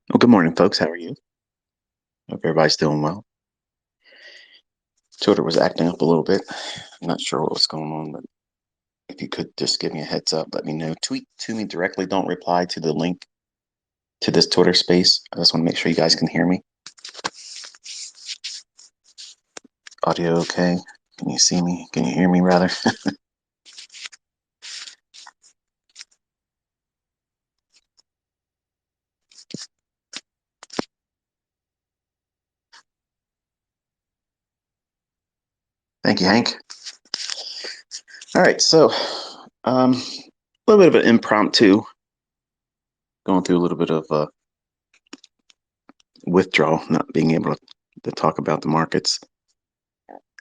Well, good morning, folks. How are you? Hope everybody's doing well. Twitter was acting up a little bit. I'm not sure what was going on, but if you could just give me a heads up, let me know. Tweet to me directly. Don't reply to the link to this Twitter space. I just want to make sure you guys can hear me. Audio okay? Can you see me? Can you hear me, rather? Thank you, Hank. All right, so a little bit of an impromptu, going through a little bit of withdrawal, not being able to talk about the markets.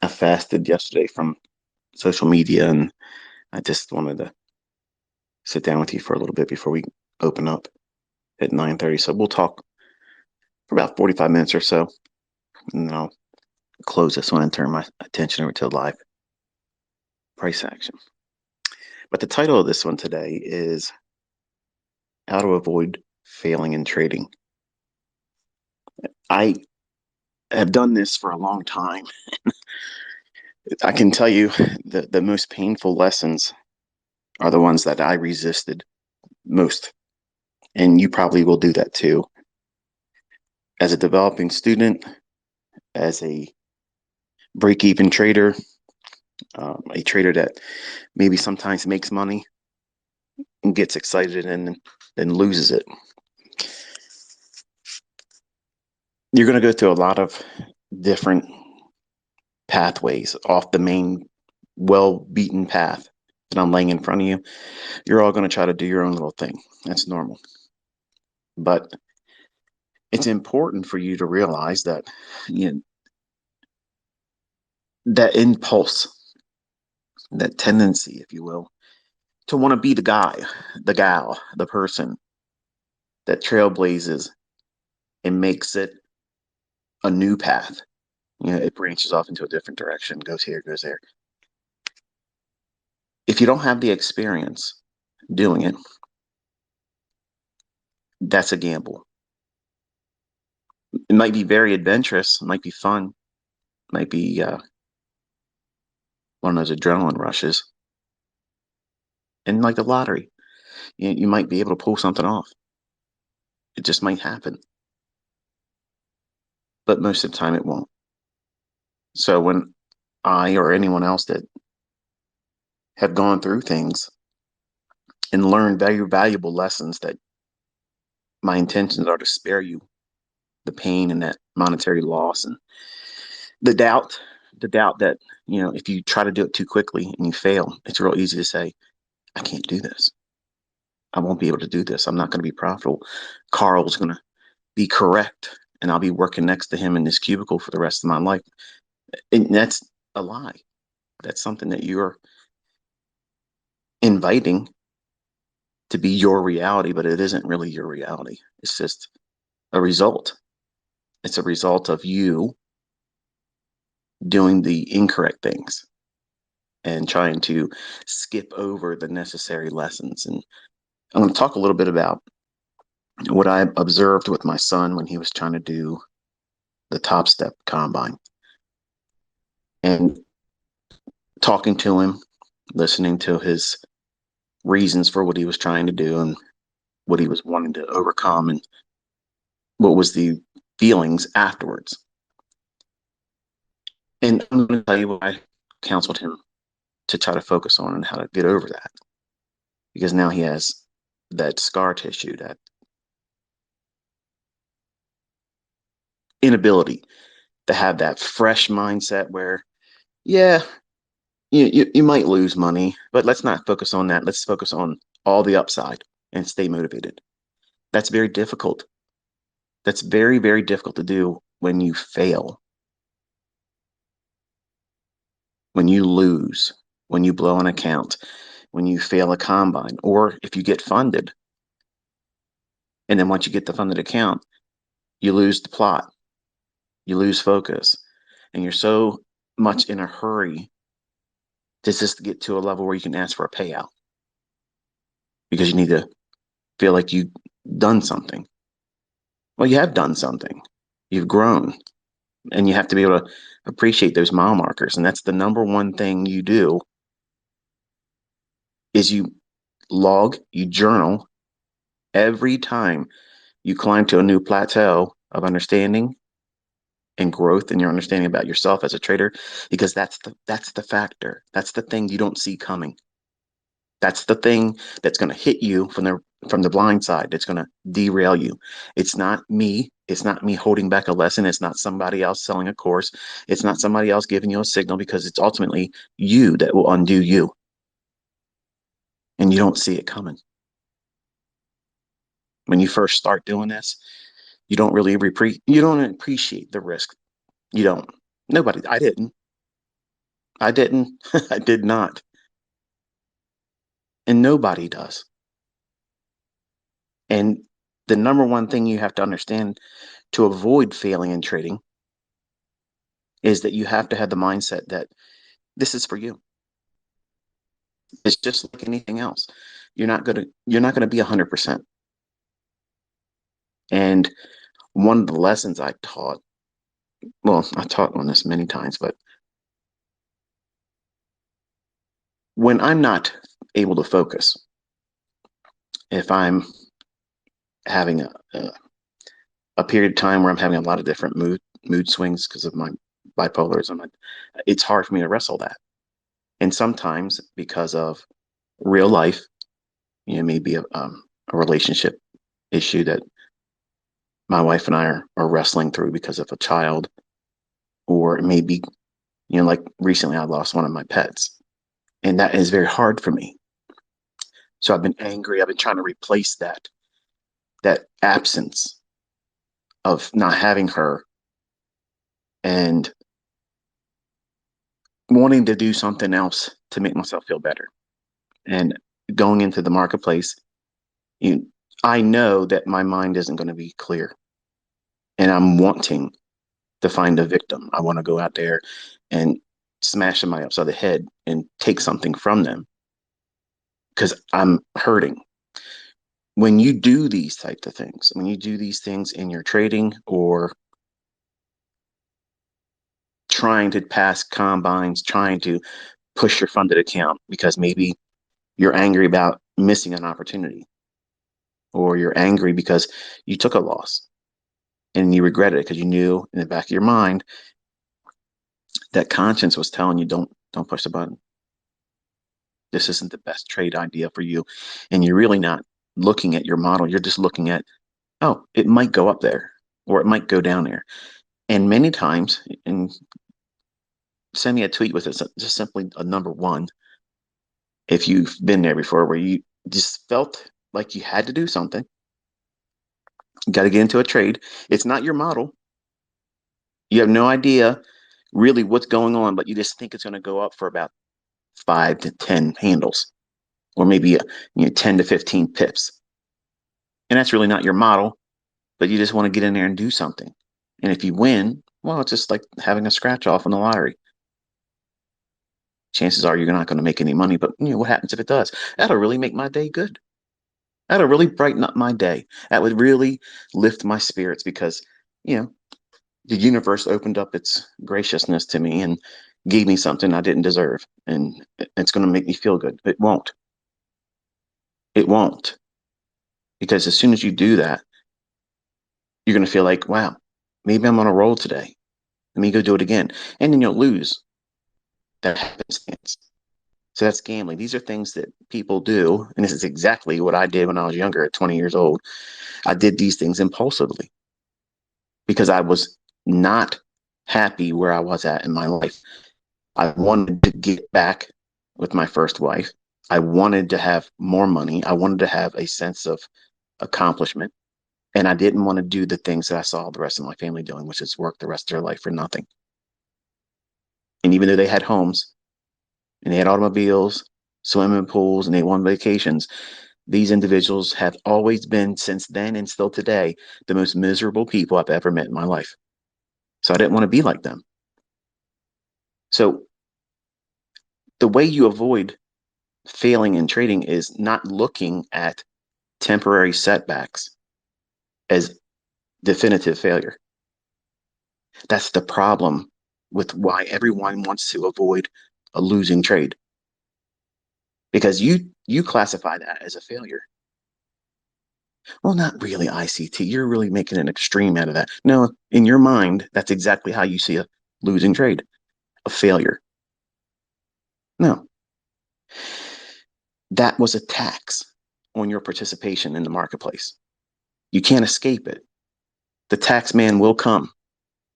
I fasted yesterday from social media, and I just wanted to sit down with you for a little bit before we open up at 9:30. So we'll talk for about 45 minutes or so, and then I'll close this one and turn my attention over to live price action. But the title of this one today is How to Avoid Failing in Trading. I have done this for a long time. I can tell you the most painful lessons are the ones that I resisted most. And you probably will do that too. As a developing student, as a break even trader, a trader that maybe sometimes makes money and gets excited and then loses it. You're going to go through a lot of different pathways off the main well-beaten path that I'm laying in front of you. You're all going to try to do your own little thing. That's normal. But it's important for you to realize that that impulse, that tendency, if you will, to want to be the guy, the gal, the person that trailblazes and makes it a new path. It branches off into a different direction, goes here, goes there. If you don't have the experience doing it, that's a gamble. It might be very adventurous, it might be fun, it might be one of those adrenaline rushes. And like the lottery, you might be able to pull something off. It just might happen. But most of the time it won't. So when I or anyone else that have gone through things and learned very valuable lessons, that my intentions are to spare you the pain and that monetary loss and the doubt, that, if you try to do it too quickly and you fail, it's real easy to say, I can't do this. I won't be able to do this. I'm not going to be profitable. Carl's going to be correct and I'll be working next to him in this cubicle for the rest of my life. And that's a lie. That's something that you're inviting to be your reality, but it isn't really your reality. It's just a result. It's a result of you doing the incorrect things and trying to skip over the necessary lessons. And I'm going to talk a little bit about what I observed with my son when he was trying to do the Top Step combine, and talking to him, listening to his reasons for what he was trying to do and what he was wanting to overcome and what was the feelings afterwards. And I'm going to tell you what I counseled him to try to focus on and how to get over that, because now he has that scar tissue, that inability to have that fresh mindset where, yeah, you might lose money, but let's not focus on that. Let's focus on all the upside and stay motivated. That's very difficult. That's very, very difficult to do when you fail, when you lose, when you blow an account, when you fail a combine, or if you get funded. And then once you get the funded account, you lose the plot, you lose focus, and you're so much in a hurry to just get to a level where you can ask for a payout because you need to feel like you've done something. Well, you have done something. You've grown, and you have to be able to appreciate those mile markers. And that's the number one thing you do is you log, you journal every time you climb to a new plateau of understanding and growth in your understanding about yourself as a trader, because that's the factor. That's the thing you don't see coming. That's the thing that's going to hit you from the blind side. That's going to derail you. It's not me. It's not me holding back a lesson. It's not somebody else selling a course. It's not somebody else giving you a signal, because it's ultimately you that will undo you, and you don't see it coming. When you first start doing this, you don't appreciate the risk. You don't. Nobody. I didn't. I didn't. I did not. And nobody does. And the number one thing you have to understand to avoid failing in trading is that you have to have the mindset that this is for you. It's just like anything else. You're not gonna be 100%. And one of the lessons I taught, well, I taught on this many times, but when I'm not able to focus, if I'm having a period of time where I'm having a lot of different mood swings because of my bipolarism, it's hard for me to wrestle that. And sometimes because of real life, maybe a relationship issue that my wife and I are wrestling through because of a child, or maybe, like recently I lost one of my pets, and that is very hard for me. So I've been angry. I've been trying to replace that absence of not having her, and wanting to do something else to make myself feel better. And going into the marketplace, you, I know that my mind isn't going to be clear, and I'm wanting to find a victim. I want to go out there and smash somebody upside the head and take something from them because I'm hurting. When you do these types of things, when you do these things in your trading or trying to pass combines, trying to push your funded account because maybe you're angry about missing an opportunity, or you're angry because you took a loss and you regret it because you knew in the back of your mind that conscience was telling you don't push the button. This isn't the best trade idea for you. And you're really not looking at your model. You're just looking at, oh, it might go up there or it might go down there. And many times, and send me a tweet with it, just simply a number one, if you've been there before, where you just felt like you had to do something, you got to get into a trade. It's not your model. You have no idea really what's going on, but you just think it's going to go up for about 5 to 10 handles, or maybe 10 to 15 pips. And that's really not your model, but you just want to get in there and do something. And if you win, well, it's just like having a scratch off in the lottery. Chances are you're not going to make any money, but what happens if it does? That'll really make my day good. That'll really brighten up my day. That would really lift my spirits, because, the universe opened up its graciousness to me and gave me something I didn't deserve. And it's going to make me feel good. It won't. It won't. Because as soon as you do that, you're going to feel like, wow, maybe I'm on a roll today. Let me go do it again. And then you'll lose. That happenstance. So that's gambling. These are things that people do. And this is exactly what I did when I was younger at 20 years old. I did these things impulsively because I was not happy where I was at in my life. I wanted to get back with my first wife. I wanted to have more money. I wanted to have a sense of accomplishment. And I didn't want to do the things that I saw the rest of my family doing, which is work the rest of their life for nothing. And even though they had homes and they had automobiles, swimming pools, and they won vacations, these individuals have always been, since then and still today, the most miserable people I've ever met in my life. So I didn't want to be like them. So the way you avoid failing in trading is not looking at temporary setbacks as definitive failure. That's the problem with why everyone wants to avoid a losing trade, because you classify that as a failure. Well, not really, ICT. You're really making an extreme out of that. No, in your mind, that's exactly how you see a losing trade, a failure. No, that was a tax on your participation in the marketplace. You can't escape it. The tax man will come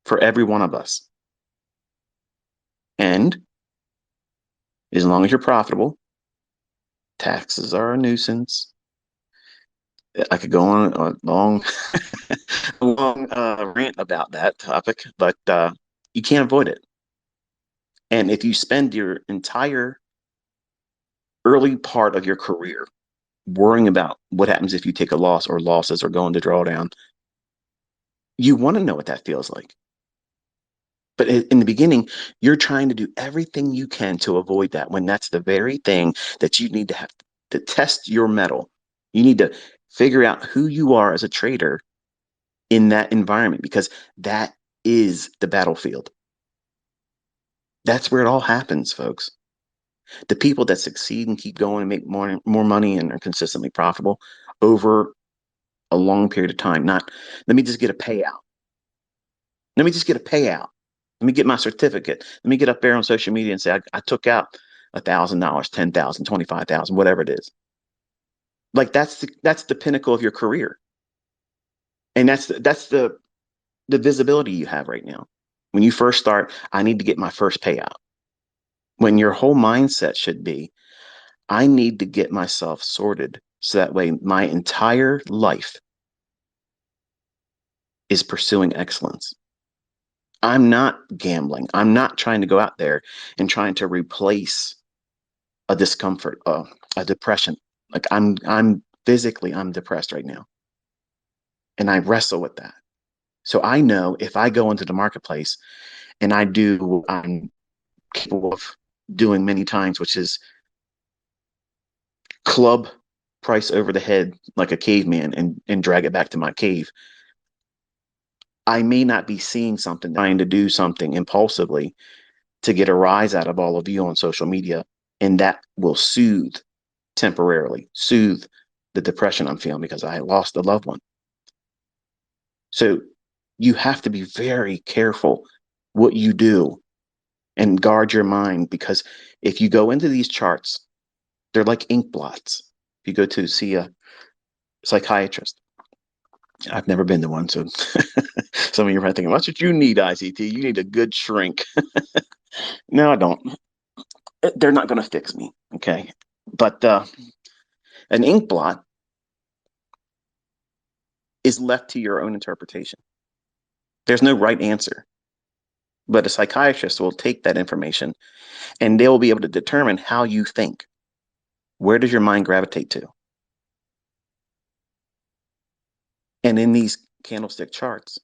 for every one of us. And as long as you're profitable, taxes are a nuisance. I could go on a long, long rant about that topic, but you can't avoid it. And if you spend your entire early part of your career worrying about what happens if you take a loss or losses or go into drawdown, you want to know what that feels like. But in the beginning, you're trying to do everything you can to avoid that, when that's the very thing that you need to have to test your mettle. You need to figure out who you are as a trader in that environment, because that is the battlefield. That's where it all happens, folks. The people that succeed and keep going and make more money and are consistently profitable over a long period of time. Not, let me just get a payout. Let me just get a payout. Let me get my certificate. Let me get up there on social media and say I took out $1,000, 10,000, 25,000, whatever it is. Like that's the pinnacle of your career, and that's the visibility you have right now. When you first start, I need to get my first payout. When your whole mindset should be, I need to get myself sorted so that way my entire life is pursuing excellence. I'm not gambling. I'm not trying to go out there and trying to replace a discomfort, a depression. Like I'm physically, I'm depressed right now, and I wrestle with that. So I know if I go into the marketplace and I do what I'm capable of doing many times, which is club price over the head like a caveman and drag it back to my cave. I may not be seeing something, trying to do something impulsively to get a rise out of all of you on social media, and that will temporarily soothe the depression I'm feeling because I lost a loved one. So you have to be very careful what you do and guard your mind, because if you go into these charts, they're like ink blots. If you go to see a psychiatrist, I've never been to one, so some of you are thinking, "What's what you need, ICT? You need a good shrink." No, I don't. They're not going to fix me, okay? But an ink blot is left to your own interpretation. There's no right answer, but a psychiatrist will take that information and they will be able to determine how you think. Where does your mind gravitate to? And in these candlestick charts,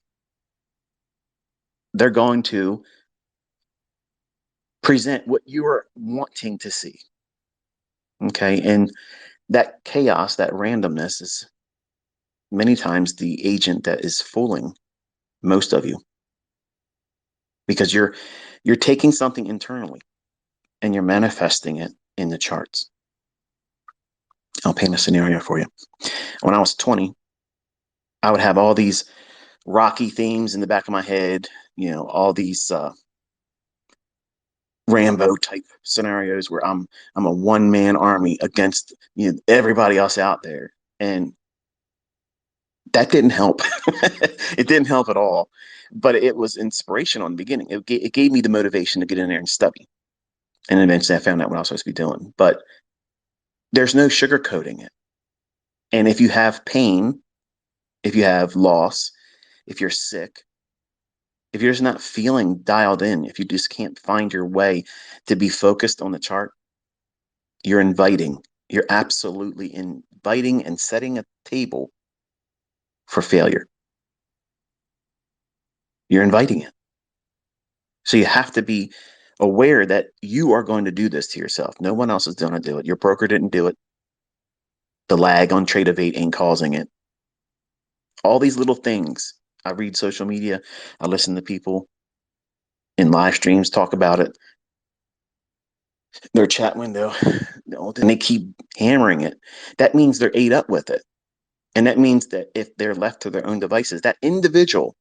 they're going to present what you are wanting to see. Okay. And that chaos, that randomness is many times the agent that is fooling most of you, because you're taking something internally and you're manifesting it in the charts. I'll paint a scenario for you. When I was 20, I would have all these Rocky themes in the back of my head, all these Rambo type scenarios where I'm a one man army against everybody else out there, and that didn't help. It didn't help at all, but it was inspirational in the beginning. It gave me the motivation to get in there and study, and eventually I found out what I was supposed to be doing. But there's no sugarcoating it, and if you have pain, if you have loss, if you're sick, if you're just not feeling dialed in, if you just can't find your way to be focused on the chart, you're inviting, you're absolutely inviting and setting a table for failure. You're inviting it. So you have to be aware that you are going to do this to yourself. No one else is going to do it. Your broker didn't do it. The lag on Tradeovate ain't causing it. All these little things. I read social media. I listen to people in live streams talk about it. Their chat window, and they keep hammering it. That means they're ate up with it. And that means that if they're left to their own devices, that individual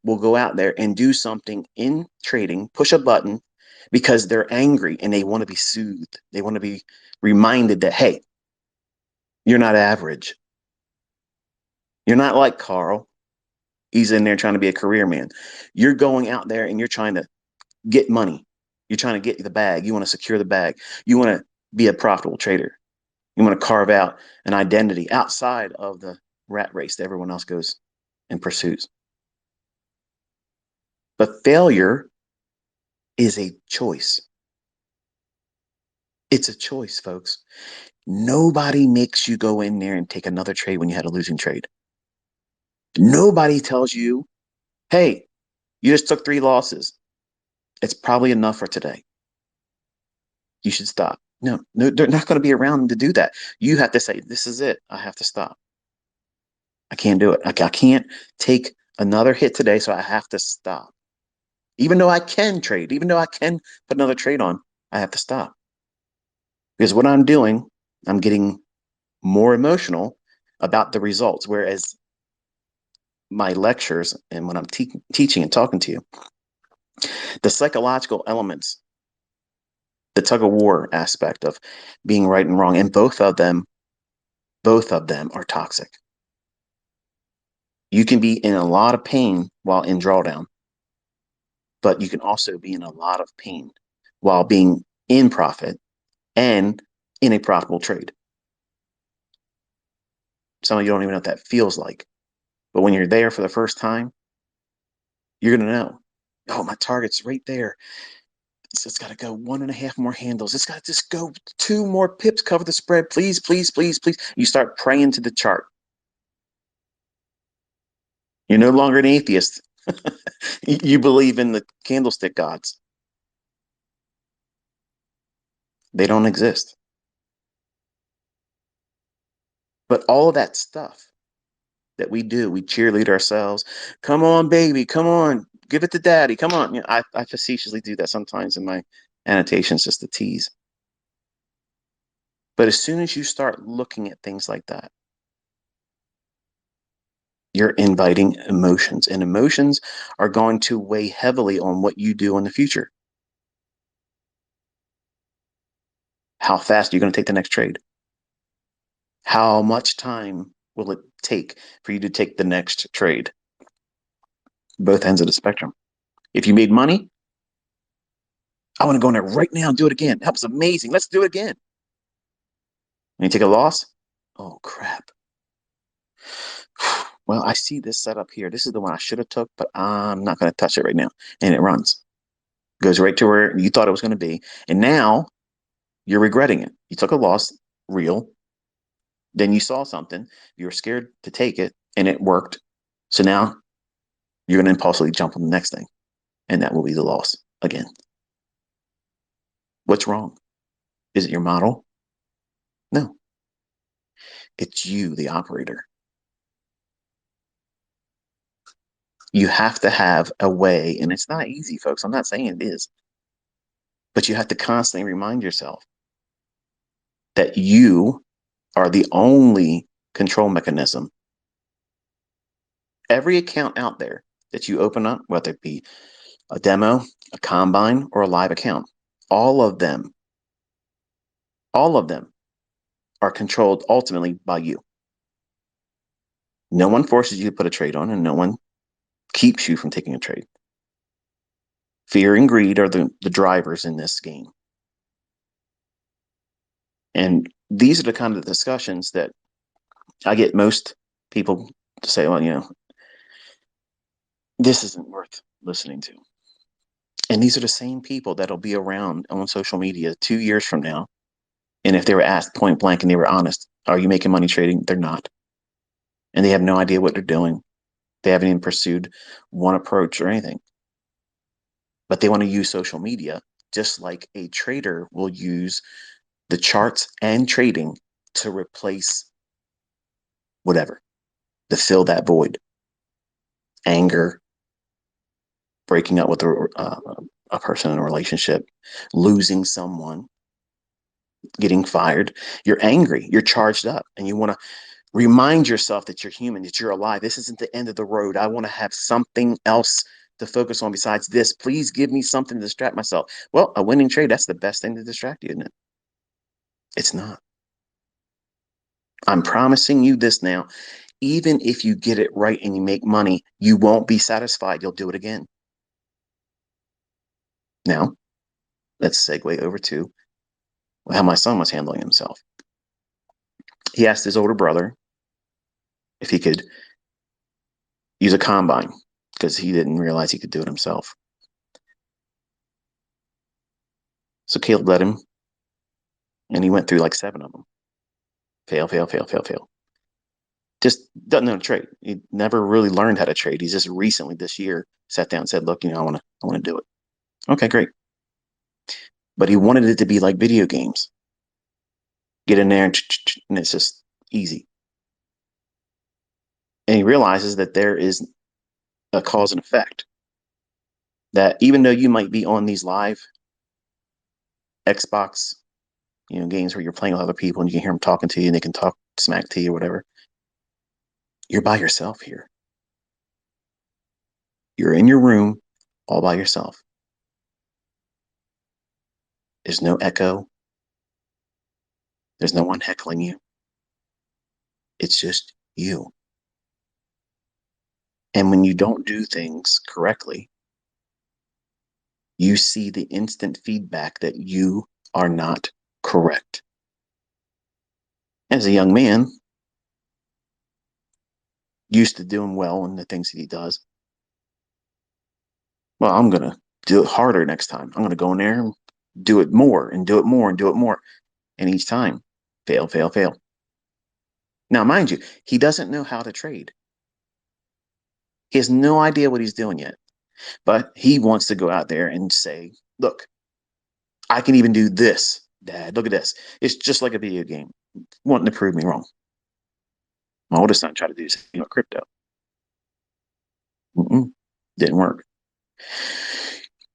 will go out there and do something in trading, push a button because they're angry and they want to be soothed. They want to be reminded that, hey, you're not average. You're not like Carl. He's in there trying to be a career man. You're going out there and you're trying to get money. You're trying to get the bag. You want to secure the bag. You want to be a profitable trader. You want to carve out an identity outside of the rat race that everyone else goes and pursues. But failure is a choice. It's a choice, folks. Nobody makes you go in there and take another trade when you had a losing trade. Nobody tells you, hey, you just took 3 losses. It's probably enough for today. You should stop. No, they're not going to be around to do that. You have to say, this is it. I have to stop. I can't do it. I can't take another hit today, so I have to stop. Even though I can trade, even though I can put another trade on, I have to stop. Because what I'm doing, I'm getting more emotional about the results. Whereas my lectures and when I'm teaching and talking to you, the psychological elements, the tug of war aspect of being right and wrong, and both of them are toxic. You can be in a lot of pain while in drawdown, but you can also be in a lot of pain while being in profit and in a profitable trade. Some of you don't even know what that feels like. But when you're there for the first time, you're going to know, oh, my target's right there. It's got to go 1.5 more handles. It's got to just go 2 more pips, cover the spread. Please, please, please, please. You start praying to the chart. You're no longer an atheist. You believe in the candlestick gods. They don't exist. But all of that stuff that we do, we cheerlead ourselves. Come on, baby. Come on. Give it to daddy. Come on. I facetiously do that sometimes in my annotations just to tease. But as soon as you start looking at things like that, you're inviting emotions, and emotions are going to weigh heavily on what you do in the future. How fast are you going to take the next trade? How much time will it take for you to take the next trade? Both ends of the spectrum. If you made money, I want to go in there right now and do it again. That was amazing. Let's do it again. When you take a loss, oh crap. Well, I see this setup here. This is the one I should have took, but I'm not going to touch it right now. And it runs. Goes right to where you thought it was going to be. And now you're regretting it. You took a loss, real. Then you saw something. You were scared to take it, and it worked. So now you're going to impulsively jump on the next thing. And that will be the loss again. What's wrong? Is it your model? No. It's you, the operator. You have to have a way, and it's not easy, folks. I'm not saying it is, but you have to constantly remind yourself that you are the only control mechanism. Every account out there that you open up, whether it be a demo, a combine, or a live account, all of them are controlled ultimately by you. No one forces you to put a trade on, and no one keeps you from taking a trade. Fear and greed are the drivers in this game. And these are the kind of discussions that I get most people to say, well, this isn't worth listening to. And these are the same people that'll be around on social media 2 years from now. And if they were asked point blank and they were honest, are you making money trading? They're not. And they have no idea what they're doing. They haven't even pursued one approach or anything. But they want to use social media just like a trader will use the charts and trading to replace whatever, to fill that void. Anger, breaking up with a person in a relationship, losing someone, getting fired. You're angry, you're charged up, and you want to remind yourself that you're human, that you're alive. This isn't the end of the road. I want to have something else to focus on besides this. Please give me something to distract myself. Well, a winning trade, that's the best thing to distract you, isn't it? It's not. I'm promising you this now. Even if you get it right and you make money, you won't be satisfied. You'll do it again. Now, let's segue over to how my son was handling himself. He asked his older brother if he could use a combine because he didn't realize he could do it himself. So Caleb let him, and he went through like 7 of them. Fail, fail, fail, fail, fail. Just doesn't know how to trade. He never really learned how to trade. He's just recently this year sat down and said, "Look, I want to do it." Okay, great. But he wanted it to be like video games. Get in there and it's just easy. And he realizes that there is a cause and effect. That even though you might be on these live Xbox, games where you're playing with other people and you can hear them talking to you and they can talk smack to you or whatever, you're by yourself here. You're in your room all by yourself. There's no echo. There's no one heckling you. It's just you. And when you don't do things correctly, you see the instant feedback that you are not correct. As a young man, used to doing well in the things that he does, well, I'm going to do it harder next time. I'm going to go in there and do it more and do it more and do it more. And each time, fail, fail, fail. Now, mind you, he doesn't know how to trade. He has no idea what he's doing yet, but he wants to go out there and say, look, I can even do this, Dad. Look at this. It's just like a video game, wanting to prove me wrong. My oldest son tried to do crypto. Didn't work.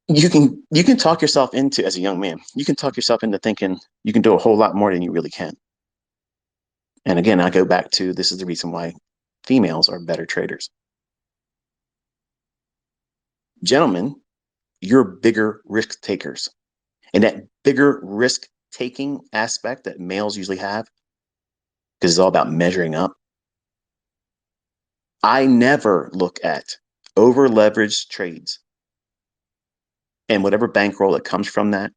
You can talk yourself into, as a young man, you can talk yourself into thinking you can do a whole lot more than you really can. And again, I go back to, this is the reason why females are better traders. Gentlemen, you're bigger risk takers. And that bigger risk taking aspect that males usually have, because it's all about measuring up. I never look at over leveraged trades and whatever bankroll that comes from that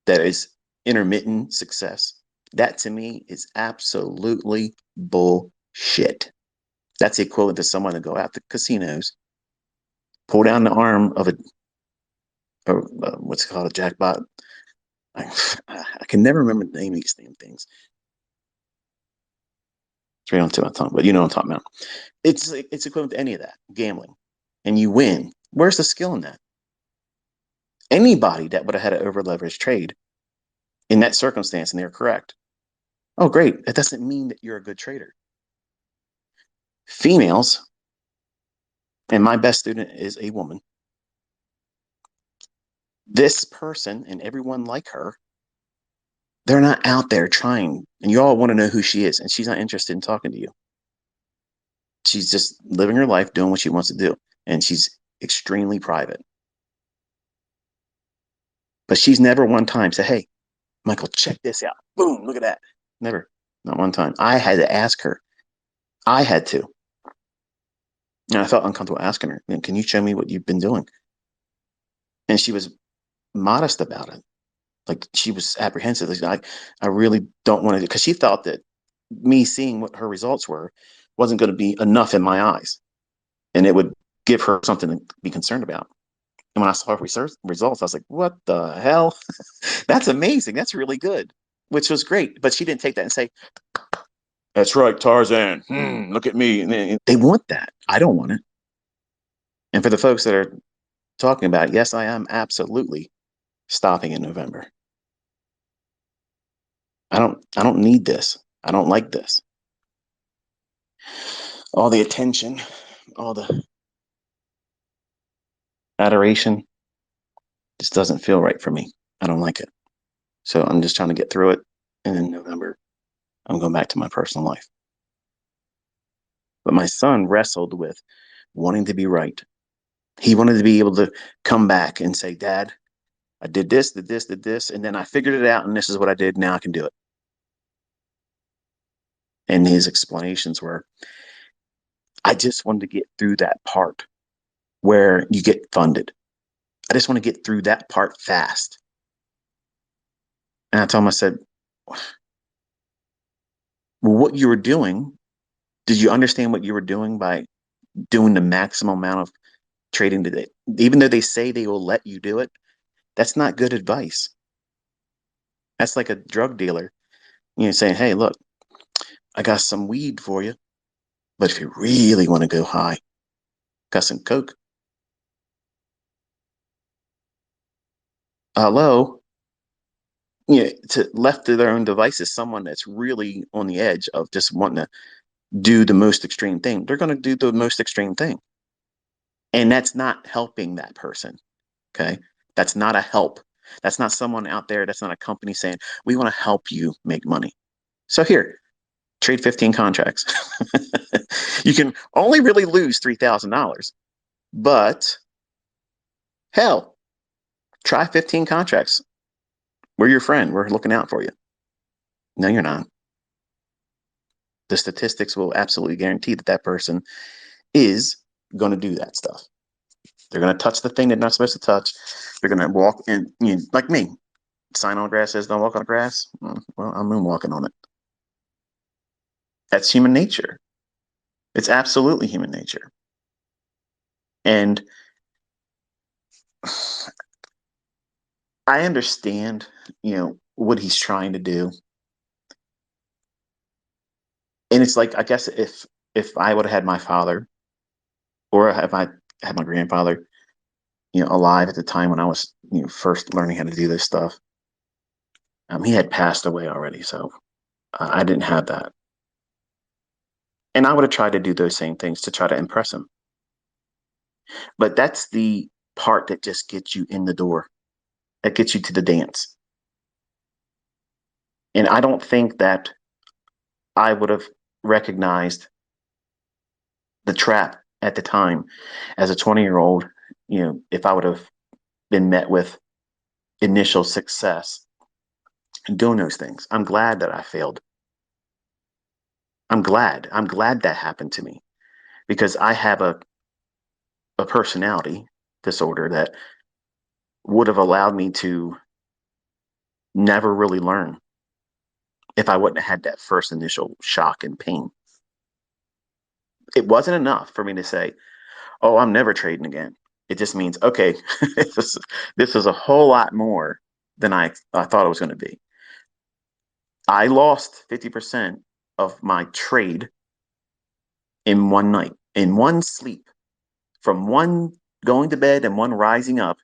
is intermittent success. That to me is absolutely bullshit. That's equivalent to someone to go out to casinos, pull down the arm of what's it called, a jackpot. I can never remember the name of these damn things. It's right on to my tongue, but you know what I'm talking about. It's equivalent to any of that gambling, and you win. Where's the skill in that? Anybody that would have had an over leveraged trade in that circumstance and they're correct, oh great, that doesn't mean that you're a good trader. Females, and my best student is a woman. This person and everyone like her, they're not out there trying, and you all want to know who she is, and she's not interested in talking to you. She's just living her life, doing what she wants to do, and she's extremely private. But she's never one time said, "Hey, Michael, check this out. Boom, look at that." Never, not one time. I had to ask her. I had to. And I felt uncomfortable asking her, "Can you show me what you've been doing?" And she was modest about it. Like she was apprehensive. I really don't want to, because she thought that me seeing what her results were wasn't going to be enough in my eyes, and it would give her something to be concerned about. And when I saw her results, I was like, "What the hell? That's amazing. That's really good," which was great. But she didn't take that and say, "That's right, Tarzan. Look at me." And they want that. I don't want it. And for the folks that are talking about it, yes, I am absolutely stopping in November. I don't need this. I don't like this. All the attention, all the adoration just doesn't feel right for me. I don't like it. So I'm just trying to get through it. And in November, I'm going back to my personal life. But my son wrestled with wanting to be right. He wanted to be able to come back and say, Dad, I did this, did this, did this, and then I figured it out, and this is what I did. Now I can do it. And his explanations were, I just wanted to get through that part where you get funded. I just want to get through that part fast. And I told him, I said, well, what you were doing, did you understand what you were doing by doing the maximum amount of trading today? Even though they say they will let you do it, that's not good advice. That's like a drug dealer, saying, hey, look, I got some weed for you, but if you really want to go high, got some coke. Hello, to left to their own devices, someone that's really on the edge of just wanting to do the most extreme thing, they're going to do the most extreme thing. And that's not helping that person. Okay. That's not a help. That's not someone out there. That's not a company saying, we want to help you make money. So here, trade 15 contracts. You can only really lose $3,000, but hell, try 15 contracts. We're your friend. We're looking out for you. No, you're not. The statistics will absolutely guarantee that that person is going to do that stuff. They're going to touch the thing they're not supposed to touch. They're going to walk in, like me. Sign on grass says don't walk on grass. Well, I'm moonwalking on it. That's human nature. It's absolutely human nature. And I understand, what he's trying to do. And it's like, I guess if I would have had my father, or if I had my grandfather, alive at the time when I was, first learning how to do this stuff, he had passed away already, so I didn't have that. And I would have tried to do those same things to try to impress him. But that's the part that just gets you in the door, that gets you to the dance. And I don't think that I would have recognized the trap at the time as a 20-year-old, if I would have been met with initial success in doing those things. I'm glad that I failed. I'm glad. I'm glad that happened to me because I have a personality disorder that would have allowed me to never really learn if I wouldn't have had that first initial shock and pain. It wasn't enough for me to say, oh, I'm never trading again. It just means, okay, this is a whole lot more than I thought it was going to be. I lost 50% of my trade in one night, in one sleep, from one going to bed and one rising up.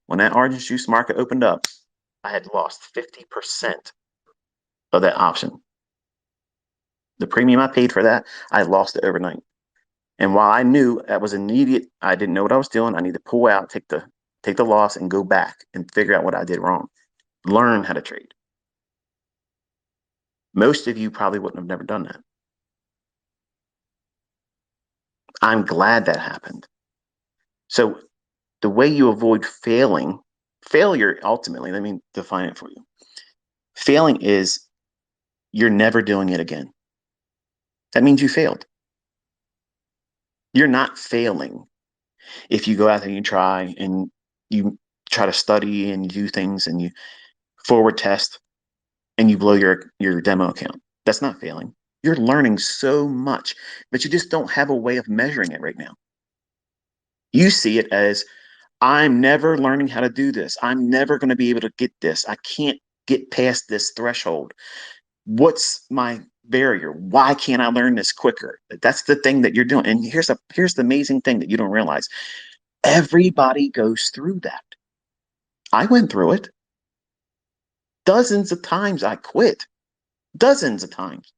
When that orange juice market opened up, I had lost 50% of that option. The premium I paid for that, I lost it overnight. And while I knew that was immediate, I didn't know what I was doing. I need to pull out, take the loss, and go back and figure out what I did wrong. Learn how to trade. Most of you probably wouldn't have never done that. I'm glad that happened. So the way you avoid failure ultimately, let me define it for you. Failing is you're never doing it again. That means you failed. You're not failing if you go out there and you try and you try to study and you do things and you forward test and you blow your demo account. That's not failing. You're learning so much, but you just don't have a way of measuring it right now. You see it as I'm never learning how to do this. I'm never going to be able to get this. I can't get past this threshold. What's my barrier? Why can't I learn this quicker? That's the thing that you're doing. And here's the amazing thing that you don't realize. Everybody goes through that. I went through it. Dozens of times I quit. Dozens of times.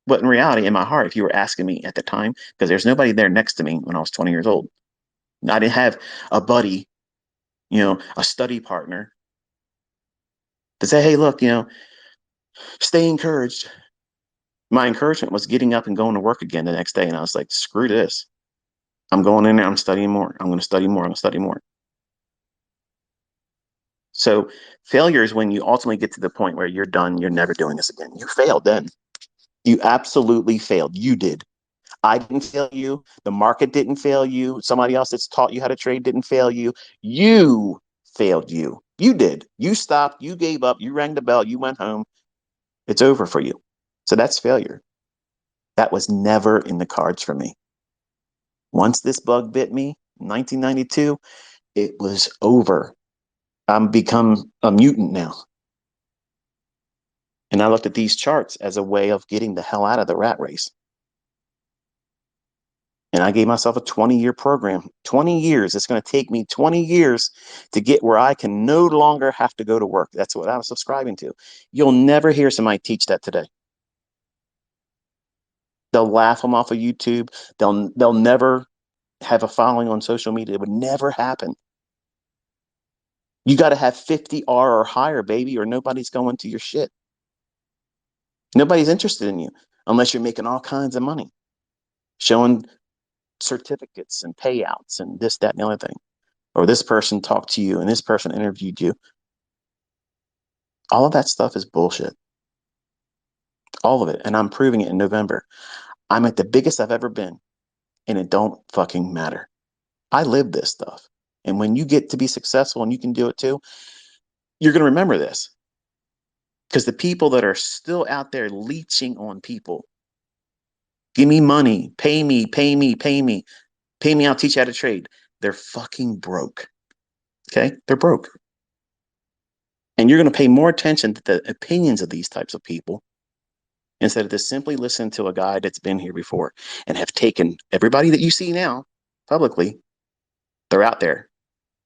But in reality, in my heart, if you were asking me at the time, because there's nobody there next to me when I was 20 years old, I didn't have a buddy, a study partner to say, hey, look, stay encouraged. My encouragement was getting up and going to work again the next day. And I was like, screw this. I'm going in there. I'm studying more. I'm going to study more. I'm going to study more. So failure is when you ultimately get to the point where you're done. You're never doing this again. You failed then. You absolutely failed. You did. I didn't fail you. The market didn't fail you. Somebody else that's taught you how to trade didn't fail you. You failed you. You did. You stopped. You gave up. You rang the bell. You went home. It's over for you. So that's failure. That was never in the cards for me. Once this bug bit me in 1992, it was over. I'm become a mutant now. And I looked at these charts as a way of getting the hell out of the rat race. And I gave myself a 20-year program. 20 years. It's going to take me 20 years to get where I can no longer have to go to work. That's what I was subscribing to. You'll never hear somebody teach that today. They'll laugh them off of YouTube. They'll never have a following on social media. It would never happen. You got to have 50R or higher, baby, or nobody's going to your shit. Nobody's interested in you unless you're making all kinds of money, showing certificates and payouts and this, that, and the other thing. Or this person talked to you and this person interviewed you. All of that stuff is bullshit. All of it. And I'm proving it in November. I'm at the biggest I've ever been, and it don't fucking matter. I live this stuff. And when you get to be successful and you can do it too, you're going to remember this. Because the people that are still out there leeching on people, give me money, pay me, pay me, pay me, pay me, I'll teach you how to trade. They're fucking broke. Okay? They're broke. And you're going to pay more attention to the opinions of these types of people instead of just simply listen to a guy that's been here before and have taken everybody that you see now publicly. They're out there.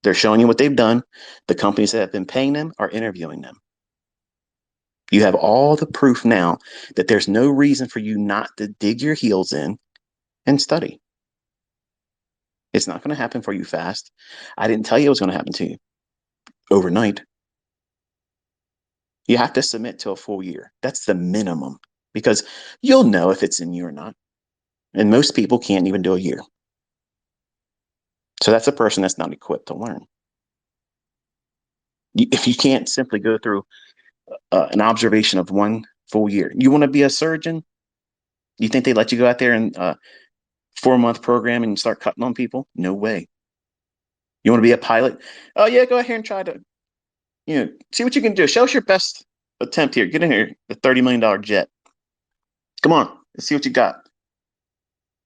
They're showing you what they've done. The companies that have been paying them are interviewing them. You have all the proof now that there's no reason for you not to dig your heels in and study. It's not going to happen for you fast. I didn't tell you it was going to happen to you overnight. You have to submit to a full year. That's the minimum because you'll know if it's in you or not. And most people can't even do a year. So that's a person that's not equipped to learn. If you can't simply go through an observation of one full year, you want to be a surgeon? You think they let you go out there and 4-month program and start cutting on people? No way. You want to be a pilot? Oh yeah, go ahead and try to, see what you can do. Show us your best attempt here. Get in here, the $30 million jet. Come on, let's see what you got.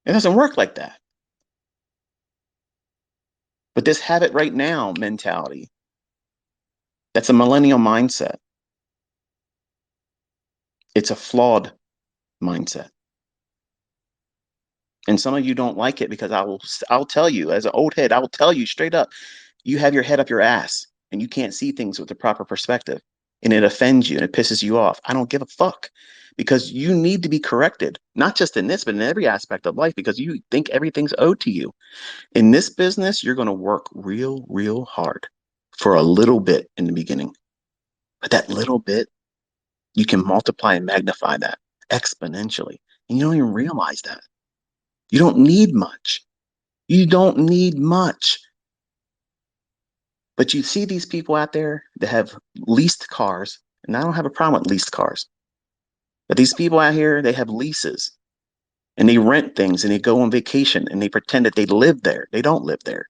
It doesn't work like that. But this have it right now mentality, that's a millennial mindset. It's a flawed mindset. And some of you don't like it because I'll tell you as an old head, I will tell you straight up, you have your head up your ass and you can't see things with the proper perspective and it offends you and it pisses you off. I don't give a fuck because you need to be corrected, not just in this, but in every aspect of life because you think everything's owed to you. In this business, you're going to work real, real hard for a little bit in the beginning. But that little bit, you can multiply and magnify that exponentially. And you don't even realize that. You don't need much. You don't need much. But you see these people out there that have leased cars, and I don't have a problem with leased cars. But these people out here, they have leases and they rent things and they go on vacation and they pretend that they live there. They don't live there.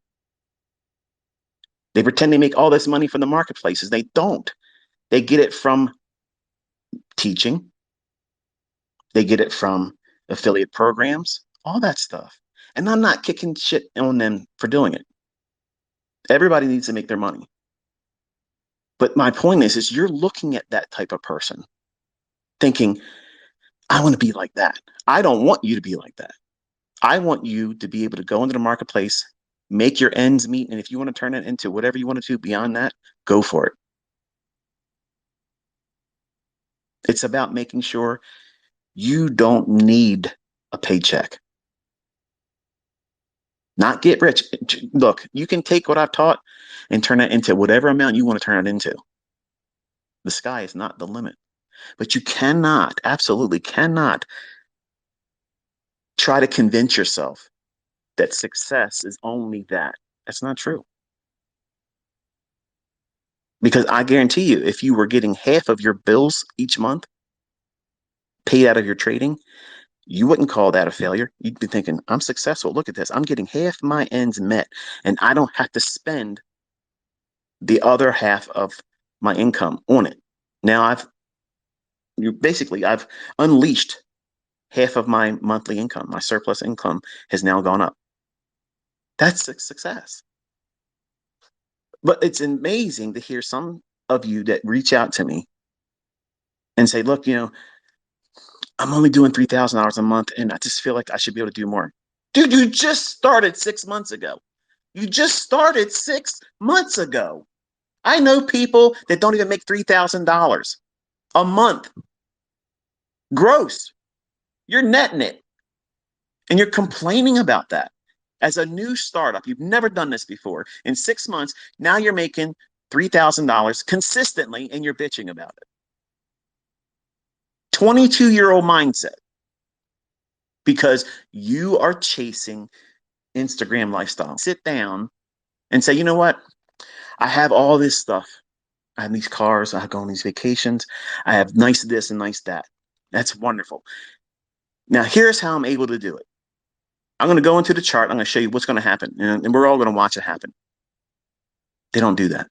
They pretend they make all this money from the marketplaces. They don't. They get it from teaching. They get it from affiliate programs, all that stuff. And I'm not kicking shit on them for doing it. Everybody needs to make their money. But my point is you're looking at that type of person thinking, I want to be like that. I don't want you to be like that. I want you to be able to go into the marketplace, make your ends meet. And if you want to turn it into whatever you want to do beyond that, go for it. It's about making sure you don't need a paycheck. Not get rich. Look, you can take what I've taught and turn it into whatever amount you want to turn it into. The sky is not the limit. But you cannot, absolutely cannot try to convince yourself that success is only that. That's not true. Because I guarantee you, if you were getting half of your bills each month paid out of your trading, you wouldn't call that a failure. You'd be thinking, I'm successful. Look at this. I'm getting half my ends met, and I don't have to spend the other half of my income on it. Now I've unleashed half of my monthly income. My surplus income has now gone up. That's a success. But it's amazing to hear some of you that reach out to me and say, look, I'm only doing $3,000 a month and I just feel like I should be able to do more. Dude, you just started 6 months ago. You just started 6 months ago. I know people that don't even make $3,000 a month gross. You're netting it. And you're complaining about that. As a new startup, you've never done this before. In 6 months, now you're making $3,000 consistently and you're bitching about it. 22-year-old mindset because you are chasing Instagram lifestyle. Sit down and say, you know what? I have all this stuff. I have these cars. I go on these vacations. I have nice this and nice that. That's wonderful. Now, here's how I'm able to do it. I'm going to go into the chart. I'm going to show you what's going to happen. And we're all going to watch it happen. They don't do that.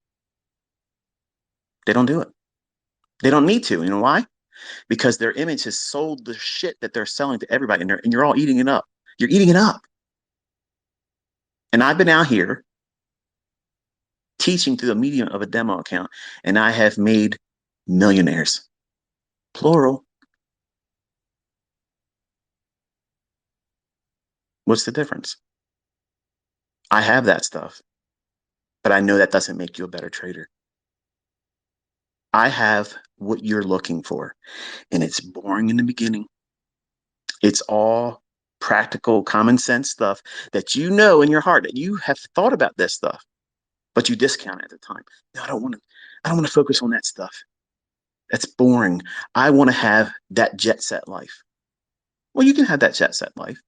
They don't do it. They don't need to. You know why? Because their image has sold the shit that they're selling to everybody, and you're all eating it up. You're eating it up. And I've been out here teaching through the medium of a demo account, and I have made millionaires, plural. What's the difference? I have that stuff, but I know that doesn't make you a better trader. I have what you're looking for, and it's boring in the beginning. It's all practical, common sense stuff that you know in your heart that you have thought about this stuff, but you discount it at the time. No, I don't want to focus on that stuff. That's boring. I want to have that jet set life. Well, you can have that jet set life,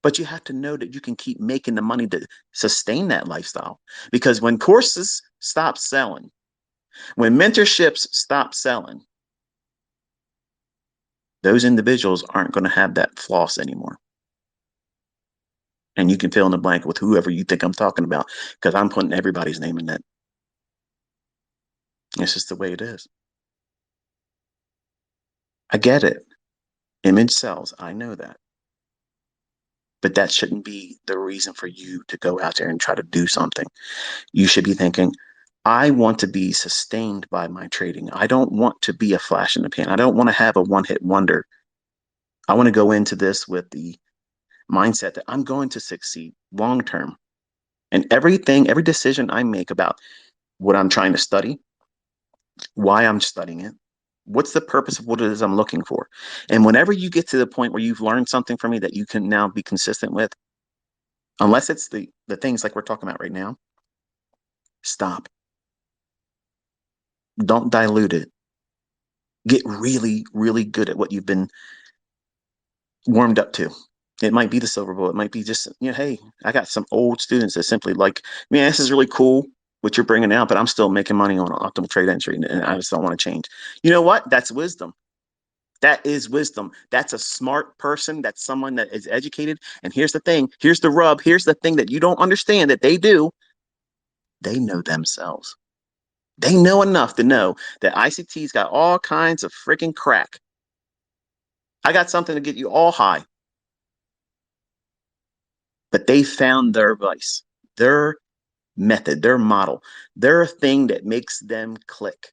but you have to know that you can keep making the money to sustain that lifestyle. Because when courses stop selling, when mentorships stop selling, those individuals aren't going to have that floss anymore. And you can fill in the blank with whoever you think I'm talking about, because I'm putting everybody's name in that. It's just the way it is. I get it. Image sells. I know that. But that shouldn't be the reason for you to go out there and try to do something. You should be thinking, I want to be sustained by my trading. I don't want to be a flash in the pan. I don't want to have a one-hit wonder. I want to go into this with the mindset that I'm going to succeed long term. And every decision I make about what I'm trying to study, why I'm studying it, what's the purpose of what it is I'm looking for. And whenever you get to the point where you've learned something from me that you can now be consistent with, unless it's the things like we're talking about right now, stop. Don't dilute it. Get really, really good at what you've been warmed up to. It might be the silver bullet. It might be just, hey, I got some old students that simply like, man, this is really cool what you're bringing out, but I'm still making money on optimal trade entry, and I just don't want to change. You know what? That's wisdom. That is wisdom. That's a smart person. That's someone that is educated. And here's the thing. Here's the rub. Here's the thing that you don't understand that they do. They know themselves. They know enough to know that ICT's got all kinds of freaking crack. I got something to get you all high. But they found their vice, their method, their model, their thing that makes them click.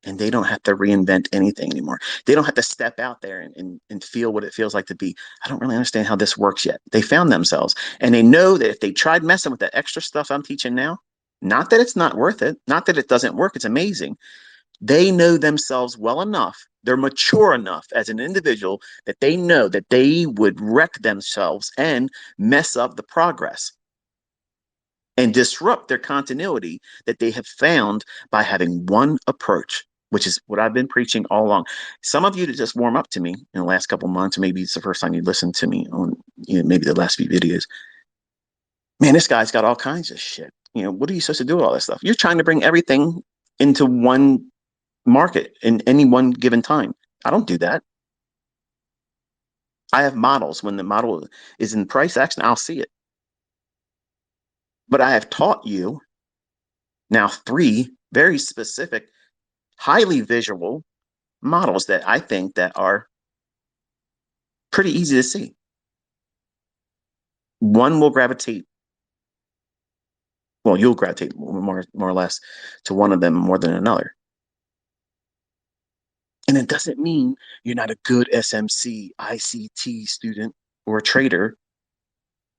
And they don't have to reinvent anything anymore. They don't have to step out there and feel what it feels like to be. I don't really understand how this works yet. They found themselves. And they know that if they tried messing with that extra stuff I'm teaching now, not that it's not worth it, not that it doesn't work, it's amazing. They know themselves well enough. They're mature enough as an individual that they know that they would wreck themselves and mess up the progress and disrupt their continuity that they have found by having one approach, which is what I've been preaching all along. Some of you that just warm up to me in the last couple of months, maybe it's the first time you listened to me on, maybe the last few videos. Man, this guy's got all kinds of shit. What are you supposed to do with all this stuff? You're trying to bring everything into one market in any one given time. I don't do that. I have models. When the model is in price action, I'll see it. But I have taught you now 3 very specific, highly visual models that I think that are pretty easy to see. One will gravitate, well, you'll gravitate more or less to one of them more than another. And it doesn't mean you're not a good SMC, ICT student or a trader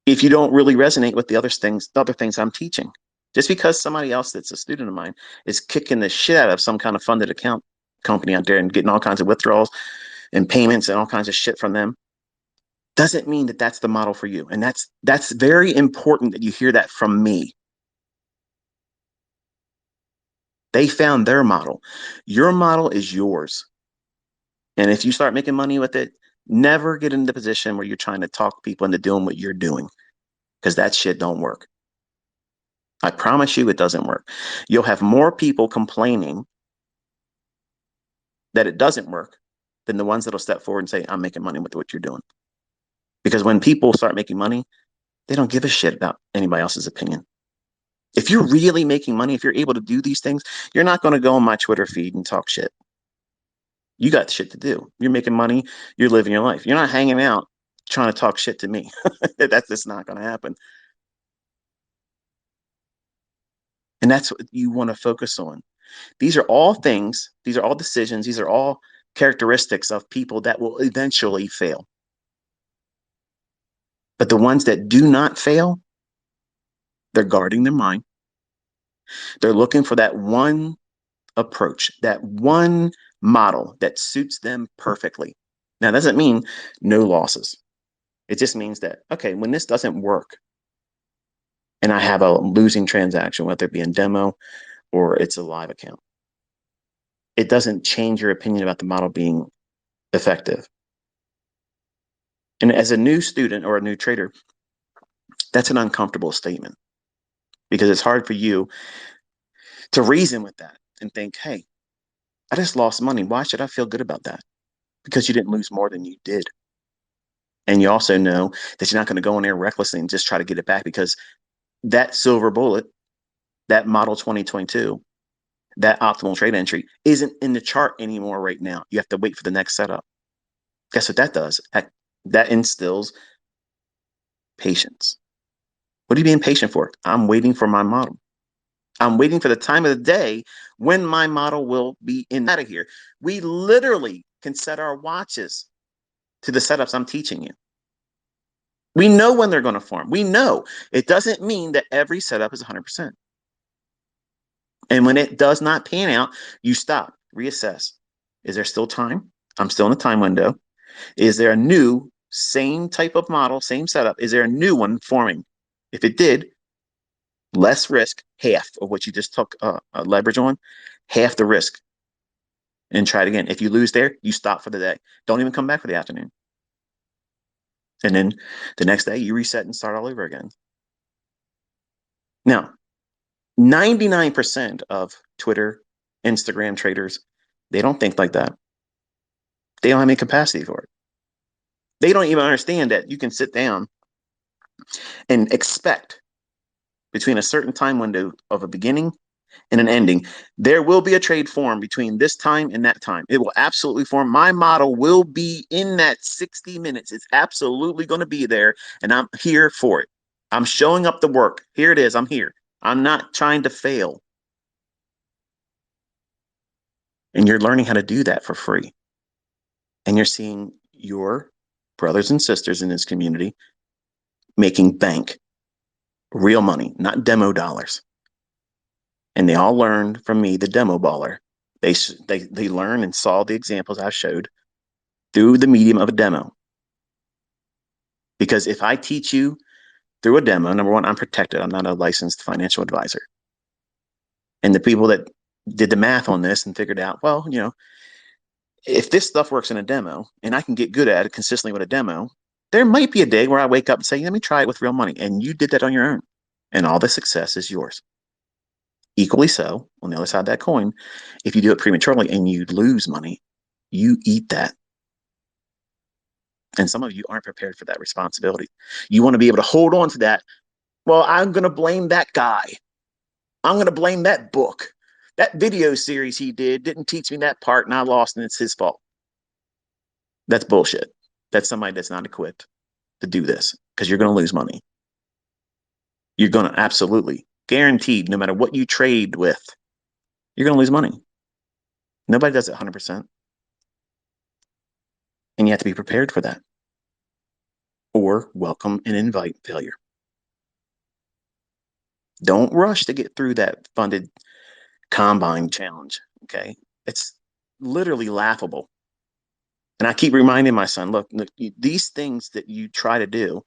if you don't really resonate with the other things I'm teaching. Just because somebody else that's a student of mine is kicking the shit out of some kind of funded account company out there and getting all kinds of withdrawals and payments and all kinds of shit from them, doesn't mean that that's the model for you. And that's very important that you hear that from me. They found their model. Your model is yours. And if you start making money with it, never get in the position where you're trying to talk people into doing what you're doing, because that shit don't work. I promise you it doesn't work. You'll have more people complaining that it doesn't work than the ones that'll step forward and say, I'm making money with what you're doing. Because when people start making money, they don't give a shit about anybody else's opinion. If you're really making money, if you're able to do these things, you're not going to go on my Twitter feed and talk shit. You got shit to do. You're making money. You're living your life. You're not hanging out trying to talk shit to me. That's just not going to happen. And that's what you want to focus on. These are all things. These are all decisions. These are all characteristics of people that will eventually fail. But the ones that do not fail, they're guarding their mind. They're looking for that one approach, that one model that suits them perfectly. Now, that doesn't mean no losses. It just means that, okay, when this doesn't work and I have a losing transaction, whether it be in demo or it's a live account, it doesn't change your opinion about the model being effective. And as a new student or a new trader, that's an uncomfortable statement because it's hard for you to reason with that and think, hey, I just lost money. Why should I feel good about that? Because you didn't lose more than you did. And you also know that you're not going to go in there recklessly and just try to get it back, because that silver bullet, that model 2022, that optimal trade entry isn't in the chart anymore right now. You have to wait for the next setup. Guess what that does? That instills patience. What are you being patient for? I'm waiting for my model. I'm waiting for the time of the day when my model will be in out of here. We literally can set our watches to the setups I'm teaching you. We know when they're going to form. We know. It doesn't mean that every setup is 100%. And when it does not pan out, you stop, reassess. Is there still time? I'm still in the time window. Is there a new, same type of model, same setup? Is there a new one forming? If it did, less risk, half of what you just took leverage on, half the risk, and try it again. If you lose there, you stop for the day. Don't even come back for the afternoon. And then the next day, you reset and start all over again. Now, 99% of Twitter, Instagram traders, they don't think like that. They don't have any capacity for it. They don't even understand that you can sit down and expect between a certain time window of a beginning and an ending, there will be a trade form between this time and that time. It will absolutely form. My model will be in that 60 minutes. It's absolutely going to be there, and I'm here for it. I'm showing up the work. Here it is. I'm here. I'm not trying to fail. And you're learning how to do that for free. And you're seeing your brothers and sisters in this community making bank, real money, not demo dollars. And they all learned from me, the demo baller. They learn and saw the examples I showed through the medium of a demo. Because if I teach you through a demo, number one, I'm protected. I'm not a licensed financial advisor. And the people that did the math on this and figured out, well, if this stuff works in a demo and I can get good at it consistently with a demo, there might be a day where I wake up and say, let me try it with real money. And you did that on your own. And all the success is yours. Equally so, on the other side of that coin, if you do it prematurely and you lose money, you eat that. And some of you aren't prepared for that responsibility. You want to be able to hold on to that. Well, I'm going to blame that guy. I'm going to blame that book. That video series he didn't teach me that part and I lost and it's his fault. That's bullshit. That's somebody that's not equipped to do this because you're going to lose money. You're going to absolutely, guaranteed, no matter what you trade with, you're going to lose money. Nobody does it 100%. And you have to be prepared for that. Or welcome and invite failure. Don't rush to get through that funded combine challenge. Okay. It's literally laughable. And I keep reminding my son, look, these things that you try to do,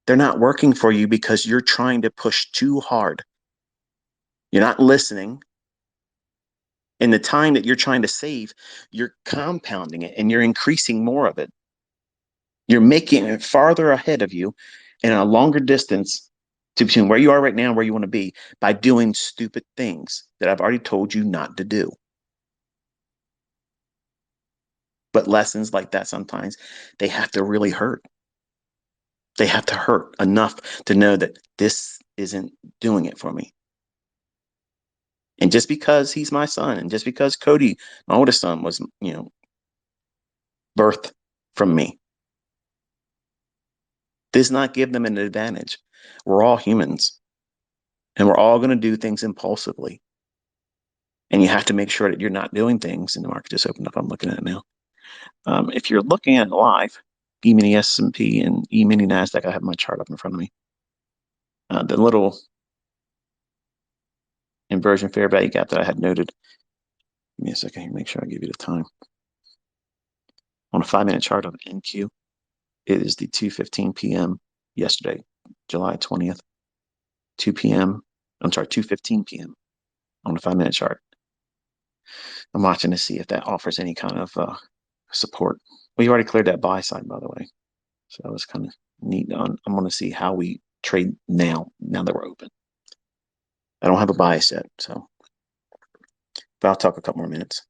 they're not working for you because you're trying to push too hard. You're not listening. And the time that you're trying to save, you're compounding it and you're increasing more of it. You're making it farther ahead of you in a longer distance to between where you are right now and where you want to be by doing stupid things that I've already told you not to do. But lessons like that sometimes, they have to really hurt. They have to hurt enough to know that this isn't doing it for me. And just because he's my son, and just because Cody, my oldest son, was, birthed from me, does not give them an advantage. We're all humans, and we're all going to do things impulsively. And you have to make sure that you're not doing things. And the market just opened up. I'm looking at it now. If you're looking at it live, E-mini S&P and E-mini NASDAQ, I have my chart up in front of me. The little inversion fair value gap that I had noted. Give me a second here, make sure I give you the time. On a 5-minute chart of NQ, it is the 2:15 p.m. yesterday, July 20th, 2 p.m. I'm sorry, 2:15 p.m. on a 5-minute chart. I'm watching to see if that offers any kind of support. We already cleared that buy side, by the way. So that was kind of neat. I'm going to see how we trade now that we're open. I don't have a bias yet, so but I'll talk a couple more minutes.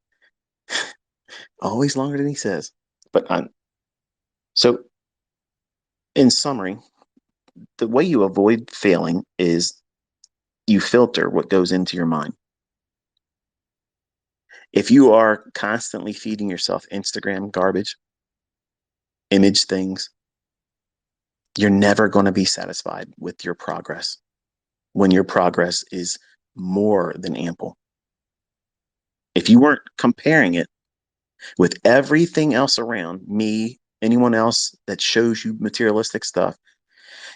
Always longer than he says. But so in summary, the way you avoid failing is you filter what goes into your mind. If you are constantly feeding yourself Instagram garbage, image things, you're never going to be satisfied with your progress when your progress is more than ample. If you weren't comparing it with everything else around me, anyone else that shows you materialistic stuff,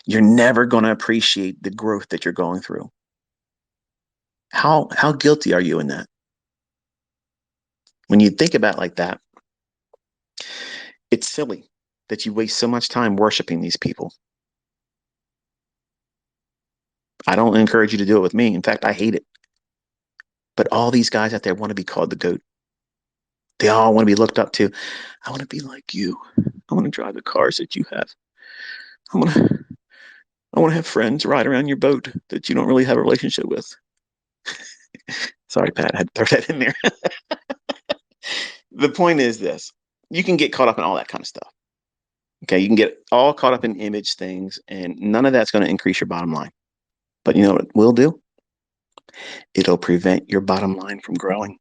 you're never going to appreciate the growth that you're going through. How guilty are you in that? When you think about it like that, it's silly that you waste so much time worshiping these people. I don't encourage you to do it with me. In fact, I hate it. But all these guys out there want to be called the GOAT. They all want to be looked up to. I want to be like you. I want to drive the cars that you have. I want to have friends ride around your boat that you don't really have a relationship with. Sorry, Pat, I had to throw that in there. The point is this. You can get caught up in all that kind of stuff. Okay, you can get all caught up in image things, and none of that's going to increase your bottom line. But you know what it will do? It'll prevent your bottom line from growing.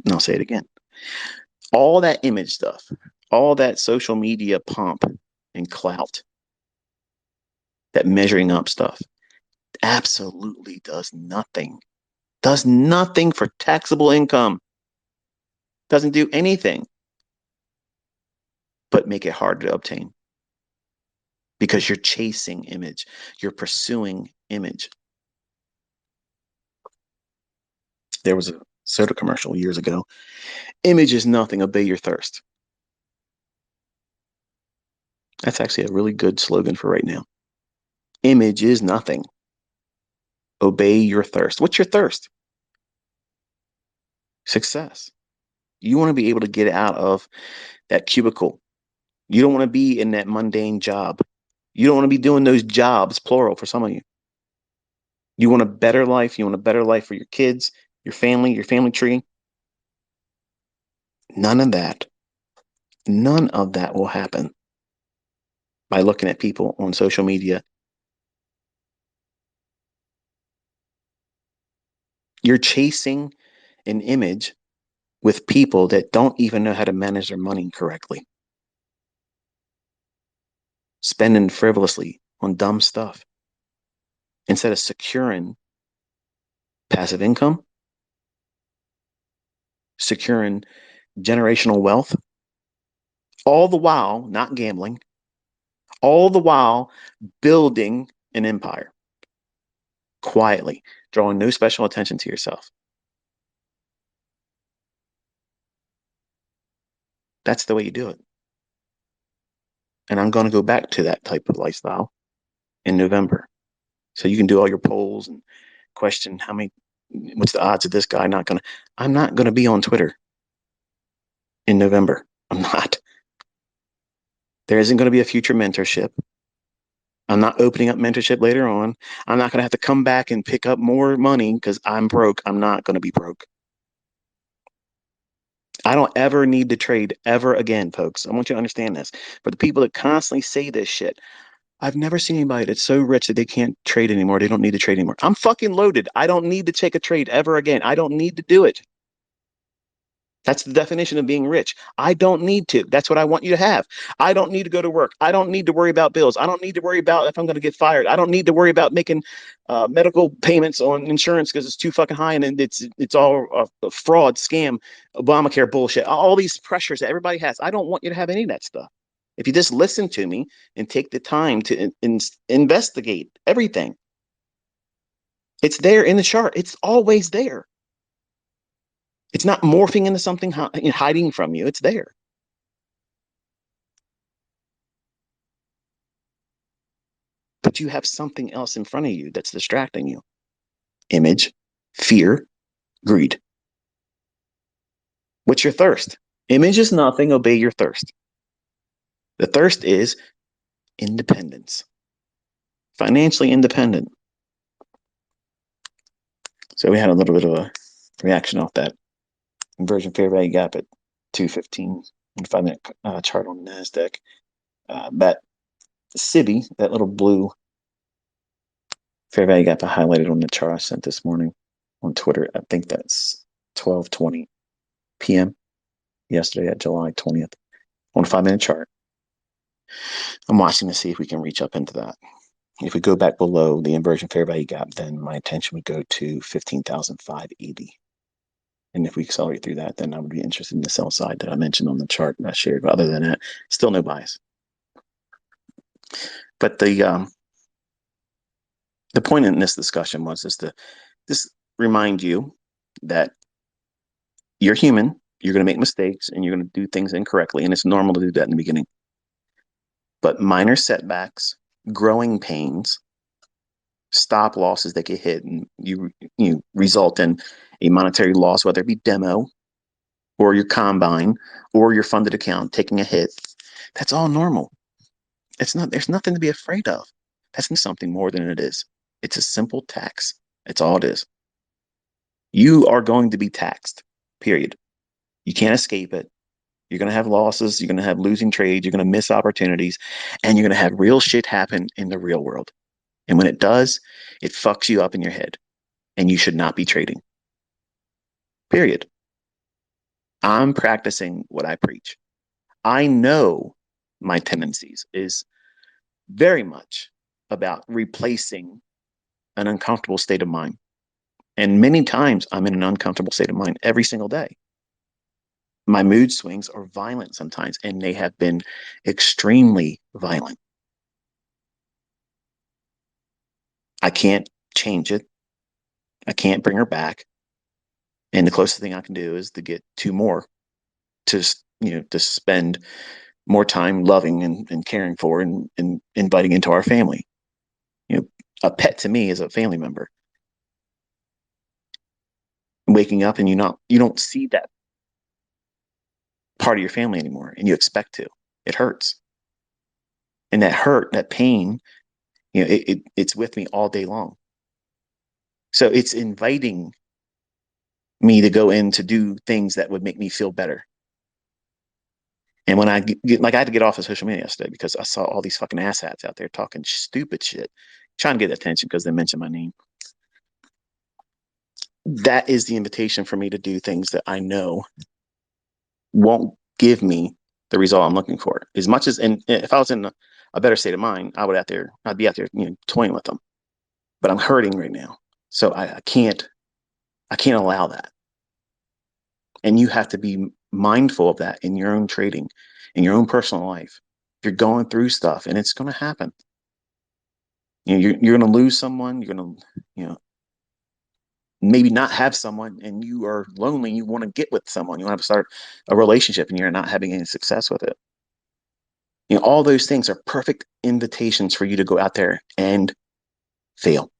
And I'll say it again. All that image stuff, all that social media pomp and clout, that measuring up stuff, absolutely does nothing. Does nothing for taxable income. Doesn't do anything but make it hard to obtain. Because you're chasing image. You're pursuing image. There was a soda commercial years ago. Image is nothing, obey your thirst. That's actually a really good slogan for right now. Image is nothing, obey your thirst. What's your thirst? Success. You want to be able to get out of that cubicle. You don't want to be in that mundane job. You don't want to be doing those jobs, plural, for some of you. You want a better life. You want a better life for your kids, your family tree. None of that will happen by looking at people on social media. You're chasing an image with people that don't even know how to manage their money correctly, spending frivolously on dumb stuff instead of securing passive income, securing generational wealth, all the while not gambling, all the while building an empire quietly, drawing no special attention to yourself. That's the way you do it. And I'm going to go back to that type of lifestyle in November. So you can do all your polls and question what's the odds of this guy not going to, I'm not going to be on Twitter in November. I'm not. There isn't going to be a future mentorship. I'm not opening up mentorship later on. I'm not going to have to come back and pick up more money because I'm broke. I'm not going to be broke. I don't ever need to trade ever again, folks. I want you to understand this. For the people that constantly say this shit, I've never seen anybody that's so rich that they can't trade anymore. They don't need to trade anymore. I'm fucking loaded. I don't need to take a trade ever again. I don't need to do it. That's the definition of being rich. I don't need to. That's what I want you to have. I don't need to go to work. I don't need to worry about bills. I don't need to worry about if I'm going to get fired. I don't need to worry about making medical payments on insurance because it's too fucking high and it's all a fraud, scam, Obamacare bullshit. All these pressures that everybody has. I don't want you to have any of that stuff. If you just listen to me and take the time to investigate everything, it's there in the chart. It's always there. It's not morphing into something hiding from you. It's there. But you have something else in front of you that's distracting you. Image, fear, greed. What's your thirst? Image is nothing, obey your thirst. The thirst is independence, financially independent. So we had a little bit of a reaction off that inversion fair value gap at 215 and 5-minute chart on NASDAQ. That SIBI, that little blue fair value gap I highlighted on the chart I sent this morning on Twitter. I think that's 12:20 p.m. yesterday at July 20th on a 5-minute chart. I'm watching to see if we can reach up into that. If we go back below the inversion fair value gap, then my attention would go to 15,580. And if we accelerate through that, then I would be interested in the sell side that I mentioned on the chart that I shared. But other than that, still no bias. But the point in this discussion was to just remind you that you're human, you're going to make mistakes, and you're going to do things incorrectly, and it's normal to do that in the beginning. But minor setbacks, growing pains, stop losses that get hit, and you result in a monetary loss, whether it be demo or your combine or your funded account taking a hit. That's all normal. There's nothing to be afraid of. That's something more than it is. It's a simple tax. It's all it is. You are going to be taxed, period. You can't escape it. You're going to have losses. You're going to have losing trades. You're going to miss opportunities. And you're going to have real shit happen in the real world. And when it does, it fucks you up in your head. And you should not be trading. Period. I'm practicing what I preach. I know my tendencies is very much about replacing an uncomfortable state of mind. And many times I'm in an uncomfortable state of mind every single day. My mood swings are violent sometimes, and they have been extremely violent. I can't change it. I can't bring her back. And the closest thing I can do is to get two more to, to spend more time loving and caring for and inviting into our family. A pet to me is a family member. Waking up and you don't see that part of your family anymore, and you expect to. It hurts, and that hurt, that pain, it's with me all day long. So it's inviting me to go in to do things that would make me feel better. And when I I had to get off of social media yesterday because I saw all these fucking asshats out there talking stupid shit, trying to get attention because they mentioned my name. That is the invitation for me to do things that I know won't give me the result I'm looking for. As much as, and if I was in a better state of mind, I'd be out there, toying with them. But I'm hurting right now, so I can't allow that. And you have to be mindful of that in your own trading, in your own personal life. You're going through stuff, and it's going to happen. You're going to lose someone. You're going to, maybe not have someone, and you are lonely. You want to get with someone. You want to start a relationship, and you're not having any success with it. All those things are perfect invitations for you to go out there and fail.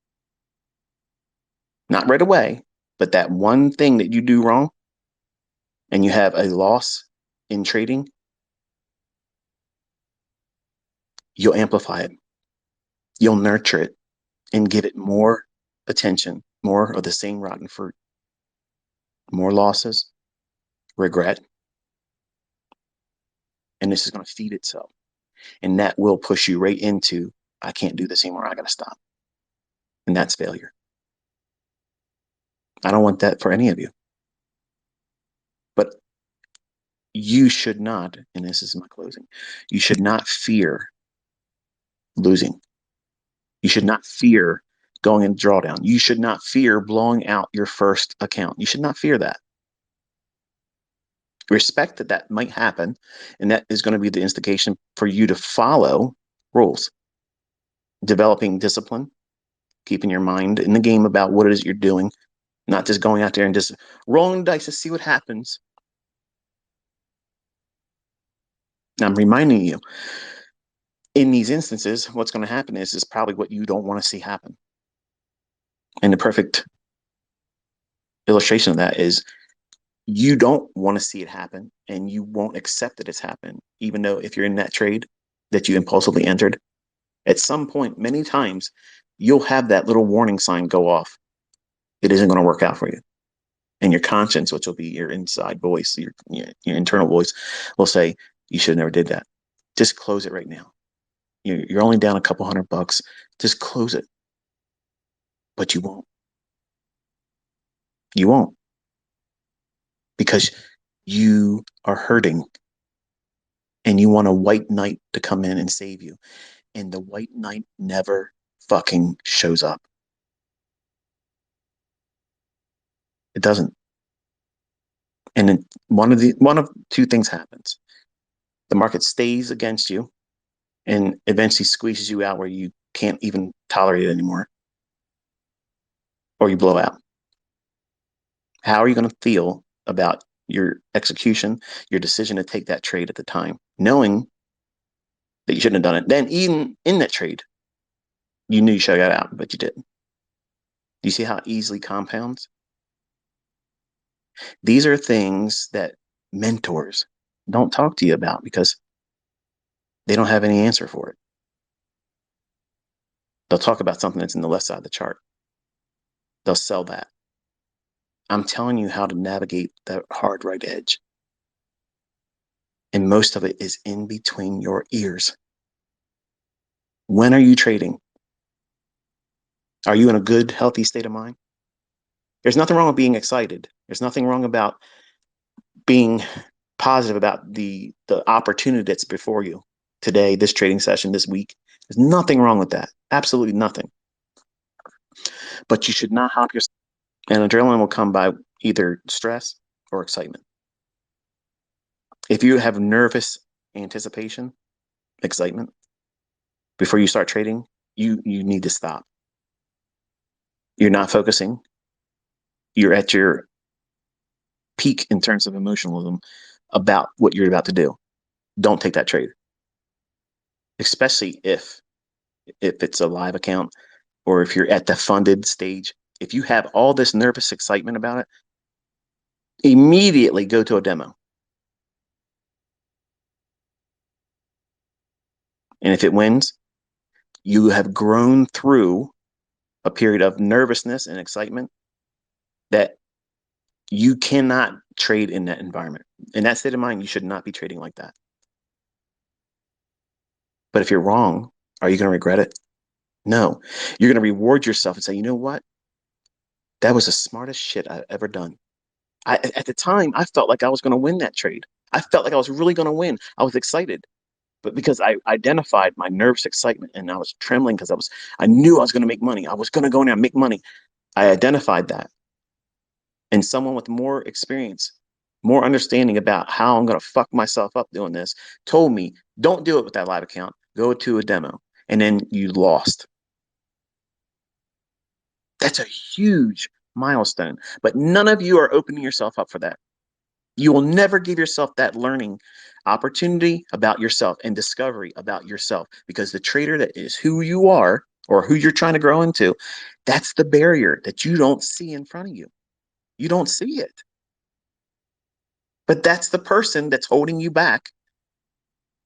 Not right away, but that one thing that you do wrong and you have a loss in trading, you'll amplify it. You'll nurture it and give it more attention, more of the same rotten fruit, more losses, regret. And this is going to feed itself. And that will push you right into, I can't do this anymore. I got to stop. And that's failure. I don't want that for any of you. But you should not, and this is my closing, you should not fear losing. You should not fear going in drawdown. You should not fear blowing out your first account. You should not fear that. Respect that that might happen, and that is going to be the instigation for you to follow rules. Developing discipline, keeping your mind in the game about what it is you're doing, not just going out there and just rolling dice to see what happens. Now, I'm reminding you, in these instances, what's going to happen is probably what you don't want to see happen. And the perfect illustration of that is you don't want to see it happen, and you won't accept that it's happened, even though if you're in that trade that you impulsively entered, at some point, many times, you'll have that little warning sign go off. It isn't going to work out for you. And your conscience, which will be your inside voice, your internal voice, will say, you should have never did that. Just close it right now. You're only down a couple $100. Just close it. But you won't. You won't. Because you are hurting and you want a white knight to come in and save you. And the white knight never fucking shows up. It doesn't. And then one of two things happens. The market stays against you and eventually squeezes you out where you can't even tolerate it anymore, or you blow out. How are you going to feel about your execution, your decision to take that trade at the time, knowing that you shouldn't have done it? Then even in that trade, you knew you should have got out, but you didn't. Do you see how easily compounds? These are things that mentors don't talk to you about because they don't have any answer for it. They'll talk about something that's in the left side of the chart. They'll sell that. I'm telling you how to navigate that hard right edge. And most of it is in between your ears. When are you trading? Are you in a good, healthy state of mind? There's nothing wrong with being excited. There's nothing wrong about being positive about the opportunity that's before you today, this trading session, this week. There's nothing wrong with that. Absolutely nothing. But you should not hop yourself. And adrenaline will come by either stress or excitement. If you have nervous anticipation, excitement, before you start trading, you need to stop. You're not focusing. You're at your peak in terms of emotionalism about what you're about to do. Don't take that trade, especially if it's a live account or if you're at the funded stage. If you have all this nervous excitement about it, immediately go to a demo. And if it wins, you have grown through a period of nervousness and excitement that you cannot trade in that environment. In that state of mind, you should not be trading like that. But if you're wrong, are you going to regret it? No. You're going to reward yourself and say, you know what? That was the smartest shit I've ever done. At the time, I felt like I was going to win that trade. I felt like I was really going to win. I was excited, but because I identified my nervous excitement and I was trembling because I knew I was going to make money. I was going to go in there and make money. I identified that. And someone with more experience, more understanding about how I'm going to fuck myself up doing this, told me, don't do it with that live account. Go to a demo. And then you lost. That's a huge milestone. But none of you are opening yourself up for that. You will never give yourself that learning opportunity about yourself and discovery about yourself, because the trader that is who you are or who you're trying to grow into, that's the barrier that you don't see in front of you. You don't see it. But that's the person that's holding you back,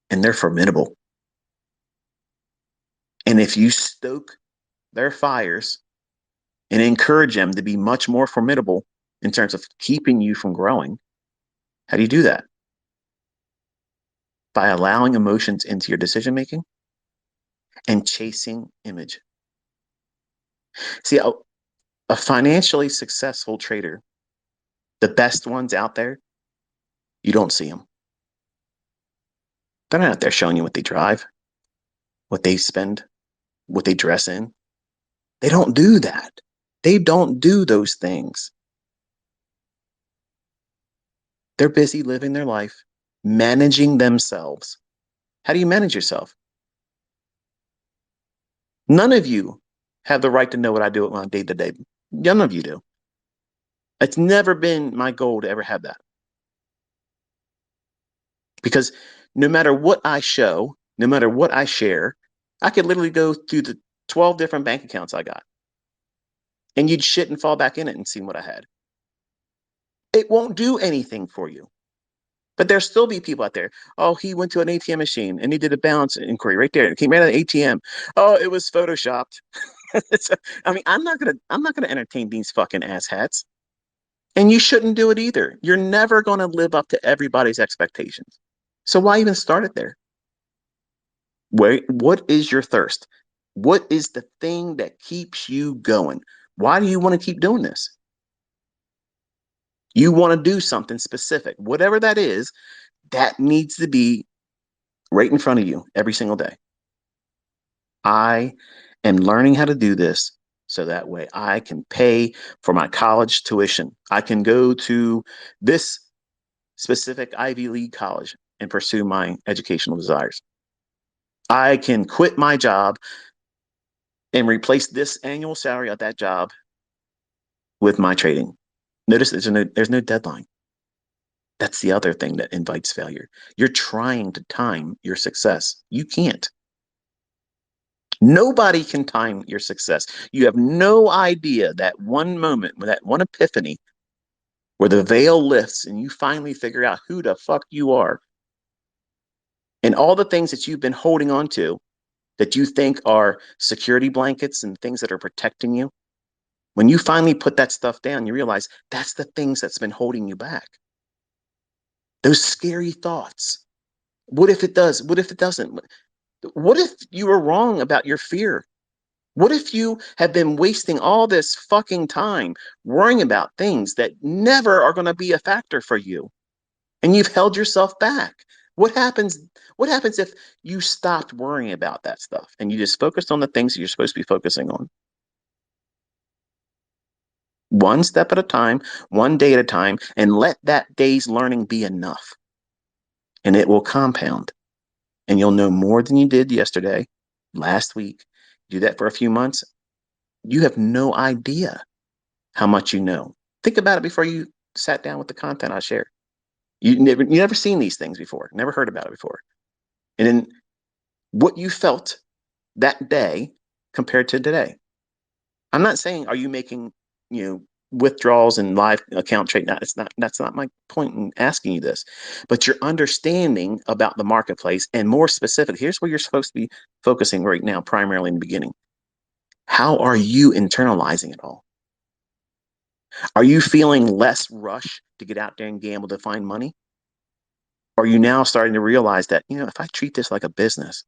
and they're formidable. And if you stoke their fires and encourage them to be much more formidable in terms of keeping you from growing, how do you do that? By allowing emotions into your decision making and chasing image. See, a financially successful trader, the best ones out there, you don't see them. They're not out there showing you what they drive, what they spend, what they dress in. They don't do that. They don't do those things. They're busy living their life, managing themselves. How do you manage yourself? None of you have the right to know what I do with my day to day. None of you do. It's never been my goal to ever have that. Because no matter what I show, no matter what I share, I could literally go through the 12 different bank accounts I got, and you'd shit and fall back in it and see what I had. It won't do anything for you. But there'll still be people out there. Oh, he went to an ATM machine and he did a balance inquiry right there. It came right out of the ATM. Oh, it was photoshopped. I mean, I'm not gonna entertain these fucking asshats. And you shouldn't do it either. You're never gonna live up to everybody's expectations. So why even start it there? What is your thirst? What is the thing that keeps you going? Why do you want to keep doing this? You want to do something specific. Whatever that is, that needs to be right in front of you every single day. I am learning how to do this so that way I can pay for my college tuition. I can go to this specific Ivy League college and pursue my educational desires. I can quit my job and replace this annual salary at that job with my trading. Notice there's no deadline. That's the other thing that invites failure. You're trying to time your success. You can't. Nobody can time your success. You have no idea that one moment, that one epiphany where the veil lifts and you finally figure out who the fuck you are and all the things that you've been holding on to that you think are security blankets and things that are protecting you. When you finally put that stuff down, you realize that's the things that's been holding you back. Those scary thoughts. What if it does? What if it doesn't? What if you were wrong about your fear? What if you have been wasting all this fucking time worrying about things that never are going to be a factor for you and you've held yourself back? What happens what happens if you stopped worrying about that stuff and you just focused on the things that you're supposed to be focusing on? One step at a time, one day at a time, and let that day's learning be enough. And it will compound. And you'll know more than you did yesterday, last week. Do that for a few months. You have no idea how much you know. Think about it before you sat down with the content I share. You never seen these things before, never heard about it before. And then what you felt that day compared to today. I'm not saying are you making, you know, withdrawals and live account trade. That's not my point in asking you this. But your understanding about the marketplace and more specific, here's where you're supposed to be focusing right now, primarily in the beginning. How are you internalizing it all? Are you feeling less rush to get out there and gamble to find money? Or are you now starting to realize that, if I treat this like a business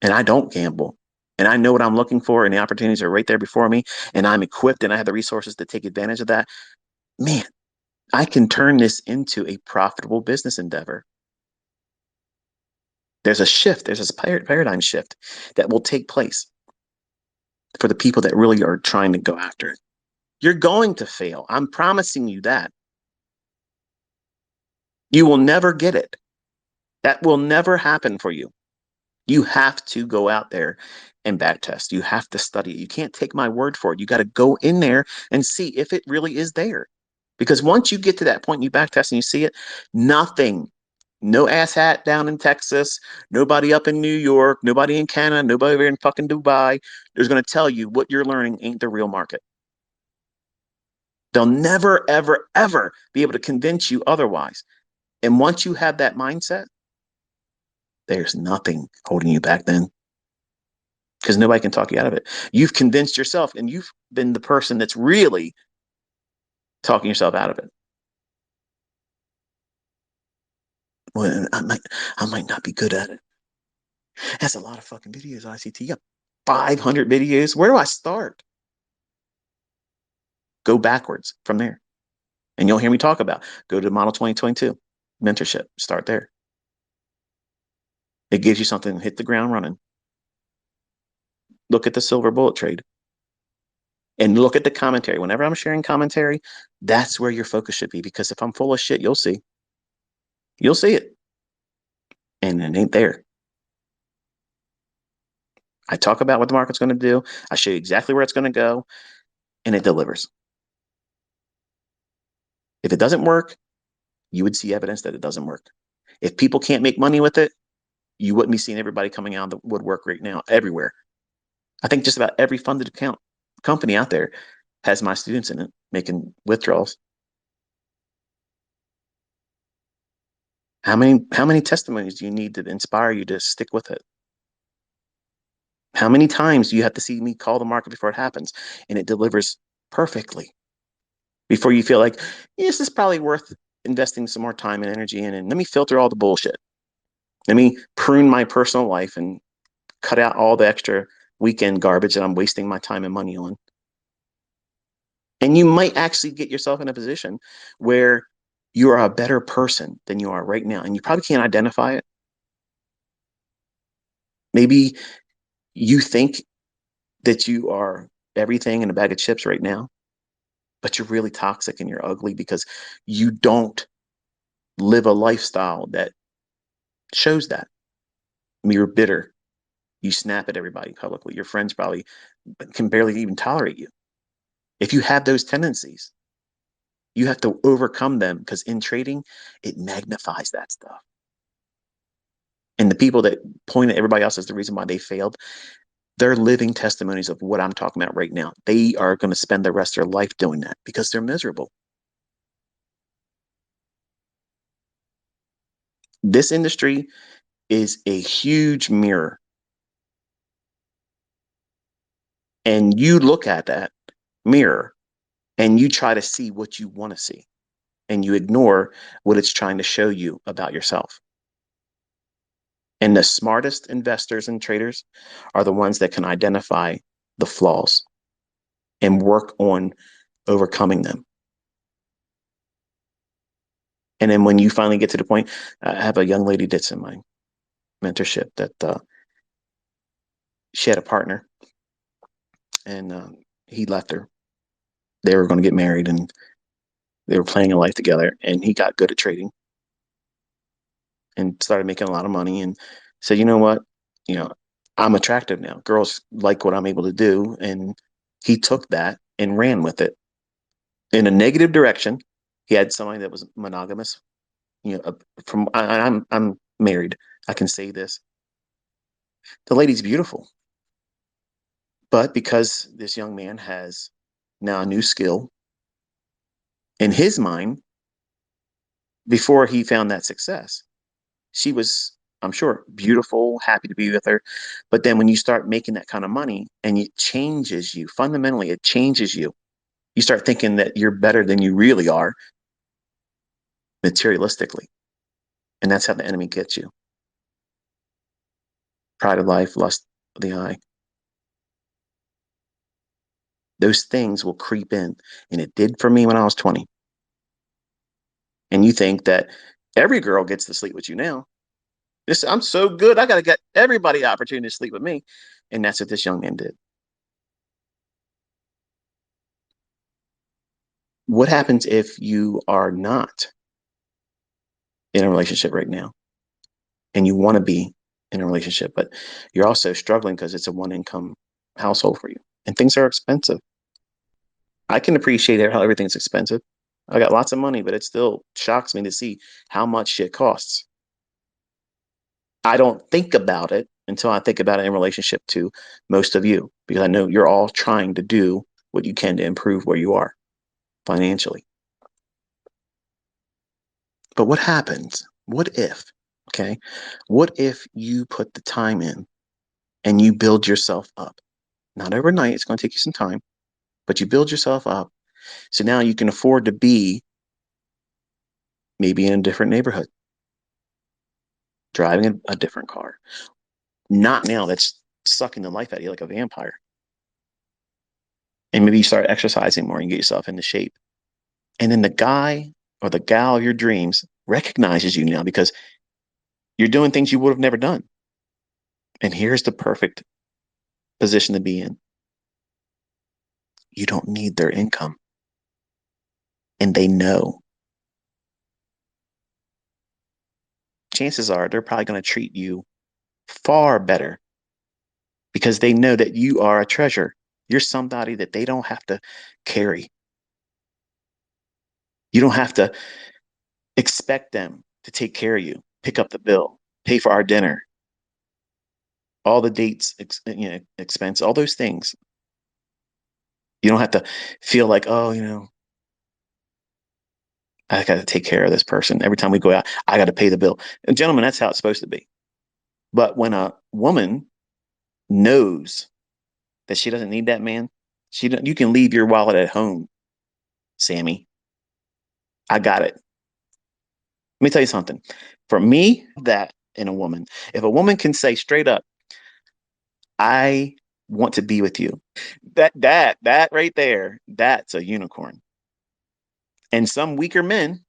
and I don't gamble and I know what I'm looking for and the opportunities are right there before me and I'm equipped and I have the resources to take advantage of that, man, I can turn this into a profitable business endeavor. There's a shift, there's a paradigm shift that will take place for the people that really are trying to go after it. You're going to fail. I'm promising you that. You will never get it. That will never happen for you. You have to go out there and back test. You have to study it. You can't take my word for it. You got to go in there and see if it really is there. Because once you get to that point, you back test and you see it, nothing, no ass hat down in Texas, nobody up in New York, nobody in Canada, nobody over in fucking Dubai is going to tell you what you're learning ain't the real market. They'll never, ever, ever be able to convince you otherwise. And once you have that mindset, there's nothing holding you back then because nobody can talk you out of it. You've convinced yourself and you've been the person that's really talking yourself out of it. Well, I might not be good at it. That's a lot of fucking videos, ICT. You got 500 videos. Where do I start? Go backwards from there. And you'll hear me talk about go to Model 2022 mentorship. Start there. It gives you something, hit the ground running. Look at the silver bullet trade and look at the commentary. Whenever I'm sharing commentary, that's where your focus should be. Because if I'm full of shit, you'll see. You'll see it. And it ain't there. I talk about what the market's going to do. I show you exactly where it's going to go, and it delivers. If it doesn't work, you would see evidence that it doesn't work. If people can't make money with it, you wouldn't be seeing everybody coming out of the woodwork right now everywhere. I think just about every funded account company out there has my students in it making withdrawals. How many testimonies do you need to inspire you to stick with it? How many times do you have to see me call the market before it happens and it delivers perfectly before you feel like, yes, this is probably worth investing some more time and energy in, and let me filter all the bullshit. Let me prune my personal life and cut out all the extra weekend garbage that I'm wasting my time and money on. And you might actually get yourself in a position where you are a better person than you are right now. And you probably can't identify it. Maybe you think that you are everything in a bag of chips right now, but you're really toxic and you're ugly because you don't live a lifestyle that shows that. You're bitter. You snap at everybody publicly. Your friends probably can barely even tolerate you. If you have those tendencies, you have to overcome them because in trading, it magnifies that stuff. And the people that point at everybody else as the reason why they failed, they're living testimonies of what I'm talking about right now. They are going to spend the rest of their life doing that because they're miserable. This industry is a huge mirror. And you look at that mirror and you try to see what you want to see and you ignore what it's trying to show you about yourself. And the smartest investors and traders are the ones that can identify the flaws and work on overcoming them. And then when you finally get to the point, I have a young lady that's in my mentorship that she had a partner and he left her. They were going to get married and they were planning a life together. And he got good at trading and started making a lot of money and said, you know what? You know, I'm attractive now. Girls like what I'm able to do. And he took that and ran with it in a negative direction He had somebody that was monogamous. From I'm married. I can say this. The lady's beautiful, but because this young man has now a new skill in his mind, before he found that success, she was, I'm sure, beautiful, happy to be with her. But then when you start making that kind of money and it changes you, fundamentally, it changes you. You start thinking that you're better than you really are materialistically. And that's how the enemy gets you. Pride of life, lust of the eye. Those things will creep in. And it did for me when I was 20. And you think that every girl gets to sleep with you now. I'm so good. I got to get everybody the opportunity to sleep with me. And that's what this young man did. What happens if you are not in a relationship right now and you want to be in a relationship, but you're also struggling because it's a one income household for you and things are expensive? I can appreciate how everything's expensive. I got lots of money, but it still shocks me to see how much shit costs. I don't think about it until I think about it in relationship to most of you, because I know you're all trying to do what you can to improve where you are financially. But what happens? What if, okay? What if you put the time in and you build yourself up? Not overnight, it's going to take you some time, but you build yourself up. So now you can afford to be maybe in a different neighborhood, driving a different car. Not now that's sucking the life out of you like a vampire. And maybe you start exercising more and get yourself into shape. And then the guy or the gal of your dreams recognizes you now because you're doing things you would have never done. And here's the perfect position to be in. You don't need their income. And they know. Chances are they're probably going to treat you far better because they know that you are a treasure. You're somebody that they don't have to carry. You don't have to expect them to take care of you, pick up the bill, pay for our dinner, all the dates, expense, all those things. You don't have to feel like, oh, I got to take care of this person. Every time we go out, I got to pay the bill. And gentlemen, that's how it's supposed to be. But when a woman knows that she doesn't need that man, you can leave your wallet at home, Sammy. I got it. Let me tell you something. For me, that in a woman, if a woman can say straight up, I want to be with you, that right there, that's a unicorn. And some weaker men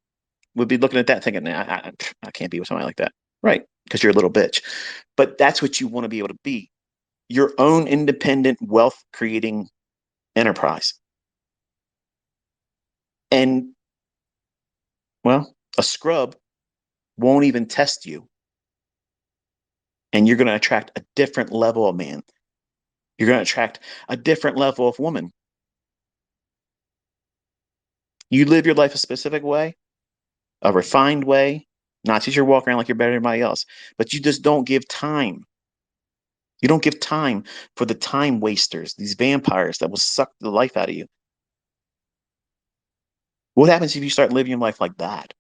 would be looking at that thinking, nah, I can't be with somebody like that. Right. Because you're a little bitch. But that's what you want to be able to be, your own independent wealth creating enterprise. And well, a scrub won't even test you. And you're going to attract a different level of man. You're going to attract a different level of woman. You live your life a specific way, a refined way, not that you're walking around like you're better than anybody else, but you just don't give time. You don't give time for the time wasters, these vampires that will suck the life out of you. What happens if you start living your life like that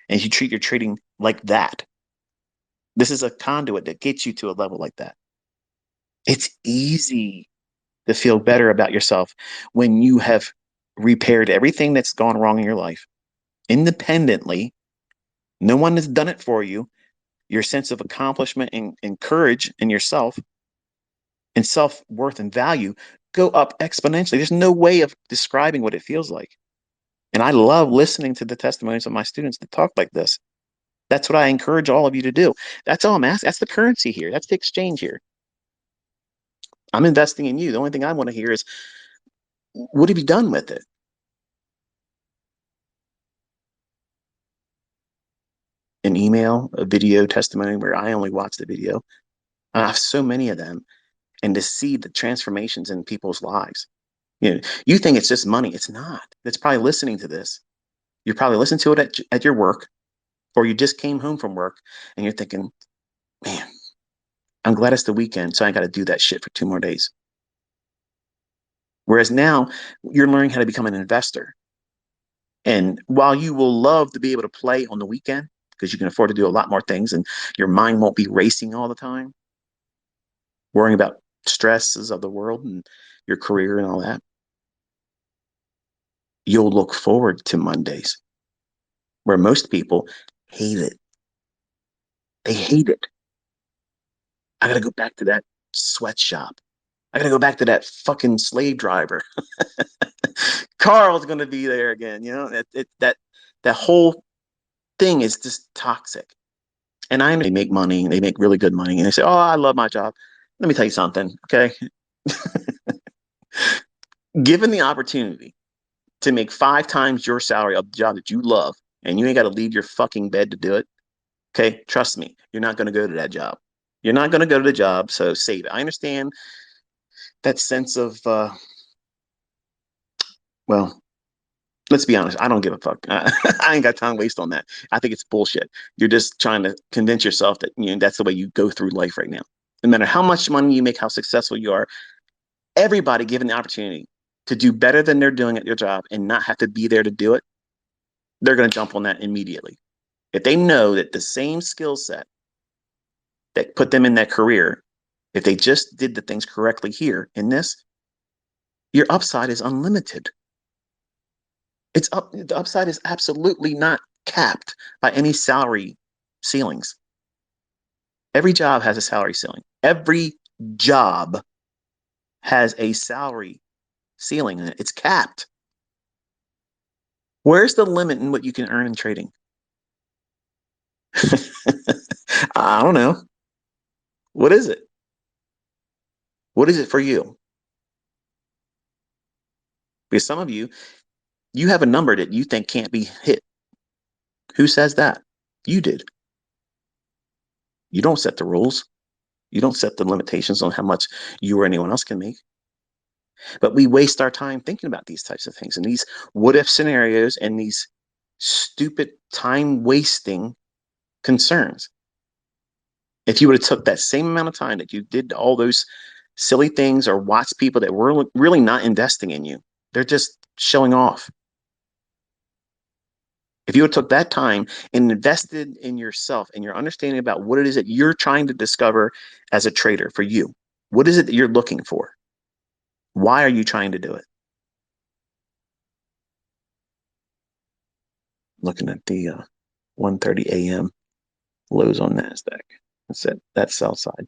and you treat your trading like that? This is a conduit that gets you to a level like that. It's easy to feel better about yourself when you have repaired everything that's gone wrong in your life independently. No one has done it for you. Your sense of accomplishment and courage in yourself and self-worth and value go up exponentially. There's no way of describing what it feels like. And I love listening to the testimonies of my students that talk like this. That's what I encourage all of you to do. That's all I'm asking. That's the currency here. That's the exchange here. I'm investing in you. The only thing I want to hear is, what have you done with it? An email, a video testimony where I only watch the video. I have so many of them. And to see the transformations in people's lives. You think it's just money. It's not. That's probably listening to this. You probably listened to it at your work, or you just came home from work and you're thinking, man, I'm glad it's the weekend, so I ain't got to do that shit for 2 more days. Whereas now you're learning how to become an investor. And while you will love to be able to play on the weekend because you can afford to do a lot more things and your mind won't be racing all the time, worrying about stresses of the world and your career and all that, you'll look forward to Mondays where most people hate it. They hate it. I got to go back to that sweatshop. I got to go back to that fucking slave driver. Carl's going to be there again. You know, that whole thing is just toxic. And I know they make money, they make really good money, and they say, "Oh, I love my job." Let me tell you something, okay? Given the opportunity to make 5 times your salary of the job that you love, and you ain't got to leave your fucking bed to do it, okay? Trust me, you're not going to go to that job. You're not going to go to the job, so save it. I understand that sense of, well, let's be honest. I don't give a fuck. I ain't got time to waste on that. I think it's bullshit. You're just trying to convince yourself that that's the way you go through life right now. No matter how much money you make, how successful you are, everybody given the opportunity to do better than they're doing at their job and not have to be there to do it, they're going to jump on that immediately. If they know that the same skill set that put them in that career, if they just did the things correctly here in this, your upside is unlimited. The upside is absolutely not capped by any salary ceilings. Every job has a salary ceiling. Every job has a salary ceiling in it. It's capped. Where's the limit in what you can earn in trading? I don't know. What is it? What is it for you? Because some of you, you have a number that you think can't be hit. Who says that? You did. You don't set the rules. You don't set the limitations on how much you or anyone else can make. But we waste our time thinking about these types of things and these what if scenarios and these stupid time wasting concerns. If you would have took that same amount of time that you did all those silly things or watched people that were really not investing in you, they're just showing off. If you took that time and invested in yourself and your understanding about what it is that you're trying to discover as a trader for you, what is it that you're looking for? Why are you trying to do it? Looking at the 1:30 a.m. lows on NASDAQ. That's sell side.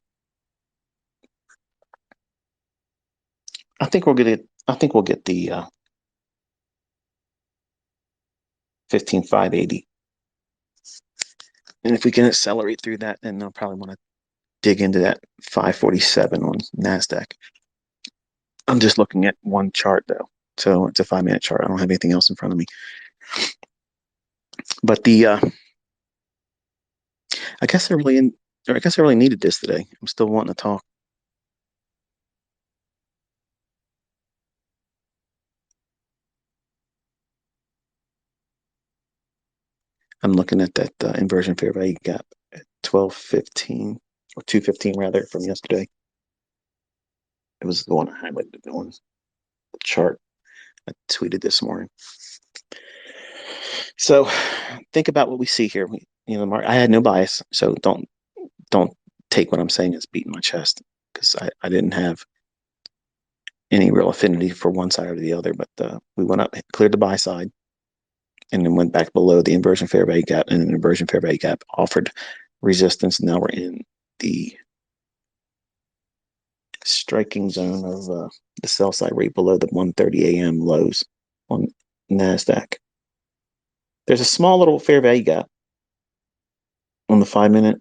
I think we'll get it. I think we'll get the 15,580. And if we can accelerate through that, then I'll probably want to dig into that 547 on NASDAQ. I'm just looking at one chart though. So it's a 5-minute chart. I don't have anything else in front of me. But I guess I really needed this today. I'm still wanting to talk. I'm looking at that inversion fair value gap at 1215 or 215 rather from yesterday. It was the one I highlighted on the chart. I tweeted this morning. So think about what we see here. I had no bias, so don't take what I'm saying as beating my chest because I didn't have any real affinity for one side or the other. But we went up, cleared the buy side, and then went back below the inversion fair value gap, and an inversion fair value gap offered resistance. Now we're in the striking zone of the sell side right below the 1:30 a.m. lows on NASDAQ. There's a small little fair value gap on the 5-minute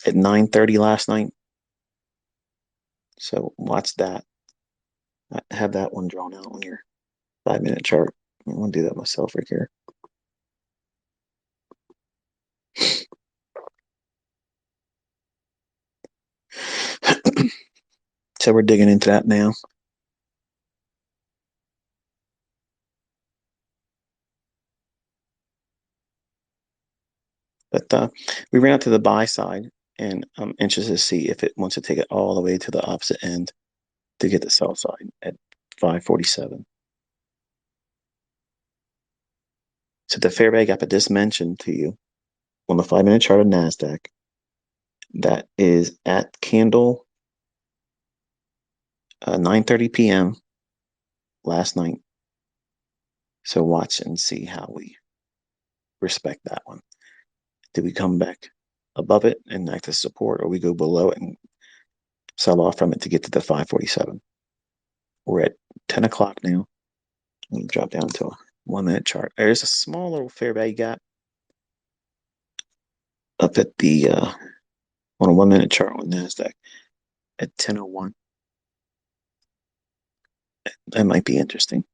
at 9:30 last night. So watch that. I have that one drawn out on your 5-minute chart. I'm going to do that myself right here. So we're digging into that now. But we ran out to the buy side, and I'm interested to see if it wants to take it all the way to the opposite end to get the sell side at 547. So the fair value gap I just mentioned to you on the 5-minute chart of NASDAQ, that is at candle 9:30 p.m. last night. So watch and see how we respect that one. Do we come back above it and act as support, or we go below it and sell off from it to get to the 547? We're at 10 o'clock now. Let me drop down to a 1-minute chart. There's a small little fair value gap up at the on a 1-minute chart on NASDAQ at 10:01. That might be interesting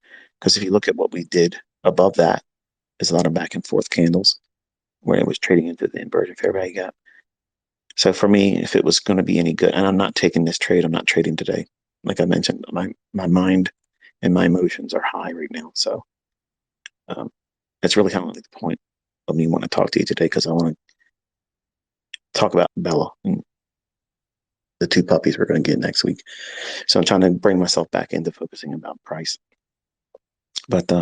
because if you look at what we did above that, there's a lot of back and forth candles where it was trading into the inverted fair value gap. So for me, if it was going to be any good, and I'm not taking this trade, I'm not trading today. Like I mentioned, my mind and my emotions are high right now. So that's really kind of like the point of me wanting to talk to you today, because I want to talk about Bella and the two puppies we're going to get next week. So I'm trying to bring myself back into focusing about price. But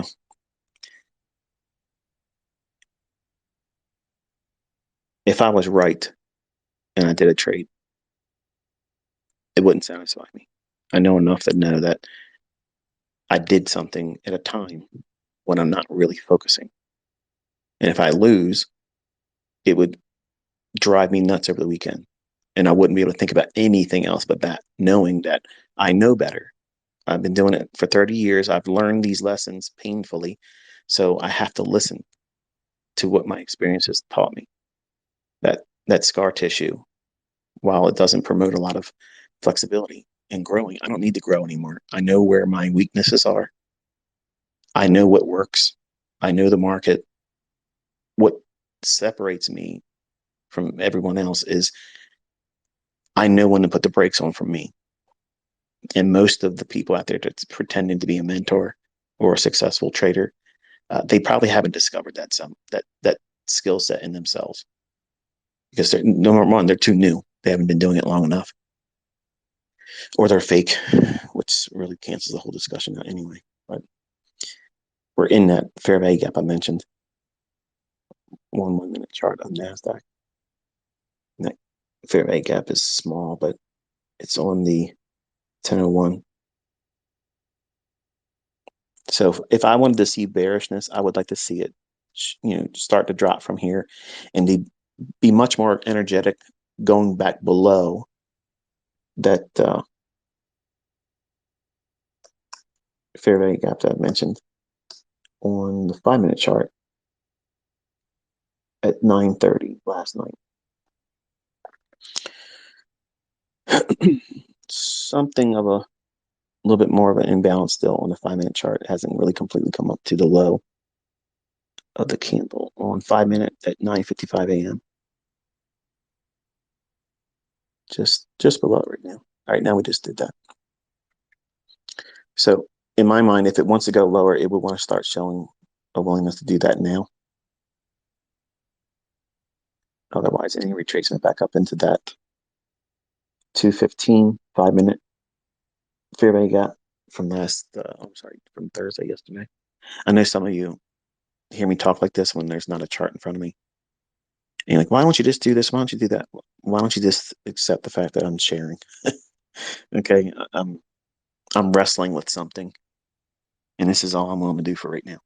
if I was right and I did a trade, it wouldn't satisfy me. I know enough to know that I did something at a time when I'm not really focusing. And if I lose, it would drive me nuts over the weekend. And I wouldn't be able to think about anything else but that, knowing that I know better. I've been doing it for 30 years. I've learned these lessons painfully. So I have to listen to what my experience has taught me. That scar tissue, while it doesn't promote a lot of flexibility and growing, I don't need to grow anymore. I know where my weaknesses are. I know what works. I know the market. What separates me from everyone else is I know when to put the brakes on for me. And most of the people out there that's pretending to be a mentor or a successful trader, they probably haven't discovered that skill set in themselves, because they're, number one, they're too new. They haven't been doing it long enough, or they're fake, which really cancels the whole discussion out anyway. But we're in that fair value gap I mentioned, 1 minute chart on NASDAQ. And that fair value gap is small, but it's on the 10:01. So if I wanted to see bearishness, I would like to see it, start to drop from here, and be much more energetic going back below that fair value gap that I mentioned on the 5-minute chart at 9:30 last night. Something of a little bit more of an imbalance still on the 5-minute chart. It hasn't really completely come up to the low of the candle on 5-minute at 9:55 a.m. Just below it right now. All right, now we just did that. So in my mind, if it wants to go lower, it would want to start showing a willingness to do that now. Otherwise, any retracement back up into that 215 5-minute fair value gap from from Thursday, yesterday. I know some of you hear me talk like this when there's not a chart in front of me. And you're like, why don't you just do this? Why don't you do that? Why don't you just accept the fact that I'm sharing? Okay, I'm wrestling with something, and this is all I'm willing to do for right now.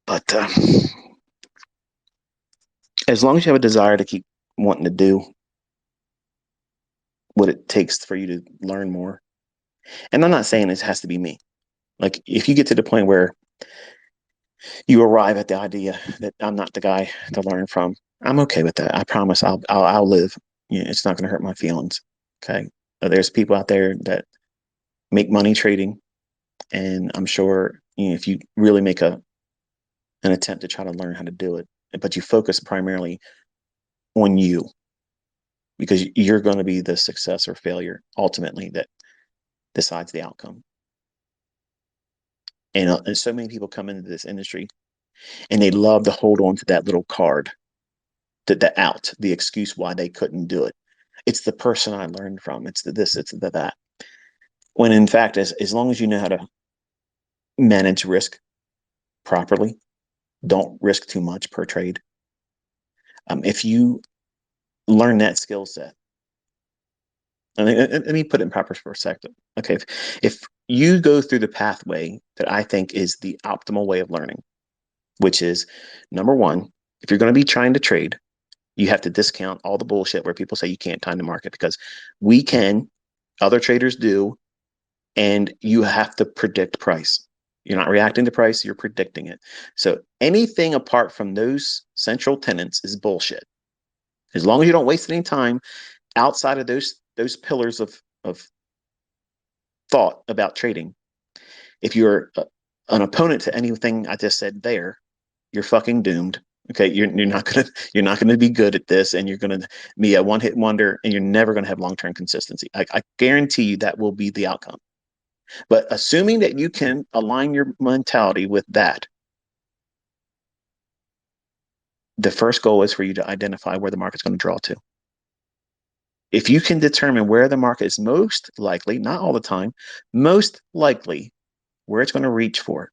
But as long as you have a desire to keep wanting to do what it takes for you to learn more, and I'm not saying this has to be me. Like, if you get to the point where you arrive at the idea that I'm not the guy to learn from, I'm okay with that. I promise I'll live. It's not going to hurt my feelings. Okay. There's people out there that make money trading, and I'm sure if you really make an attempt to try to learn how to do it, but you focus primarily on you, because you're going to be the success or failure ultimately that decides the outcome. And so many people come into this industry And they love to hold on to that little card, the excuse why they couldn't do it. It's the person I learned from. It's the this, it's the that. When in fact, as long as you know how to manage risk properly, don't risk too much per trade. If you learn that skill set, I mean, let me put it in proper perspective. Okay, if you go through the pathway that I think is the optimal way of learning, which is number one, if you're going to be trying to trade, you have to discount all the bullshit where people say you can't time the market, because we can, other traders do, and you have to predict price. You're not reacting to price, you're predicting it. So anything apart from those central tenets is bullshit. As long as you don't waste any time outside of those pillars of thought about trading, if you're an opponent to anything I just said there, you're fucking doomed. Okay, you're not gonna be good at this, and you're gonna be a one hit wonder, and you're never gonna have long term consistency. I guarantee you that will be the outcome. But assuming that you can align your mentality with that, the first goal is for you to identify where the market's going to draw to. If you can determine where the market is most likely, not all the time, most likely where it's going to reach for,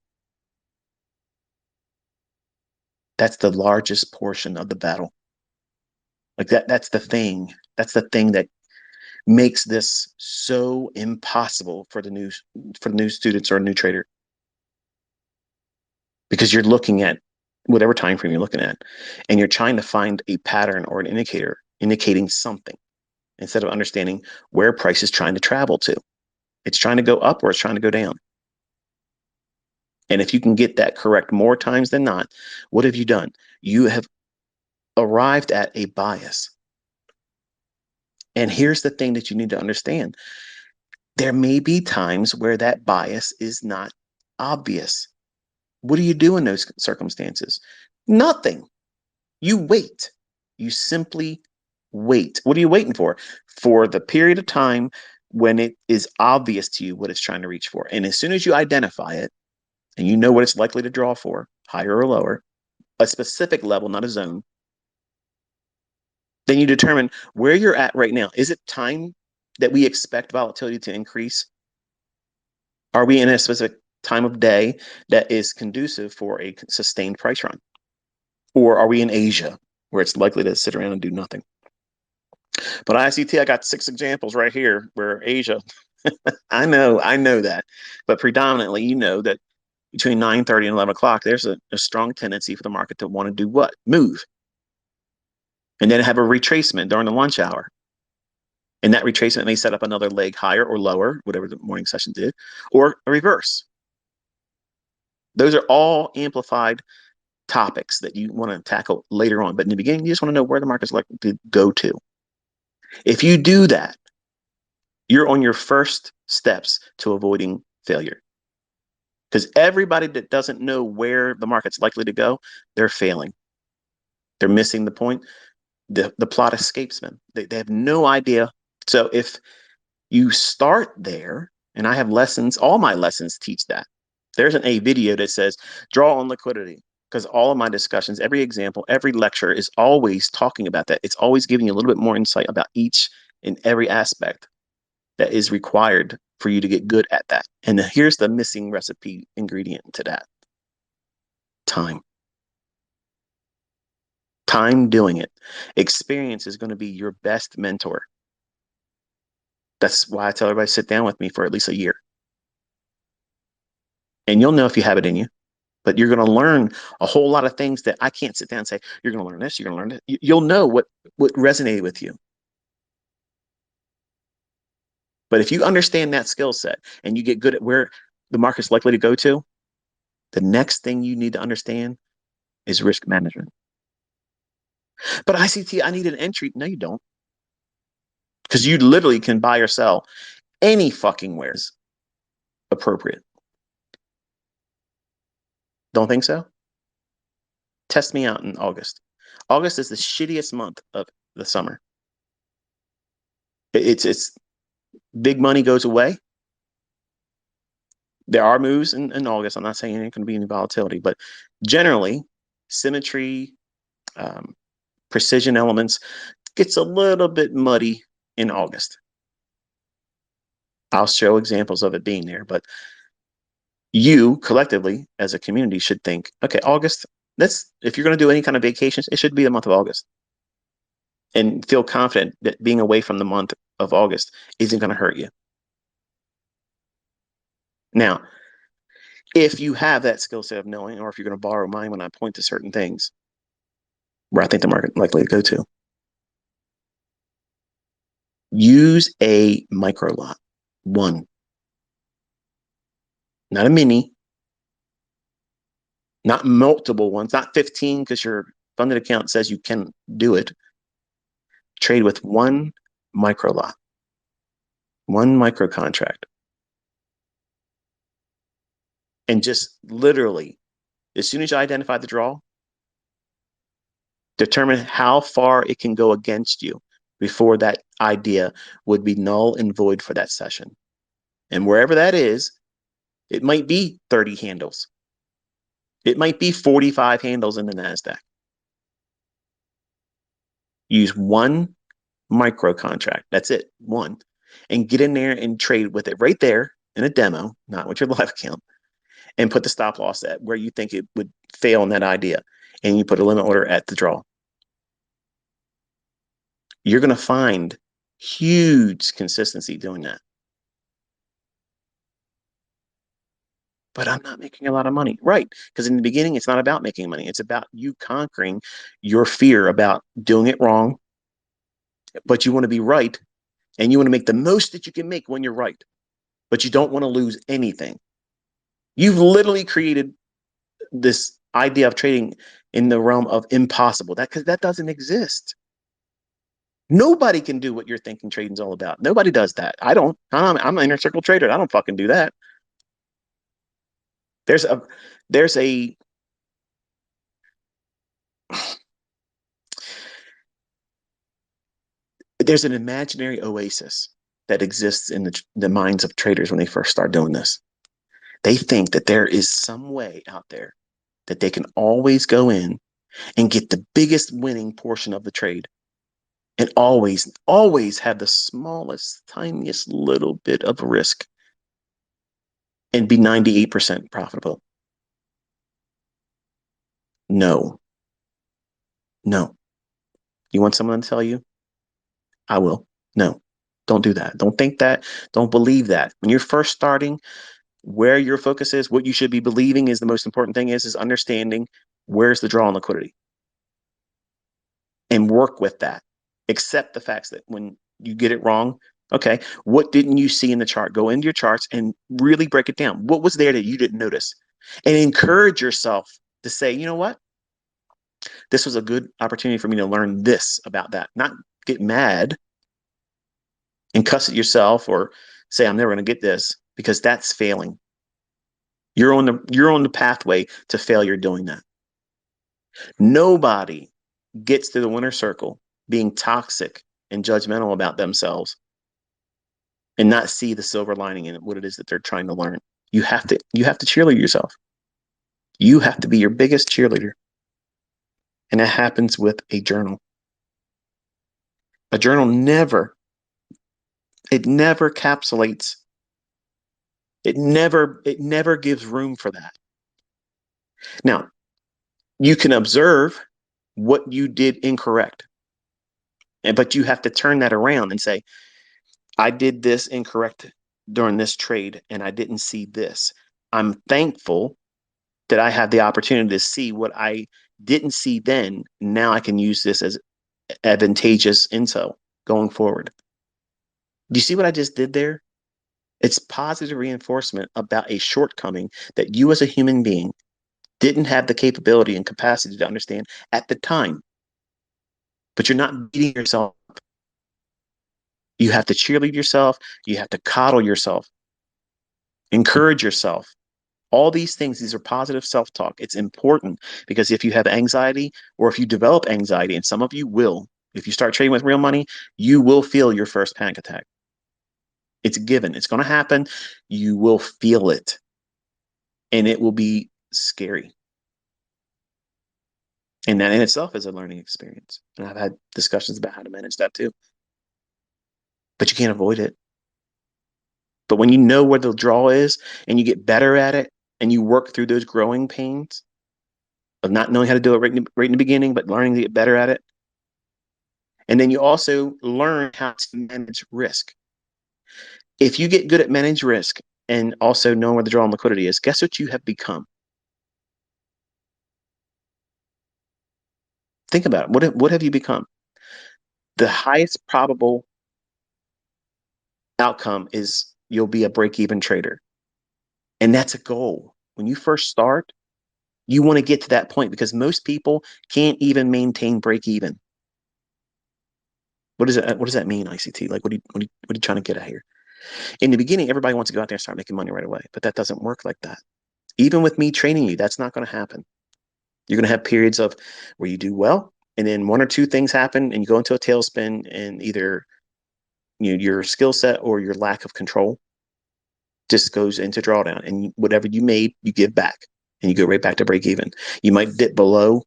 that's the largest portion of the battle. Like that's the thing. That's the thing that makes this so impossible for the new students or a new trader, because you're looking at whatever time frame you're looking at, and you're trying to find a pattern or an indicator indicating something, instead of understanding where price is trying to travel to. It's trying to go up or it's trying to go down. And if you can get that correct more times than not, what have you done? You have arrived at a bias. And here's the thing that you need to understand. There may be times where that bias is not obvious. What do you do in those circumstances? Nothing. You wait. You simply wait. What are you waiting for? For the period of time when it is obvious to you what it's trying to reach for. And as soon as you identify it and you know what it's likely to draw for, higher or lower, a specific level, not a zone, then you determine where you're at right now. Is it time that we expect volatility to increase? Are we in a specific time of day that is conducive for a sustained price run? Or are we in Asia where it's likely to sit around and do nothing? But ICT, I got 6 examples right here where Asia, I know that, but predominantly, you know that between 9:30 and 11 o'clock, there's a strong tendency for the market to want to do what? Move. And then have a retracement during the lunch hour. And that retracement may set up another leg higher or lower, whatever the morning session did, or a reverse. Those are all amplified topics that you want to tackle later on. But in the beginning, you just want to know where the market's likely to go to. If you do that, you're on your first steps to avoiding failure. Because everybody that doesn't know where the market's likely to go, they're failing. They're missing the point. The plot escapes them. They have no idea. So if you start there, and I have lessons, all my lessons teach that. There's a video that says draw on liquidity, because all of my discussions, every example, every lecture is always talking about that. It's always giving you a little bit more insight about each and every aspect that is required for you to get good at that. And here's the missing recipe ingredient to that: time. Time doing it. Experience is going to be your best mentor. That's why I tell everybody, sit down with me for at least a year. And you'll know if you have it in you. But you're going to learn a whole lot of things that I can't sit down and say, you're going to learn this, you're going to learn it. You'll know what resonated with you. But if you understand that skill set and you get good at where the market's likely to go to, the next thing you need to understand is risk management. But ICT, I need an entry. No, you don't. Because you literally can buy or sell any fucking wares appropriate. Don't think so? Test me out in August. August is the shittiest month of the summer. It's big money goes away. There are moves in August. I'm not saying there ain't going to be any volatility, but generally, symmetry, um, precision elements gets a little bit muddy in August. I'll show examples of it being there, but you collectively as a community should think, okay, August, if you're going to do any kind of vacations, it should be the month of August, and feel confident that being away from the month of August isn't going to hurt you. Now, if you have that skill set of knowing, or if you're going to borrow mine when I point to certain things where I think the market likely to go to, use a micro lot, one, not a mini, not multiple ones, not 15 because your funded account says you can do it. Trade with one micro lot, one micro contract. And just literally, as soon as you identify the draw, determine how far it can go against you before that idea would be null and void for that session. And wherever that is, it might be 30 handles. It might be 45 handles in the NASDAQ. Use one micro contract. That's it, one. And get in there and trade with it right there in a demo, not with your live account, and put the stop loss at where you think it would fail in that idea. And you put a limit order at the draw. You're going to find huge consistency doing that. But I'm not making a lot of money. Right. Because in the beginning, it's not about making money. It's about you conquering your fear about doing it wrong. But you want to be right. And you want to make the most that you can make when you're right. But you don't want to lose anything. You've literally created this idea of trading in the realm of impossible. Because that doesn't exist. Nobody can do what you're thinking trading's all about. Nobody does that. I don't. I'm an inner circle trader. I don't fucking do that. There's a there's an imaginary oasis that exists in the minds of traders when they first start doing this. They think that there is some way out there that they can always go in and get the biggest winning portion of the trade, and always have the smallest, tiniest little bit of risk and be 98% profitable. No. You want someone to tell you? I will. No, don't do that. Don't think that. Don't believe that. When you're first starting, where your focus is, what you should be believing is the most important thing is understanding where's the draw on liquidity, and work with that. Accept the facts that when you get it wrong, okay, what didn't you see in the chart? Go into your charts and really break it down. What was there that you didn't notice? And encourage yourself to say, you know what? This was a good opportunity for me to learn this about that. Not get mad and cuss at yourself or say, I'm never going to get this, because that's failing. You're on the pathway to failure doing that. Nobody gets to the winner circle being toxic and judgmental about themselves and not see the silver lining in what it is that they're trying to learn. You have to cheerlead yourself. You have to be your biggest cheerleader. And that happens with a journal. A journal never encapsulates. It never gives room for that. Now, you can observe what you did incorrect, but you have to turn that around and say, I did this incorrect during this trade and I didn't see this. I'm thankful that I had the opportunity to see what I didn't see then. Now I can use this as advantageous intel going forward. Do you see what I just did there? It's positive reinforcement about a shortcoming that you as a human being didn't have the capability and capacity to understand at the time. But you're not beating yourself up. You have to cheerlead yourself. You have to coddle yourself. Encourage yourself. All these things, these are positive self-talk. It's important because if you have anxiety, or if you develop anxiety, and some of you will, if you start trading with real money, you will feel your first panic attack. It's a given. It's going to happen. You will feel it. and it will be scary. And that in itself is a learning experience. And I've had discussions about how to manage that too. But you can't avoid it. But when you know where the draw is and you get better at it and you work through those growing pains of not knowing how to do it right in the beginning, but learning to get better at it. And then you also learn how to manage risk. If you get good at manage risk and also knowing where the draw on liquidity is, guess what you have become? Think about it. What have you become? The highest probable outcome is you'll be a break-even trader. And that's a goal. When you first start, you want to get to that point because most people can't even maintain break even. What does that mean, ICT? Like what are you trying to get at here? In the beginning, everybody wants to go out there and start making money right away, but that doesn't work like that. Even with me training you, that's not going to happen. You're going to have periods of where you do well, and then one or two things happen, and you go into a tailspin, and either your skill set or your lack of control just goes into drawdown, and whatever you made, you give back, and you go right back to break even. You might dip below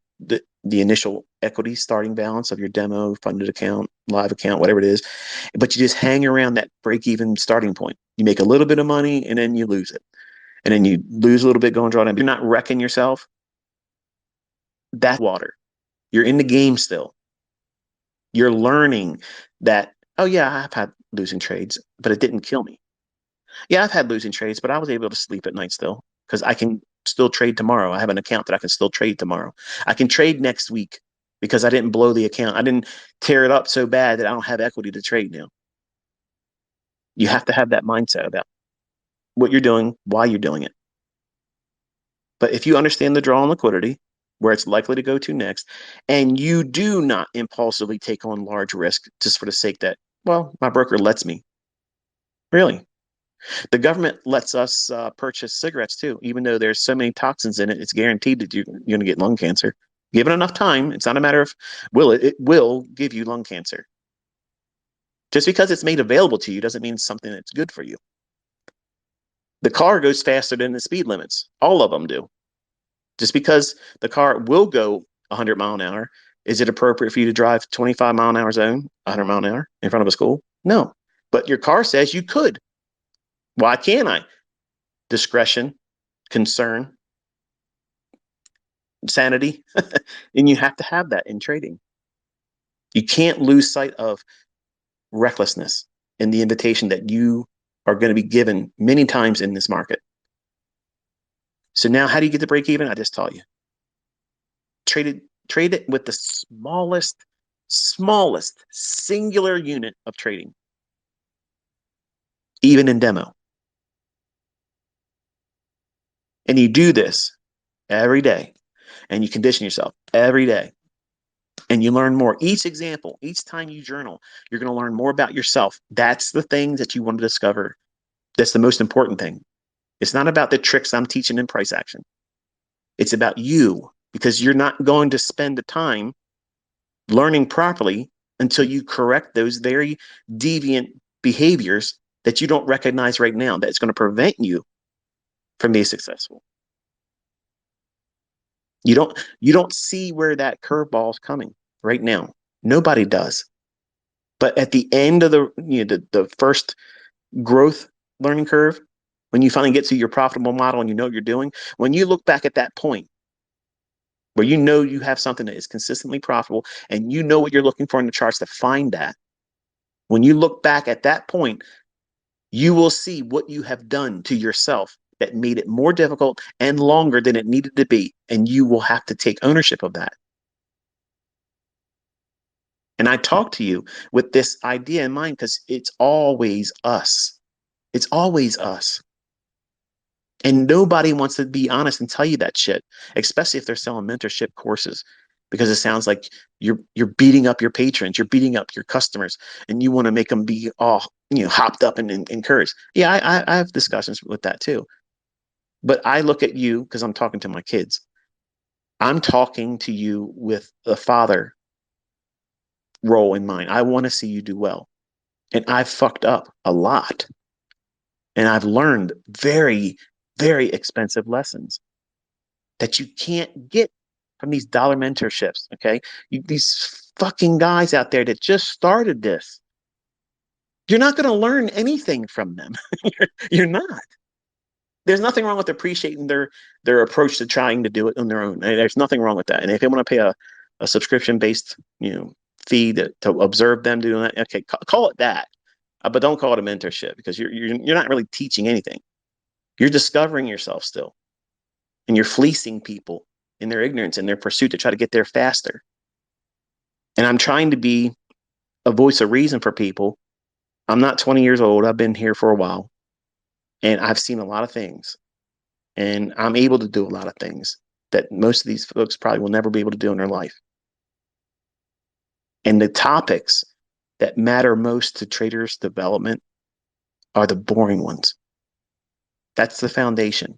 the initial equity starting balance of your demo, funded account, live account, whatever it is, but you just hang around that break even starting point. You make a little bit of money, and then you lose it, and then you lose a little bit going drawdown. You're not wrecking yourself. That's water. You're in the game still. You're learning that, oh yeah, I've had losing trades, but it didn't kill me. Yeah, I've had losing trades, but I was able to sleep at night still because I can still trade tomorrow. I have an account that I can still trade tomorrow. I can trade next week because I didn't blow the account. I didn't tear it up so bad that I don't have equity to trade now. You have to have that mindset about what you're doing, why you're doing it. But if you understand the draw on liquidity, where it's likely to go to next, and you do not impulsively take on large risk just for the sake that, well, my broker lets me. Really, the government lets us purchase cigarettes too, even though there's so many toxins in it. It's guaranteed that you're going to get lung cancer. Given enough time, it's not a matter of will it. It will give you lung cancer. Just because it's made available to you doesn't mean something that's good for you. The car goes faster than the speed limits. All of them do. Just because the car will go 100 mile an hour, is it appropriate for you to drive 25 mile an hour zone, 100 mile an hour in front of a school? No. But your car says you could. Why can't I? Discretion, concern, sanity. And you have to have that in trading. You can't lose sight of recklessness and the invitation that you are going to be given many times in this market. So now how do you get to break even? I just taught you. Trade it with the smallest singular unit of trading, even in demo. And you do this every day, and you condition yourself every day, and you learn more. Each example, each time you journal, you're going to learn more about yourself. That's the thing that you want to discover. That's the most important thing. It's not about the tricks I'm teaching in price action. It's about you, because you're not going to spend the time learning properly until you correct those very deviant behaviors that you don't recognize right now, that's going to prevent you from being successful. You don't see where that curveball is coming right now. Nobody does. But at the end of the first growth learning curve, when you finally get to your profitable model and you know what you're doing, when you look back at that point where you know you have something that is consistently profitable and you know what you're looking for in the charts to find that, when you look back at that point, you will see what you have done to yourself that made it more difficult and longer than it needed to be. And you will have to take ownership of that. And I talk to you with this idea in mind because it's always us. It's always us. And nobody wants to be honest and tell you that shit, especially if they're selling mentorship courses, because it sounds like you're beating up your patrons, you're beating up your customers, and you want to make them be all hopped up and encouraged. Yeah, I have discussions with that too. But I look at you because I'm talking to my kids. I'm talking to you with the father role in mind. I want to see you do well. And I've fucked up a lot. And I've learned very very expensive lessons that you can't get from these dollar mentorships. Okay. These fucking guys out there that just started this, you're not going to learn anything from them. You're not. There's nothing wrong with appreciating their approach to trying to do it on their own. There's nothing wrong with that. And if they want to pay a subscription based, fee to observe them doing that, okay, call it that. But don't call it a mentorship, because you're not really teaching anything. You're discovering yourself still, and you're fleecing people in their ignorance and their pursuit to try to get there faster. And I'm trying to be a voice of reason for people. I'm not 20 years old. I've been here for a while, and I've seen a lot of things, and I'm able to do a lot of things that most of these folks probably will never be able to do in their life. And the topics that matter most to traders' development are the boring ones. That's the foundation.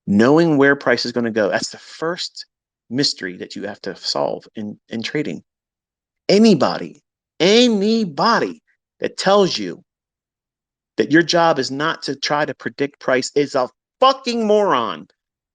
Knowing where price is going to go, that's the first mystery that you have to solve in trading. Anybody that tells you that your job is not to try to predict price is a fucking moron.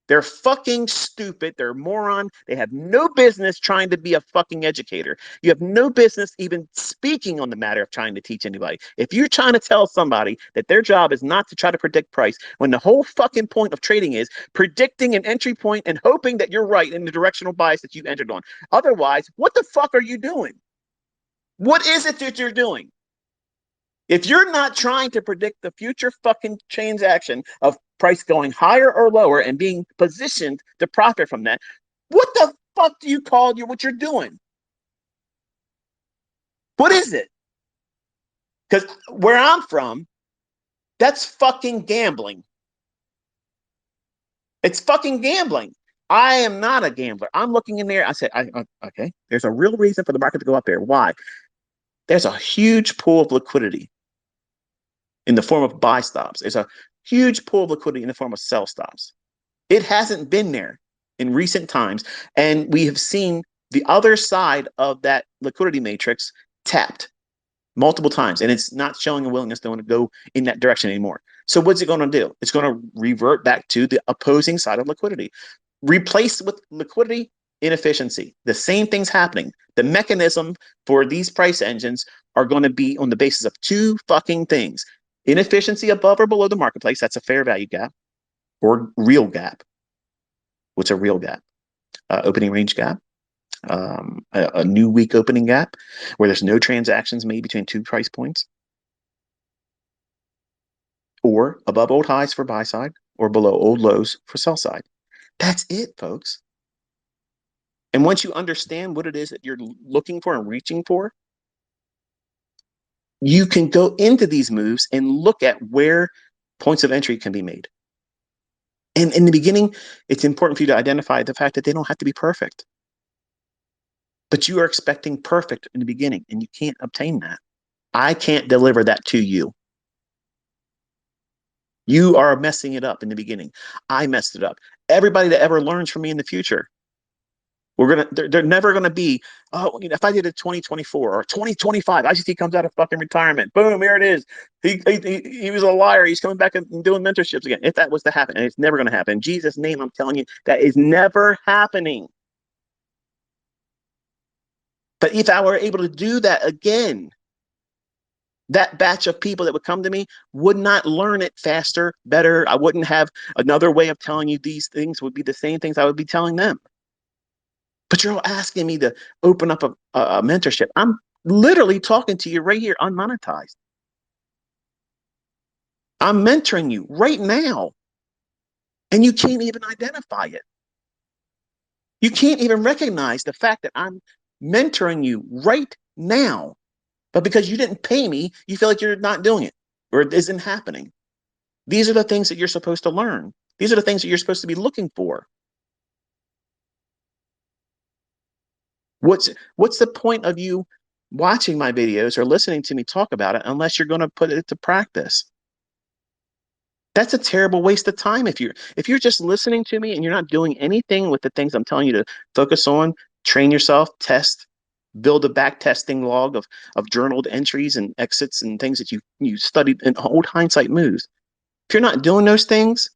They're fucking stupid. They're a moron. They have no business trying to be a fucking educator. You have no business even speaking on the matter of trying to teach anybody. If you're trying to tell somebody that their job is not to try to predict price, when the whole fucking point of trading is predicting an entry point and hoping that you're right in the directional bias that you entered on. Otherwise, what the fuck are you doing? What is it that you're doing? If you're not trying to predict the future fucking transaction of price going higher or lower and being positioned to profit from that, what the fuck do you call what you're doing? What is it? Because where I'm from, that's fucking gambling. It's fucking gambling. I am not a gambler. I'm looking in there. I said, okay, there's a real reason for the market to go up there. Why? There's a huge pool of liquidity in the form of buy stops. There's a huge pool of liquidity in the form of sell stops. It hasn't been there in recent times. And we have seen the other side of that liquidity matrix tapped multiple times. And it's not showing a willingness to want to go in that direction anymore. So what's it going to do? It's going to revert back to the opposing side of liquidity. Replaced with liquidity, inefficiency. The same thing's happening. The mechanism for these price engines are going to be on the basis of two fucking things. Inefficiency above or below the marketplace, that's a fair value gap, or real gap. What's a real gap? Opening range gap, a new week opening gap where there's no transactions made between two price points, or above old highs for buy side or below old lows for sell side. That's it, folks. And once you understand what it is that you're looking for and reaching for, you can go into these moves and look at where points of entry can be made. And in the beginning, it's important for you to identify the fact that they don't have to be perfect. But you are expecting perfect in the beginning, and you can't obtain that. I can't deliver that to you. You are messing it up in the beginning. I messed it up. Everybody that ever learns from me in the future, they're never gonna be, oh, if I did a 2024 or 2025, ICT comes out of fucking retirement. Boom, here it is. He was a liar. He's coming back and doing mentorships again. If that was to happen, and it's never gonna happen. In Jesus' name, I'm telling you, that is never happening. But if I were able to do that again, that batch of people that would come to me would not learn it faster, better. I wouldn't have another way of telling you these things. Would be the same things I would be telling them. But you're all asking me to open up a mentorship. I'm literally talking to you right here, unmonetized. I'm mentoring you right now, and you can't even identify it. You can't even recognize the fact that I'm mentoring you right now. But because you didn't pay me, you feel like you're not doing it, or it isn't happening. These are the things that you're supposed to learn. These are the things that you're supposed to be looking for. What's the point of you watching my videos or listening to me talk about it unless you're going to put it to practice? That's a terrible waste of time. If you're just listening to me and you're not doing anything with the things I'm telling you to focus on, train yourself, test, build a back testing log of journaled entries and exits and things that you studied in old hindsight moves. If you're not doing those things,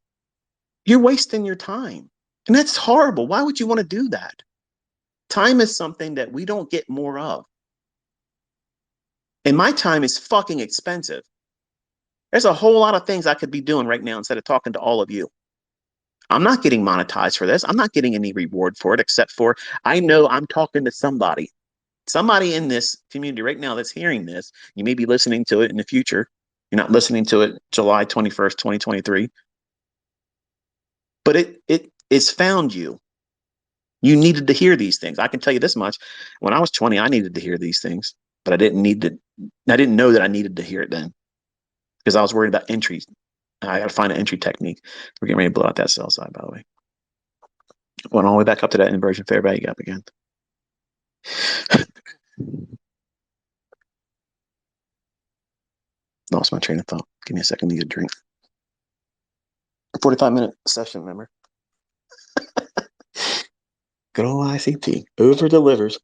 You're wasting your time. And that's horrible. Why would you want to do that? Time is something that we don't get more of. And my time is fucking expensive. There's a whole lot of things I could be doing right now instead of talking to all of you. I'm not getting monetized for this. I'm not getting any reward for it, except for I know I'm talking to somebody. Somebody in this community right now that's hearing this. You may be listening to it in the future. You're not listening to it July 21st, 2023. But it's found you. You needed to hear these things. I can tell you this much. When I was 20, I needed to hear these things, but I didn't know that I needed to hear it then because I was worried about entries. I got to find an entry technique. We're getting ready to blow out that sell side, by the way. Went all the way back up to that inversion fair value gap again. Lost my train of thought. Give me a second. Need a drink. 45-minute session, remember? Good old ICT. Over delivers.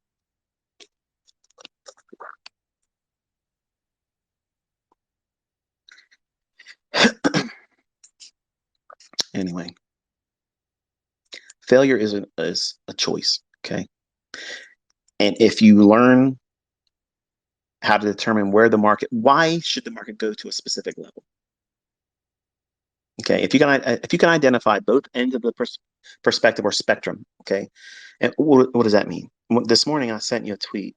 Anyway, failure is a choice. Okay. And if you learn how to determine why should the market go to a specific level? Okay. If you can identify both ends of the perspective or spectrum. Okay. And what does that mean? This morning, I sent you a tweet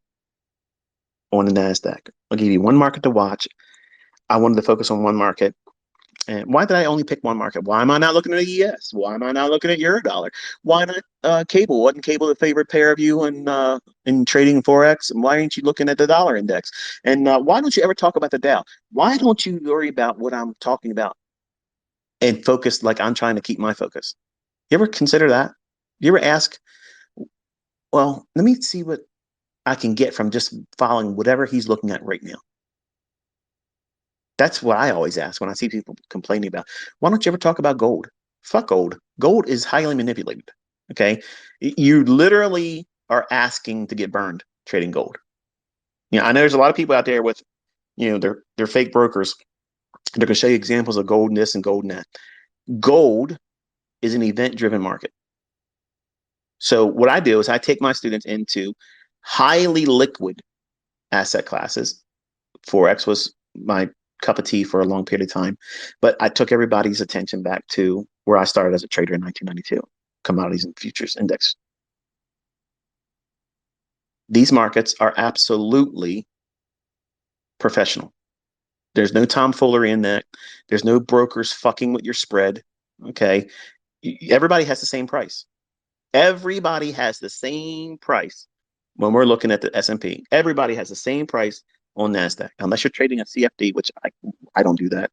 on the NASDAQ. I'll give you one market to watch. I wanted to focus on one market. And why did I only pick one market? Why am I not looking at ES? Why am I not looking at Eurodollar? Why not cable? Wasn't cable the favorite pair of you in trading Forex? And why aren't you looking at the dollar index? And why don't you ever talk about the Dow? Why don't you worry about what I'm talking about and focus like I'm trying to keep my focus? You ever consider that? You ever ask, well, let me see what I can get from just following whatever he's looking at right now? That's what I always ask when I see people complaining about. Why don't you ever talk about gold? Fuck gold. Gold is highly manipulated. Okay. You literally are asking to get burned trading gold. I know there's a lot of people out there with, they're fake brokers. They're going to show you examples of gold in this and gold in that. Gold is an event driven market. So what I do is I take my students into highly liquid asset classes. Forex was my cup of tea for a long period of time, but I took everybody's attention back to where I started as a trader in 1992, commodities and futures index. These markets are absolutely professional. There's no tomfoolery in that. There's no brokers fucking with your spread. Okay. Everybody has the same price. Everybody has the same price when we're looking at the S&P. Everybody has the same price on NASDAQ, unless you're trading a CFD, which I don't do that.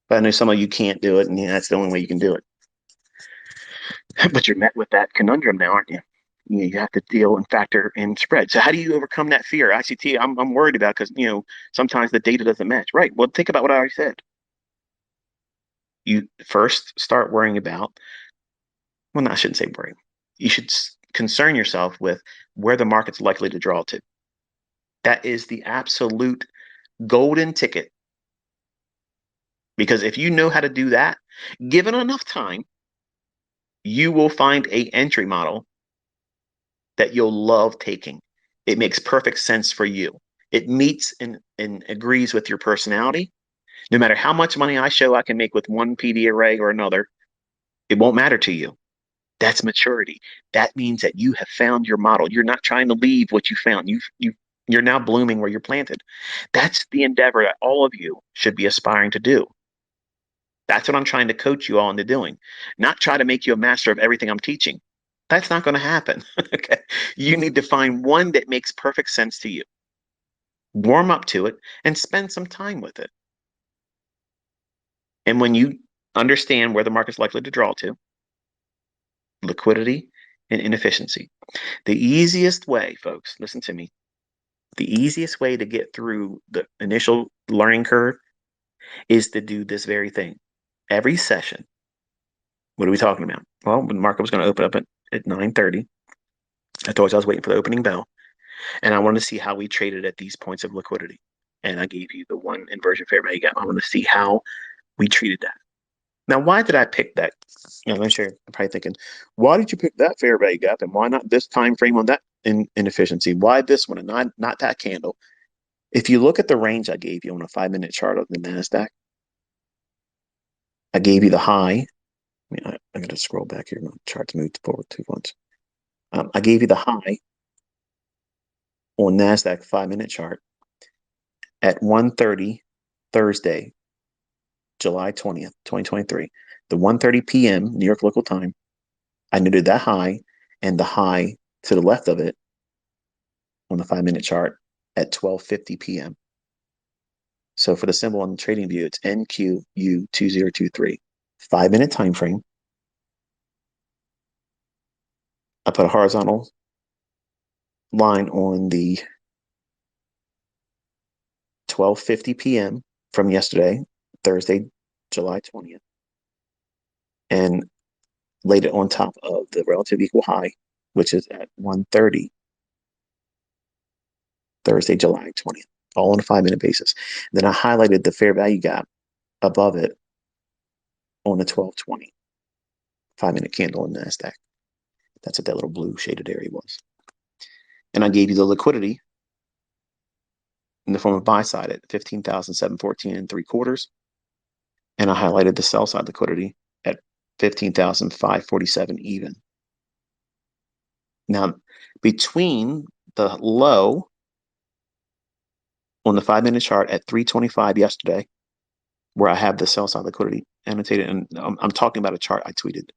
But I know some of you can't do it, and that's the only way you can do it. But you're met with that conundrum now, aren't you? You have to deal and factor in spread. So how do you overcome that fear? ICT, I'm worried about because, sometimes the data doesn't match. Right. Well, think about what I already said. You first start worrying about, well, no, I shouldn't say worry. You should concern yourself with where the market's likely to draw to. That is the absolute golden ticket. Because if you know how to do that, given enough time, you will find an entry model that you'll love taking. It makes perfect sense for you. It meets and agrees with your personality. No matter how much money I show I can make with one PD array or another, it won't matter to you. That's maturity. That means that you have found your model. You're not trying to leave what you found. You're now blooming where you're planted. That's the endeavor that all of you should be aspiring to do. That's what I'm trying to coach you all into doing. Not try to make you a master of everything I'm teaching. That's not going to happen. Okay. You need to find one that makes perfect sense to you. Warm up to it and spend some time with it. And when you understand where the market's likely to draw to, liquidity and inefficiency, the easiest way, folks, listen to me, the easiest way to get through the initial learning curve is to do this very thing. Every session, what are we talking about? Well, the market was going to open up at 9:30. I told you I was waiting for the opening bell, and I wanted to see how we traded at these points of liquidity. And I gave you the one inversion fair value gap. I want to see how we treated that. Now, why did I pick that? I'm sure you're probably thinking, why did you pick that fair value gap, and why not this time frame on that inefficiency? Why this one and not that candle? If you look at the range I gave you on a 5-minute chart of the Nasdaq, I gave you the high. I'm going to scroll back here. My chart's moved forward too much. I gave you the high on Nasdaq 5-minute chart at 1:30 Thursday, July 20th, 2023. The 1:30 p.m. New York local time. I noted that high and the high to the left of it on the 5-minute chart at 12:50 p.m. So for the symbol on the trading view, it's NQU2023. 5-minute time frame. I put a horizontal line on the 12:50 p.m. from yesterday, Thursday, July 20th, and laid it on top of the relative equal high, which is at 1:30, Thursday, July 20th, all on a 5-minute basis. Then I highlighted the fair value gap above it on the 12:20 5-minute candle in NASDAQ. That's what that little blue shaded area was. And I gave you the liquidity in the form of buy side at 15,714 and 3/4. And I highlighted the sell side liquidity at 15,547 even. Now, between the low on the 5-minute chart at 325 yesterday, where I have the sell side liquidity annotated, and I'm talking about a chart I tweeted,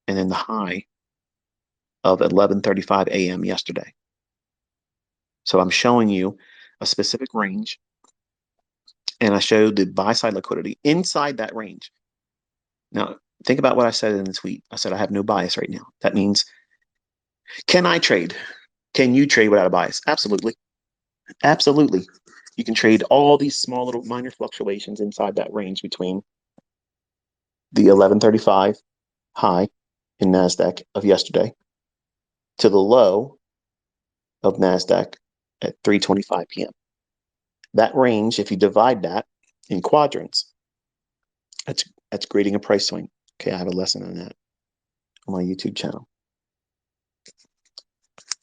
and then the high of 11:35 a.m. yesterday. So I'm showing you a specific range, and I showed the buy side liquidity inside that range. Now, think about what I said in the tweet. I said I have no bias right now. That means, can I trade? Can you trade without a bias? Absolutely. Absolutely. You can trade all these small little minor fluctuations inside that range between the 11:35 high in NASDAQ of yesterday to the low of NASDAQ at 3:25 p.m. That range, if you divide that in quadrants, that's creating a price swing. Okay, I have a lesson on that on my YouTube channel.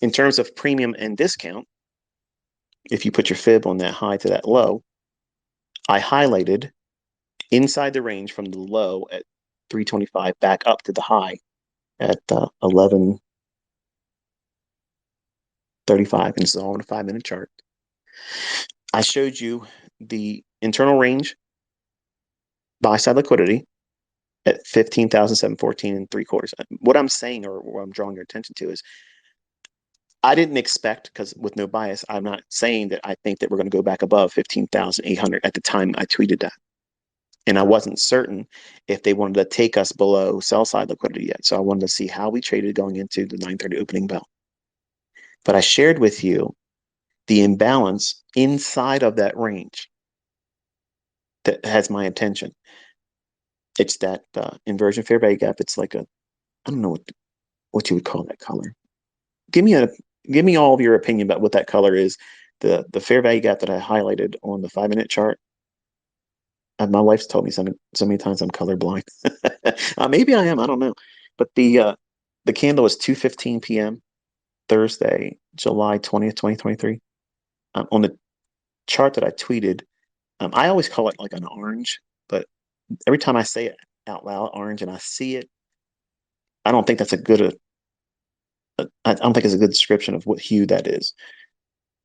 In terms of premium and discount, if you put your fib on that high to that low, I highlighted inside the range from the low at 325 back up to the high at 11:35, and this is all on a 5-minute chart. I showed you the internal range buy side liquidity at 15,714 and 3/4. What I'm saying, or what I'm drawing your attention to, is I didn't expect, because with no bias, I'm not saying that I think that we're going to go back above 15,800 at the time I tweeted that. And I wasn't certain if they wanted to take us below sell side liquidity yet. So I wanted to see how we traded going into the 9:30 opening bell. But I shared with you the imbalance inside of that range that has my attention. It's that inversion fair value gap. It's like I don't know what you would call that color. Give me all of your opinion about what that color is. The fair value gap that I highlighted on the 5-minute chart. My wife's told me so many times I'm colorblind. Maybe I am. I don't know. But the candle is 2:15 p.m. Thursday, July 20th, 2023. On the chart that I tweeted, I always call it like an orange, but every time I say it out loud, orange, and I see it, I don't think that's a good. I don't think it's a good description of what hue that is.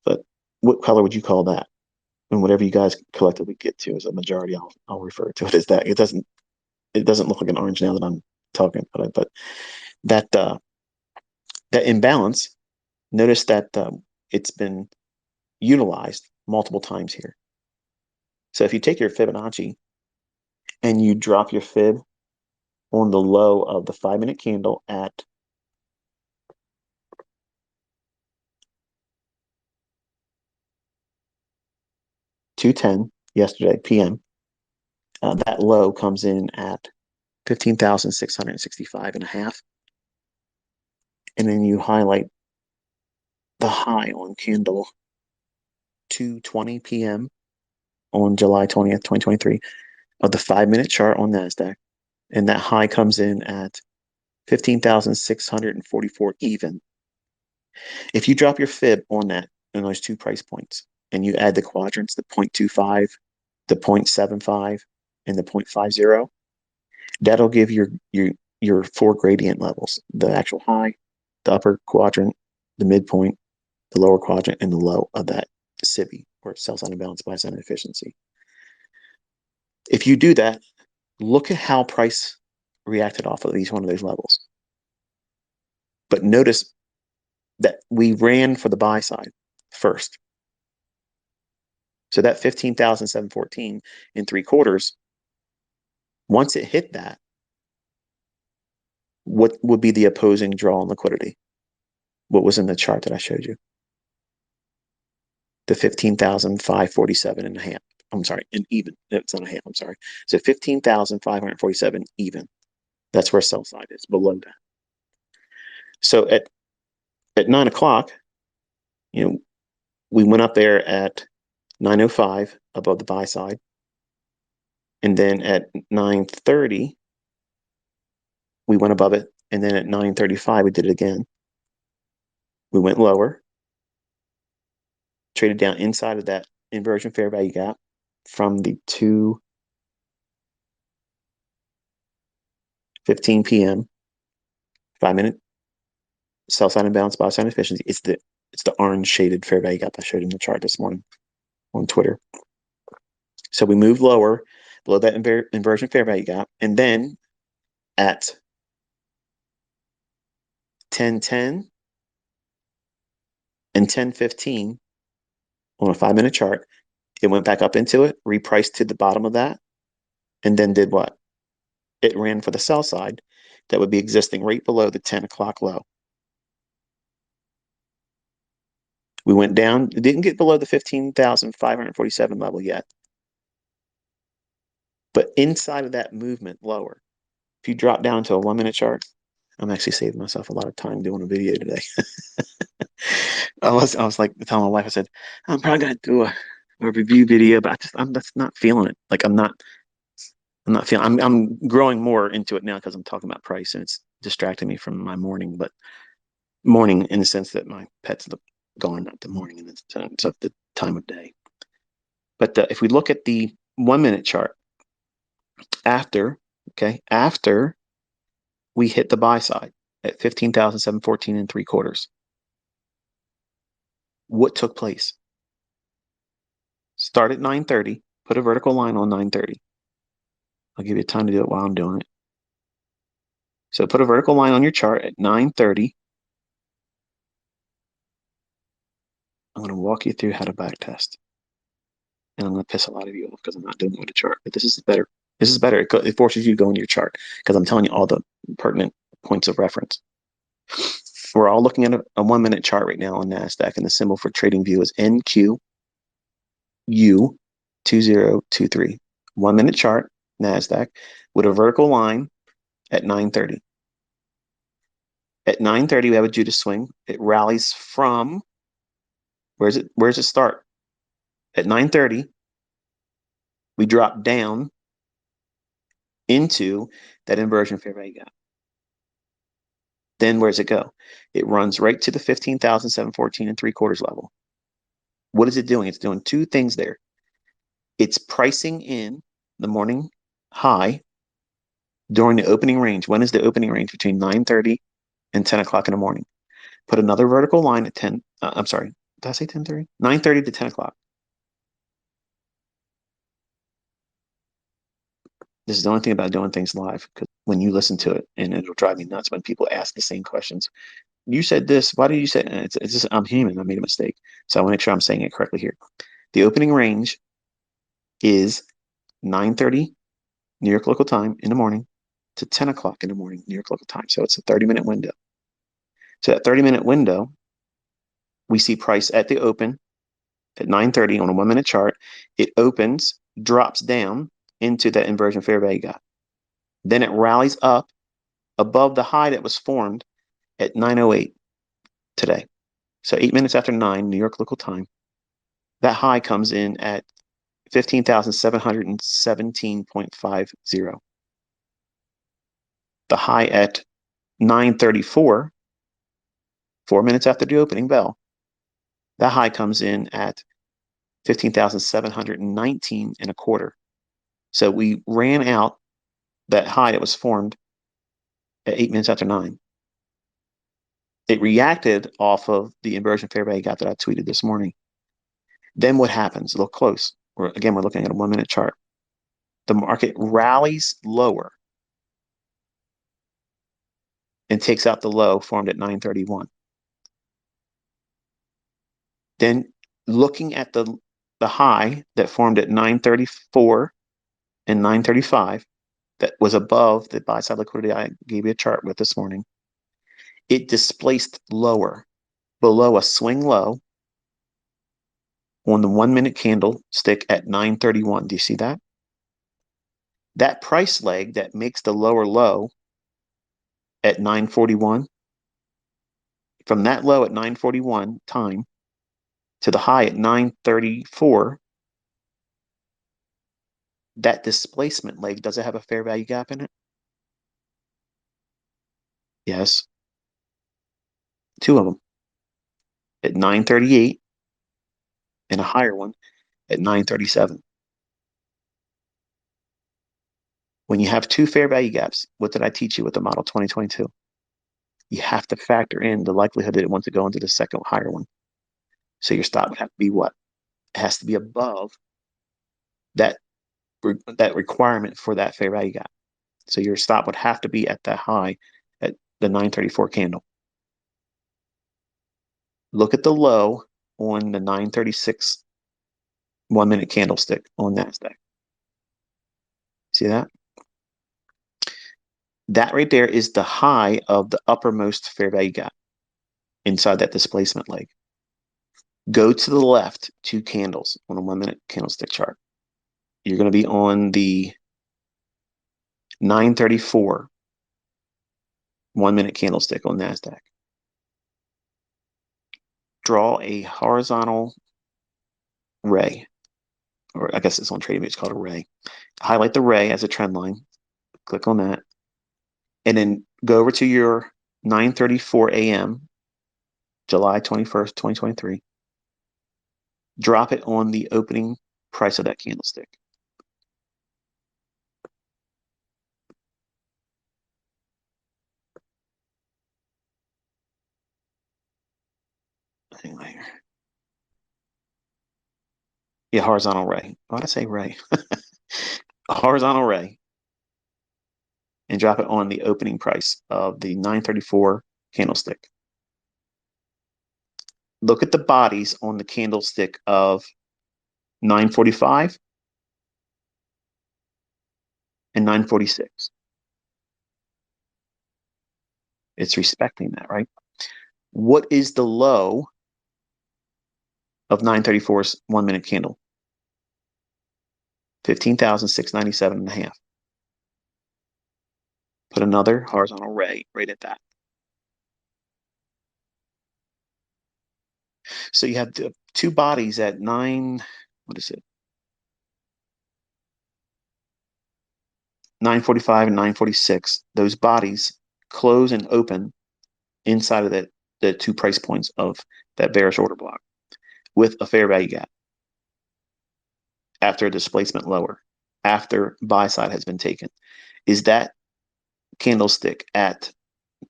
But what color would you call that? And whatever you guys collectively get to as a majority, I'll refer to it as that. It doesn't look like an orange now that I'm talking about it, but that imbalance. Notice that it's been utilized multiple times here. So if you take your Fibonacci and you drop your fib on the low of the 5-minute candle at 2:10 yesterday p.m., that low comes in at 15,665 and a half. And then you highlight the high on candle 2:20 p.m. on July 20th, 2023 of the 5-minute chart on NASDAQ. And that high comes in at 15,644 even. If you drop your fib on that, on those 2 price points, and you add the quadrants, the 0.25, the 0.75, and the 0.50, that'll give your 4 gradient levels: the actual high, the upper quadrant, the midpoint, the lower quadrant, and the low of that SIBI, or sell side imbalance, buy side inefficiency. If you do that, look at how price reacted off of each one of those levels. But notice that we ran for the buy side first. So that 15,714 in 3/4, once it hit that, what would be the opposing draw on liquidity? What was in the chart that I showed you? The 15,547 and a half. I'm sorry, and even. It's not a half, I'm sorry. So 15,547 even. That's where sell side is, below that. So at 9 o'clock, we went up there at 9:05 above the buy side. And then at 9:30, we went above it. And then at 9:35, we did it again. We went lower, traded down inside of that inversion fair value gap from the 2:15 p.m. 5-minute sell side imbalance, buy side efficiency. It's the orange shaded fair value gap I showed in the chart this morning on Twitter. So we moved lower below that inversion fair value gap, and then at 10:10 and 10:15 on a 5-minute chart, it went back up into it, repriced to the bottom of that, and then did what? It ran for the sell side that would be existing right below the 10 o'clock low. We went down, it didn't get below the 15,547 level yet. But inside of that movement lower, if you drop down to a 1-minute chart, I'm actually saving myself a lot of time doing a video today. I was like telling my wife, I said, I'm probably gonna do a review video, but I'm just not feeling it. Like I'm not feeling. I'm growing more into it now because I'm talking about price, and it's distracting me from my morning. But morning in the sense that my pet's gone, not the morning in the sense of the time of day. But if we look at the 1-minute chart, after we hit the buy side at 15,714 3/4, what took place? Start at 9:30, put a vertical line on 9:30. I'll give you time to do it while I'm doing it. So put a vertical line on your chart at 9:30. I'm going to walk you through how to backtest. And I'm going to piss a lot of you off because I'm not doing it with a chart. But this is better. This is better. It forces you to go into your chart because I'm telling you all the pertinent points of reference. We're all looking at a 1-minute chart right now on NASDAQ, and the symbol for TradingView is NQU2023. 1-minute chart, NASDAQ, with a vertical line at 9:30. At 9:30, we have a Judas swing. It rallies from, where's it start? At 9:30, we drop down into that inversion fair value gap. Then where's it go? It runs right to the 15,714 3/4 level. What is it doing? It's doing 2 things there. It's pricing in the morning high during the opening range. When is the opening range? Between 9:30 and 10 o'clock in the morning. Put another vertical line at 10. I'm sorry. Did I say 10:30? 9:30 to 10 o'clock. This is the only thing about doing things live, because when you listen to it, and it'll drive me nuts when people ask the same questions. You said this. Why did you say it? It's just, I'm human. I made a mistake. So I want to make sure I'm saying it correctly here. The opening range is 9:30 New York local time in the morning to 10 o'clock in the morning New York local time. So it's a 30-minute window. So that 30-minute window, we see price at the open at 9:30 on a 1-minute chart. It opens, drops down into that inversion fair value gap. Then it rallies up above the high that was formed at 9:08 today. So 8 minutes after 9 New York local time, that high comes in at 15,717.50. The high at 9:34, 4 minutes after the opening bell, that high comes in at 15,719 and a quarter. So we ran out that high that was formed at 8 minutes after 9. It reacted off of the inversion fair value gap that I tweeted this morning. Then what happens? Look close. We're looking at a 1-minute chart. The market rallies lower and takes out the low formed at 9:31. Then looking at the high that formed at 9:34 and 9:35 that was above the buy side liquidity I gave you a chart with this morning, it displaced lower below a swing low on the 1-minute candlestick at 9:31. Do you see that? That price leg that makes the lower low at 9:41, from that low at 9:41 time to the high at 9:34, that displacement leg, does it have a fair value gap in it? Yes. Two of them at 9:38 and a higher one at 9:37. When you have two fair value gaps, what did I teach you with the model 2022? You have to factor in the likelihood that it wants to go into the second higher one. So your stop would have to be what? It has to be above that requirement for that fair value gap. So your stop would have to be at that high at the 9:34 candle. Look at the low on the 9:36 1-minute candlestick on NASDAQ. See that? That right there is the high of the uppermost fair value gap inside that displacement leg. Go to the left 2 candles on a 1-minute candlestick chart. You're going to be on the 9:34 1-minute candlestick on NASDAQ. Draw a horizontal ray, or I guess it's on TradingView, it's called a ray. Highlight the ray as a trend line. Click on that. And then go over to your 9:34 a.m., July 21st, 2023. Drop it on the opening price of that candlestick. Hang on here. Yeah, horizontal ray. Why did I say ray? A horizontal ray. And drop it on the opening price of the 9:34 candlestick. Look at the bodies on the candlestick of 9:45 and 9:46. It's respecting that, right? What is the low of 9:34's 1-minute candle? 15,697 and a half. Put another horizontal ray right at that. So you have the 2 bodies at 9:45 and 9:46. Those bodies close and open inside of the 2 price points of that bearish order block with a fair value gap after a displacement lower, after buy side has been taken. Is that candlestick at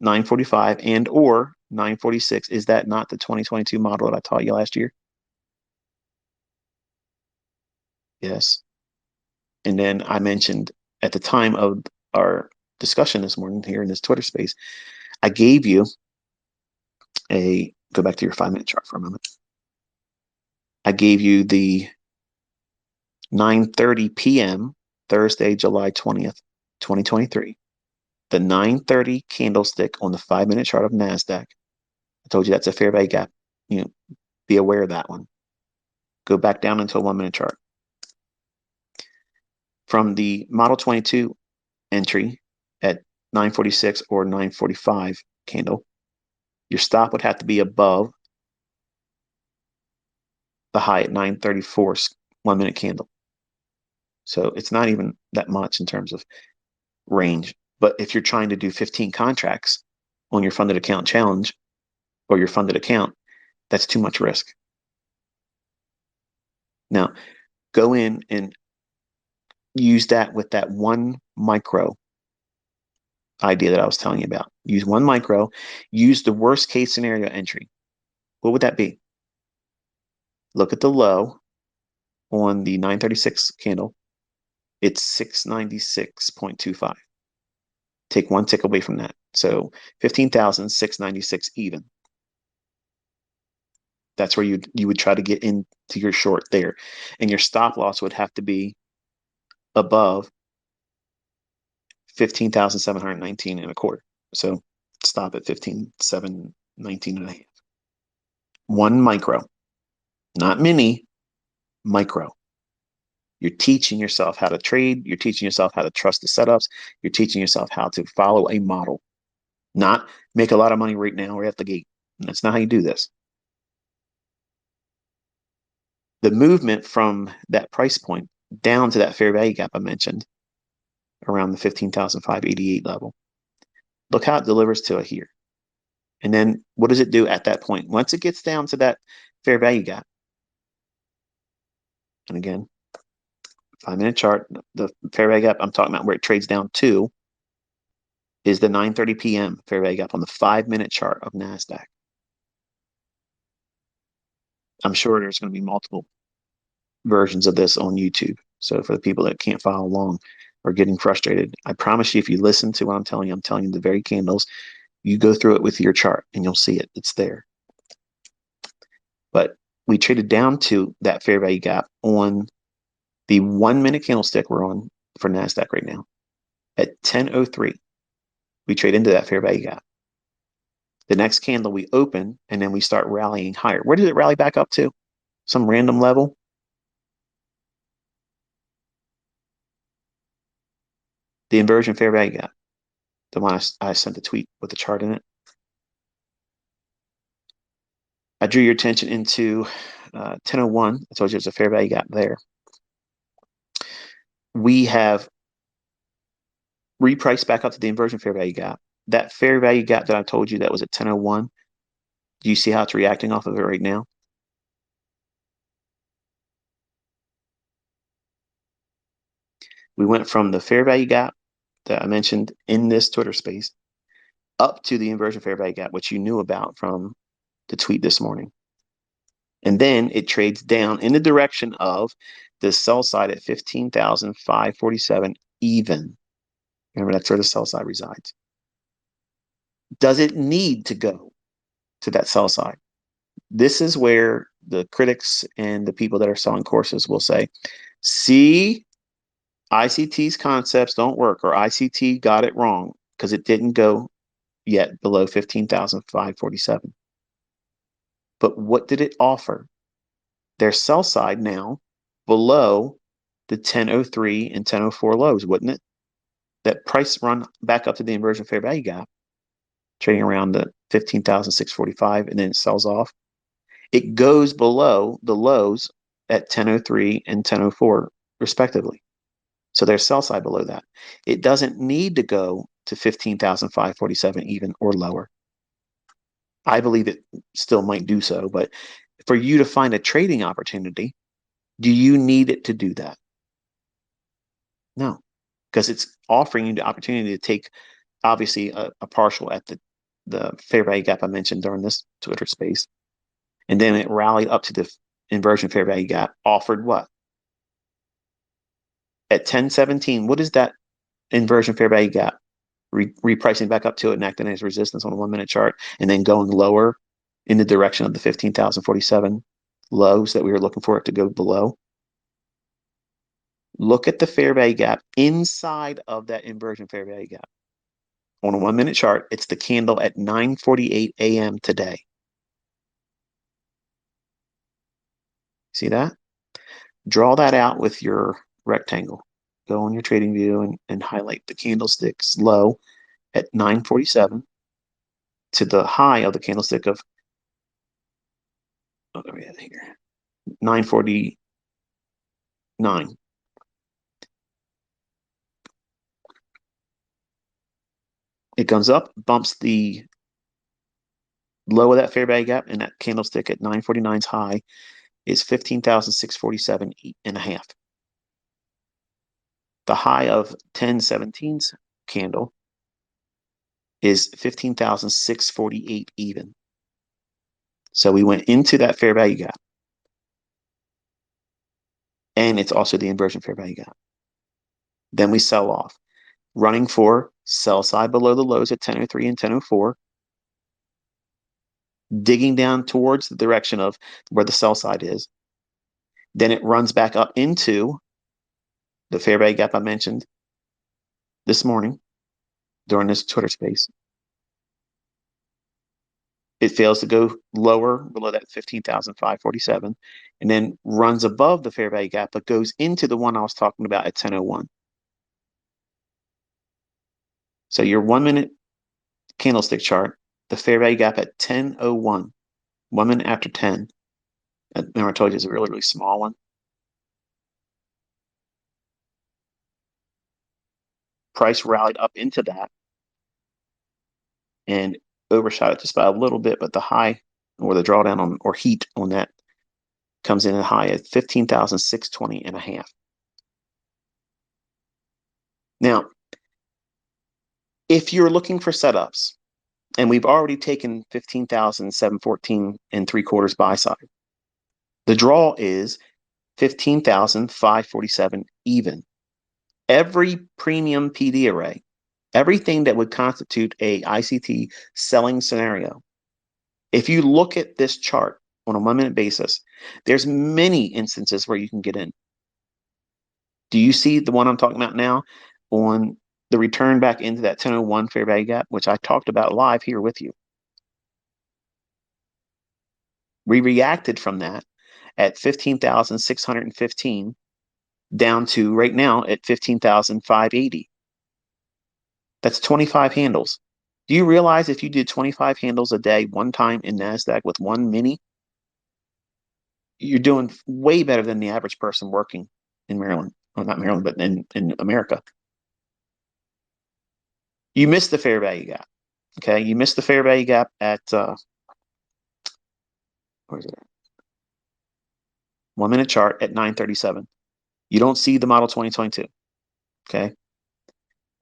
9:45 and or 9:46, is that not the 2022 model that I taught you last year? Yes. And then I mentioned at the time of our discussion this morning here in this Twitter space, I gave you go back to your 5-minute chart for a moment. I gave you the 9:30 p.m. Thursday, July 20th, 2023. The 9:30 candlestick on the 5-minute chart of NASDAQ. I told you that's a fair value gap. Be aware of that one. Go back down into a 1-minute chart. From the Model 22 entry at 9:46 or 9:45 candle, your stop would have to be above the high at 9:34's 1-minute candle. So it's not even that much in terms of range. But if you're trying to do 15 contracts on your funded account challenge or your funded account, that's too much risk. Now, go in and use that with that one micro idea that I was telling you about. Use one micro, use the worst case scenario entry. What would that be? Look at the low on the 936 candle. It's 696.25. Take one tick away from that. So 15,696 even. That's where you would try to get into your short there. And your stop loss would have to be above 15,719 and a quarter. So stop at 15,719 and a half. One micro, not mini, micro. You're teaching yourself how to trade. You're teaching yourself how to trust the setups. You're teaching yourself how to follow a model, not make a lot of money right now or at the gate. That's not how you do this. The movement from that price point down to that fair value gap I mentioned around the 15,588 level. Look how it delivers to it here. And then what does it do at that point? Once it gets down to that fair value gap, and again, 5-minute chart, the fair value gap I'm talking about where it trades down to is the 9:30 p.m. fair value gap on the 5-minute chart of NASDAQ. I'm sure there's going to be multiple versions of this on YouTube. So for the people that can't follow along or getting frustrated, I promise you, if you listen to what I'm telling you the very candles, you go through it with your chart and you'll see it. It's there. But we traded down to that fair value gap on the 1-minute candlestick we're on for NASDAQ right now. At 10:03, we trade into that fair value gap. The next candle we open, and then we start rallying higher. Where did it rally back up to? Some random level? The inversion fair value gap. The one I sent a tweet with the chart in it. I drew your attention into 10:01. I told you there's a fair value gap there. We have repriced back up to the inversion fair value gap. That fair value gap that I told you that was at 10:01, do you see how it's reacting off of it right now? We went from the fair value gap that I mentioned in this Twitter space up to the inversion fair value gap, which you knew about from the tweet this morning. And then it trades down in the direction of the sell side at 15,547 even. Remember, that's where the sell side resides. Does it need to go to that sell side? This is where the critics and the people that are selling courses will say, see, ICT's concepts don't work, or ICT got it wrong because it didn't go yet below 15,547. But what did it offer? Their sell side now below the 10:03 and 10:04 lows, wouldn't it? That price run back up to the inversion fair value gap, trading around the 15,645, and then it sells off. It goes below the lows at 10:03 and 10:04, respectively. So there's sell side below that. It doesn't need to go to 15,547 even or lower. I believe it still might do so, but for you to find a trading opportunity, do you need it to do that? No, because it's offering you the opportunity to take obviously a partial at the fair value gap I mentioned during this Twitter space. And then it rallied up to the inversion fair value gap, offered what? At 10:17, what is that inversion fair value gap? Repricing back up to it and acting as resistance on a 1-minute chart, and then going lower in the direction of the 15,047 lows that we were looking for it to go below. Look at the fair value gap inside of that inversion fair value gap. On a 1-minute chart, it's the candle at 9:48 a.m. today. See that? Draw that out with your rectangle. Go on your trading view and highlight the candlestick's low at 9:47 to the high of the candlestick of, oh, there we have here, 9:49. It comes up, bumps the low of that fair value gap, and that candlestick at 949's high is 15,647 and a half. The high of 1017's candle is 15,648 even. So we went into that fair value gap. And it's also the inversion fair value gap. Then we sell off, running for sell side below the lows at 1003 and 1004, digging down towards the direction of where the sell side is. Then it runs back up into the fair value gap I mentioned this morning during this Twitter space. It fails to go lower below that 15,547 and then runs above the fair value gap, but goes into the one I was talking about at 1001. So your 1 minute candlestick chart, the fair value gap at 1001, 1 minute after 10. Remember I told you it's a really, really small one. Price rallied up into that and overshot it just by a little bit, but the high or the drawdown on or heat on that comes in at high at 15,620 and a half. Now, if you're looking for setups, and we've already taken 15,714 and 3/4 buy side, the draw is 15,547 even. Every premium PD array, everything that would constitute a ICT selling scenario, if you look at this chart on a 1 minute basis, there's many instances where you can get in. Do you see the one I'm talking about now on the return back into that 1001 fair value gap, which I talked about live here with you? We reacted from that at 15,615 down to right now at 15,580. That's 25 handles. Do you realize if you did 25 handles a day one time in NASDAQ with one mini, you're doing way better than the average person working in Maryland. Well, not Maryland, but in America. You missed the fair value gap. Okay. You missed the fair value gap at, where's it at? 1 minute chart at 937. You don't see the model 2022. Okay.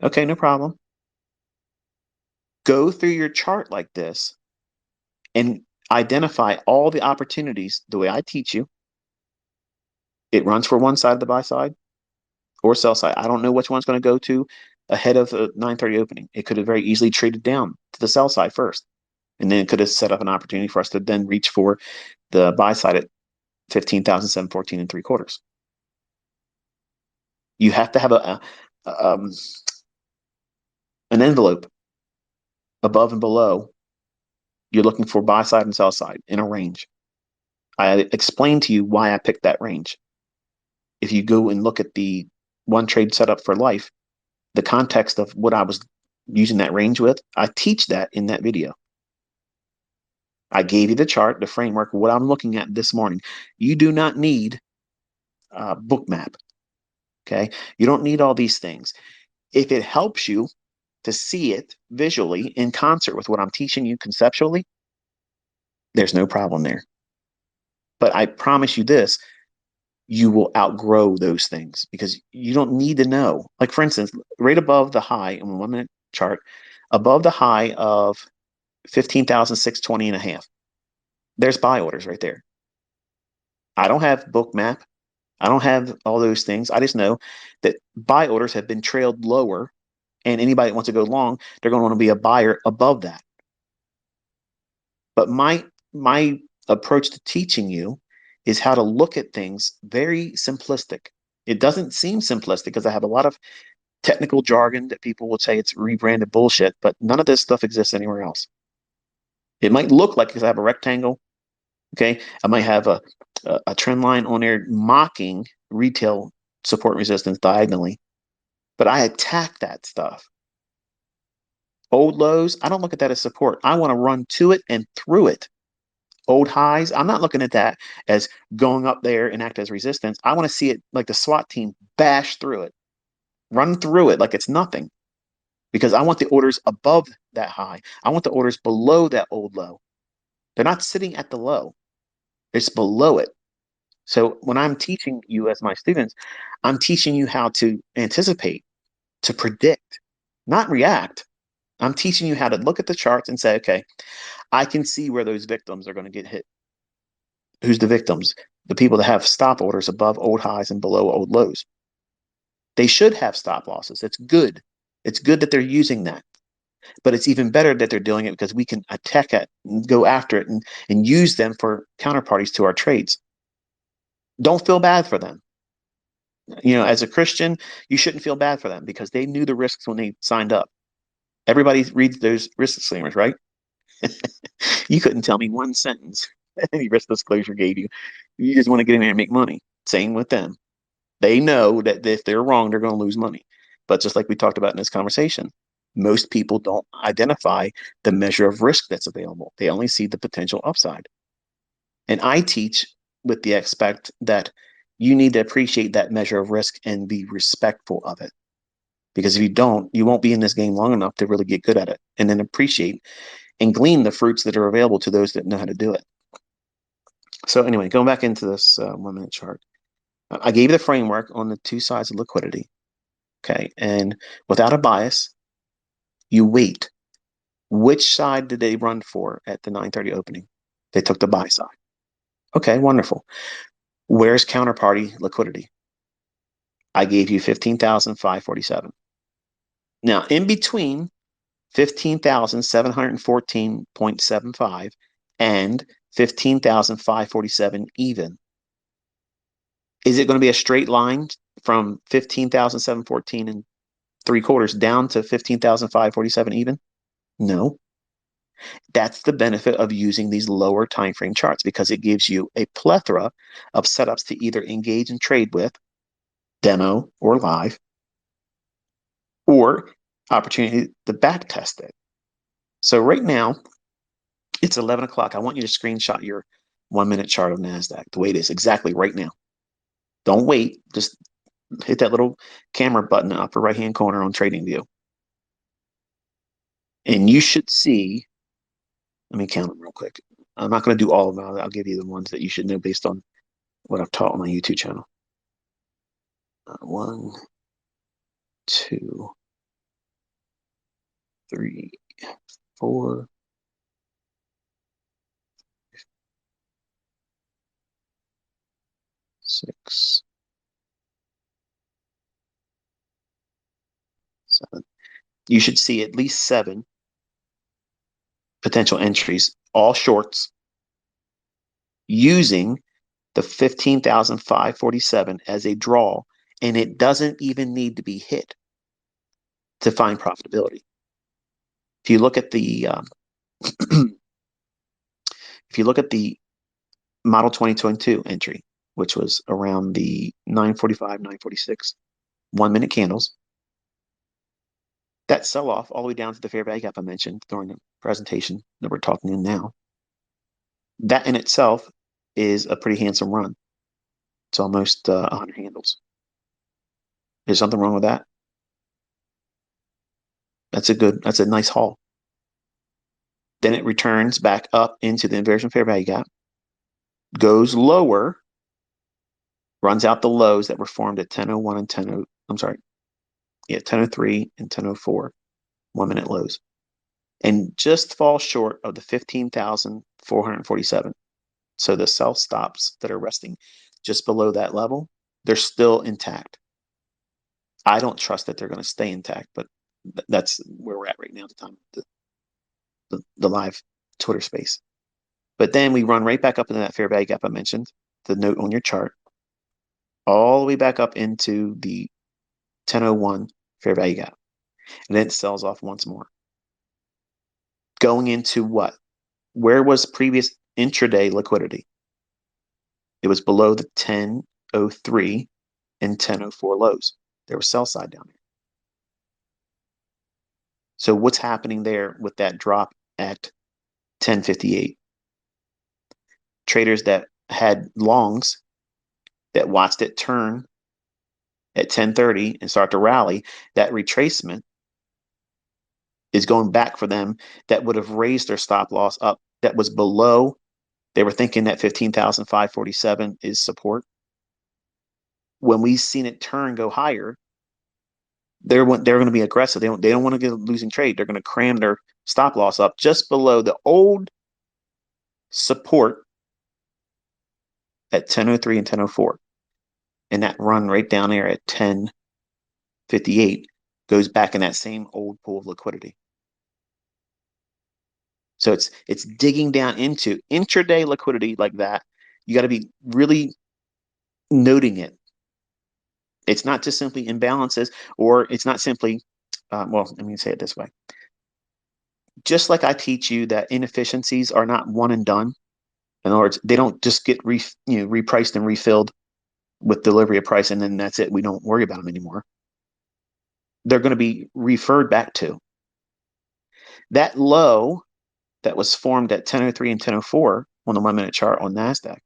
Okay. No problem. Go through your chart like this and identify all the opportunities the way I teach you. It runs for one side of the buy side or sell side. I don't know which one's going to go to ahead of the 930 opening. It could have very easily traded down to the sell side first. And then it could have set up an opportunity for us to then reach for the buy side at 15,714 and 3/4. You have to have an envelope above and below. You're looking for buy side and sell side in a range. I explained to you why I picked that range. If you go and look at the one trade setup for life, the context of what I was using that range with, I teach that in that video. I gave you the chart, the framework, what I'm looking at this morning. You do not need a Bookmap. Okay. You don't need all these things. If it helps you to see it visually in concert with what I'm teaching you conceptually, there's no problem there. But I promise you this, you will outgrow those things because you don't need to know. Like for instance, right above the high in 1 minute chart, above the high of 15,620 and a half, there's buy orders right there. I don't have Bookmap. I don't have all those things. I just know that buy orders have been trailed lower, and anybody that wants to go long, they're going to want to be a buyer above that. But my approach to teaching you is how to look at things very simplistic. It doesn't seem simplistic because I have a lot of technical jargon that people will say it's rebranded bullshit, but none of this stuff exists anywhere else. It might look like because I have a rectangle. Okay. I might have a trend line on there mocking retail support resistance diagonally, but I attack that stuff. Old lows, I don't look at that as support. I want to run to it and through it. Old highs, I'm not looking at that as going up there and act as resistance. I want to see it like the SWAT team bash through it, run through it like it's nothing. because I want the orders above that high. I want the orders below that old low. They're not sitting at the low. It's below it. So when I'm teaching you as my students, I'm teaching you how to anticipate, to predict, not react. I'm teaching you how to look at the charts and say, okay, I can see where those victims are going to get hit. Who's the victims? The people that have stop orders above old highs and below old lows. They should have stop losses. It's good. It's good that they're using that. But it's even better that they're doing it because we can attack it and go after it and use them for counterparties to our trades. Don't feel bad for them. You know, as a Christian, you shouldn't feel bad for them because they knew the risks when they signed up. Everybody reads those risk disclaimers, right? You couldn't tell me one sentence any risk disclosure gave you. You just want to get in there and make money. Same with them. They know that if they're wrong, they're going to lose money. But just like we talked about in this conversation, most people don't identify the measure of risk that's available. They only see the potential upside. And I teach with the aspect that you need to appreciate that measure of risk and be respectful of it. Because if you don't, you won't be in this game long enough to really get good at it and then appreciate and glean the fruits that are available to those that know how to do it. So anyway, going back into this 1 minute chart, I gave you the framework on the two sides of liquidity. Okay. And without a bias, you wait. Which side did they run for at the 9:30 opening? They took the buy side. Okay, wonderful. Where's counterparty liquidity? I gave you 15,547. Now, in between 15,714.75 and 15,547 even, is it going to be a straight line from 15,714 and 3/4 down to 15,547 even? No. That's the benefit of using these lower time frame charts because it gives you a plethora of setups to either engage and trade with, demo or live, or opportunity to back test it. So right now, it's 11 o'clock. I want you to screenshot your 1 minute chart of NASDAQ the way it is exactly right now. Don't wait. Just hit that little camera button in the upper right hand corner on TradingView. And you should see, let me count them real quick. I'm not going to do all of them. I'll give you the ones that you should know based on what I've taught on my YouTube channel. 1, 2, 3, 4, 6, 7. You should see at least 7 potential entries, all shorts, using the 15,547 as a draw, and it doesn't even need to be hit to find profitability. If you look at the if you look at the model 2022 entry, which was around the 945, 946 1 minute candles, that sell off all the way down to the fair value gap I mentioned during the presentation that we're talking in now, that in itself is a pretty handsome run. It's almost 100 handles. There's something wrong with that? That's a nice haul. Then it returns back up into the inversion fair value gap, goes lower, runs out the lows that were formed at 10:01 and 10:0. I'm sorry, yeah, 10:03 and 10:04, 1 minute lows, and just falls short of the 15,447. So the sell stops that are resting just below that level, they're still intact. I don't trust that they're going to stay intact, but that's where we're at right now at the time of the live Twitter space. But then we run right back up into that fair value gap I mentioned, the note on your chart, all the way back up into the 10:01 fair value gap. And then it sells off once more. Going into what? Where was previous intraday liquidity? It was below the 10:03 and 10:04 lows. There was sell side down there. So what's happening there with that drop at 10:58? Traders that had longs that watched it turn at 10:30 and start to rally, that retracement is going back for them that would have raised their stop loss up that was below. They were thinking that 15,547 is support. When we've seen it turn go higher, they're going to be aggressive. They don't want to get a losing trade. They're going to cram their stop loss up just below the old support at 1003 and 1004. And that run right down there at 1058 goes back in that same old pool of liquidity. So it's digging down into intraday liquidity like that. You got to be really noting it. It's not just simply imbalances, or it's not simply, well, let me say it this way. Just like I teach you that inefficiencies are not one and done. In other words, they don't just get repriced and refilled with delivery of price, and then that's it. We don't worry about them anymore. They're going to be referred back to. That low that was formed at 1003 and 1004 on the 1 minute chart on NASDAQ,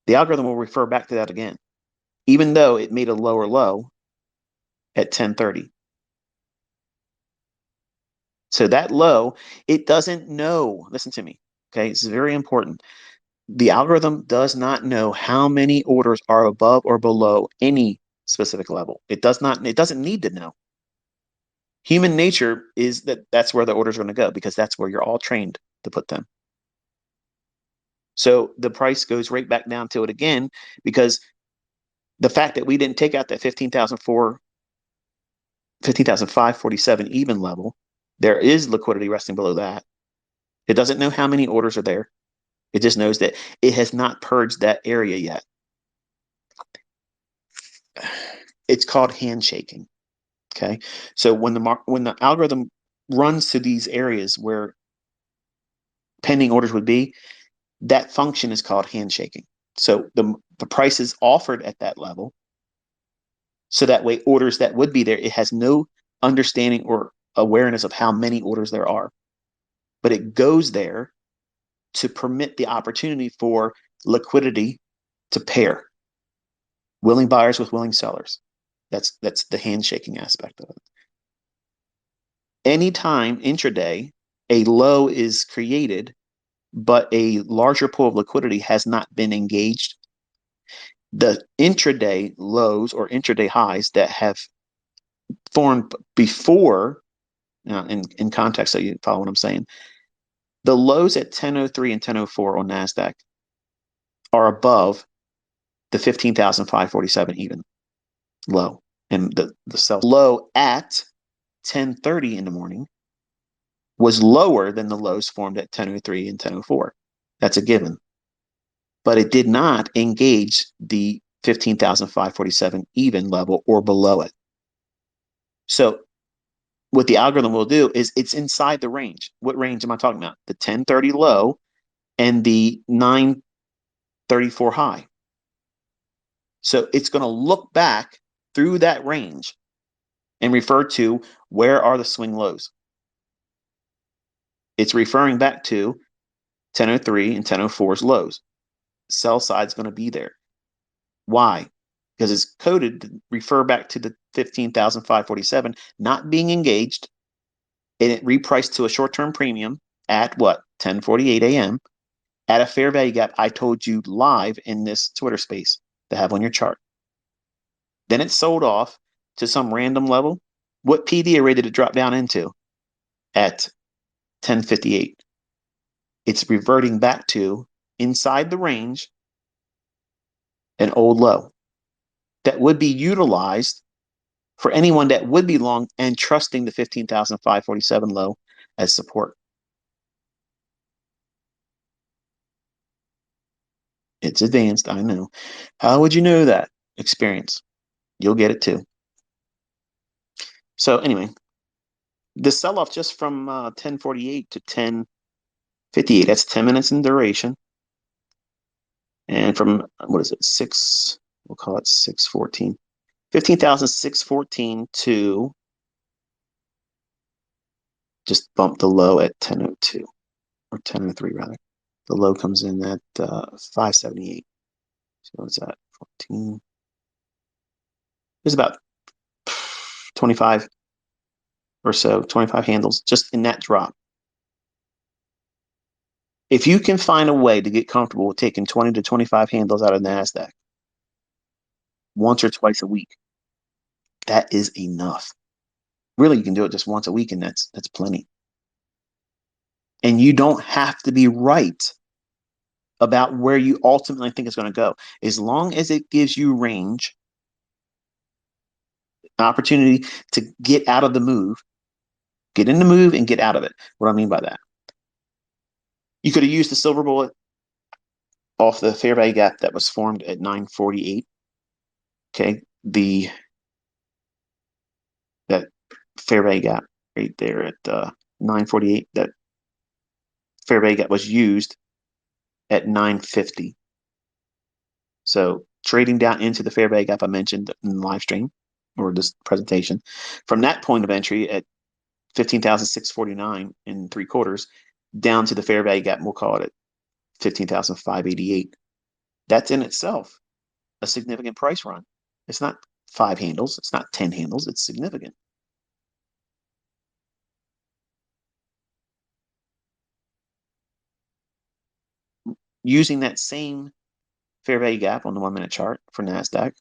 the algorithm will refer back to that again, even though it made a lower low at 1030. So that low, it doesn't know. Listen to me. Okay. It's very important. The algorithm does not know how many orders are above or below any specific level. It doesn't need to know. Human nature is that's where the orders are going to go, because that's where you're all trained to put them. So the price goes right back down to it again, because the fact that we didn't take out that 15,547 even level, there is liquidity resting below that. It doesn't know how many orders are there. It just knows that it has not purged that area yet. It's called handshaking. Okay. So when the algorithm runs to these areas where pending orders would be, that function is called handshaking. So the price is offered at that level. So that way, orders that would be there, it has no understanding or awareness of how many orders there are, but it goes there to permit the opportunity for liquidity to pair willing buyers with willing sellers. That's the handshaking aspect of it. Anytime intraday a low is created, but a larger pool of liquidity has not been engaged, the intraday lows or intraday highs that have formed before, in context, so you follow what I'm saying, the lows at 1003 and 1004 on NASDAQ are above the 15,547 even low. And the sell low at 1030 in the morning was lower than the lows formed at 1003 and 1004. That's a given. But it did not engage the 15,547 even level or below it. So what the algorithm will do is it's inside the range. What range am I talking about? The 1030 low and the 934 high. So it's going to look back through that range and refer to where are the swing lows. It's referring back to 1003 and 1004's lows. Sell side's going to be there. Why? Because it's coded to refer back to the 15,547 not being engaged, and it repriced to a short-term premium at what? 10:48 a.m. at a fair value gap I told you live in this Twitter space to have on your chart. Then it sold off to some random level. What PD array did it drop down into at 10:58? It's reverting back to inside the range an old low that would be utilized for anyone that would be long and trusting the 15,547 low as support. It's advanced, I know. How would you know that? Experience. You'll get it too. So anyway, the sell-off just from 10:48 to 10:58, that's 10 minutes in duration. And from, what is it, we'll call it 614. 15,614 to just bump the low at 1002, or 1003 rather. The low comes in at 578. So what's that? 14. There's about 25 or so, 25 handles, just in that drop. If you can find a way to get comfortable with taking 20 to 25 handles out of NASDAQ once or twice a week, that is enough. Really, you can do it just once a week, and that's plenty. And you don't have to be right about where you ultimately think it's going to go. As long as it gives you range, opportunity to get out of the move, get in the move and get out of it. What do I mean by that? You could have used the silver bullet off the fair value gap that was formed at 948. Okay, that fair value gap right there at 948. That fair value gap was used at 950. So trading down into the fair value gap I mentioned in the live stream or this presentation, from that point of entry at 15,649 and 3/4 down to the fair value gap, we'll call it at 15,588. That's in itself a significant price run. It's not 5 handles, it's not 10 handles, it's significant. Using that same fair value gap on the 1 minute chart for NASDAQ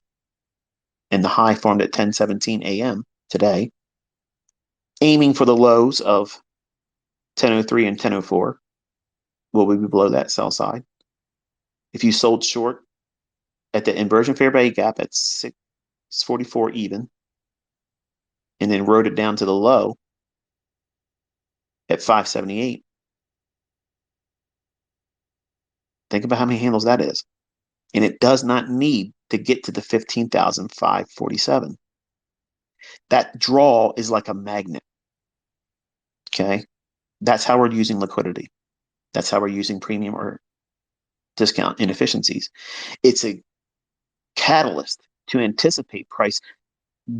and the high formed at 10:17 a.m. today, aiming for the lows of 10:03 and 10:04, will we be below that sell side? If you sold short at the inversion fair value gap at 644 even, and then rode it down to the low at 578, think about how many handles that is. And it does not need to get to the 15,547. That draw is like a magnet. Okay. That's how we're using liquidity. That's how we're using premium or discount inefficiencies. It's a catalyst to anticipate price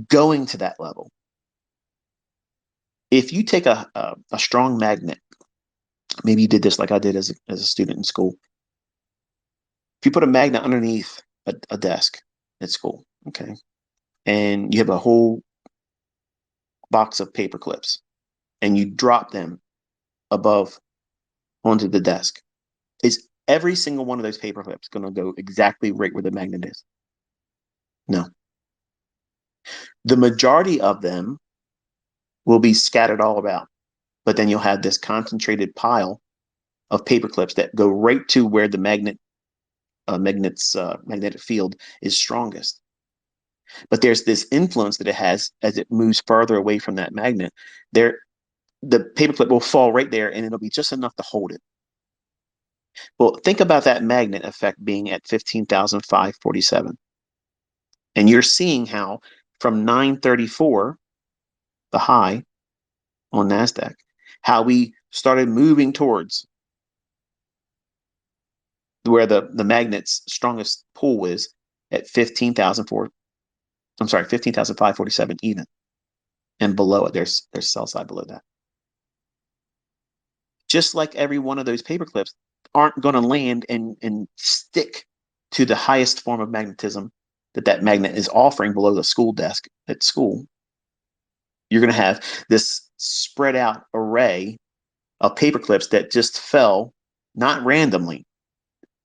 going to that level. If you take a strong magnet, maybe you did this like I did as a student in school. If you put a magnet underneath a desk at school, okay, and you have a whole box of paper clips and you drop them above onto the desk, is every single one of those paper clips going to go exactly right where the magnet is? No. The majority of them will be scattered all about, but then you'll have this concentrated pile of paper clips that go right to where the magnetic field is strongest. But there's this influence that it has as it moves farther away from that magnet. The paperclip will fall right there, and it'll be just enough to hold it. Well, think about that magnet effect being at 15,547. And you're seeing how from 934, the high on NASDAQ, how we started moving towards where the magnet's strongest pull is at 15,547 even. And below it, there's sell side below that. Just like every one of those paper clips aren't going to land and stick to the highest form of magnetism that magnet is offering below the school desk at school. You're going to have this spread out array of paper clips that just fell, not randomly.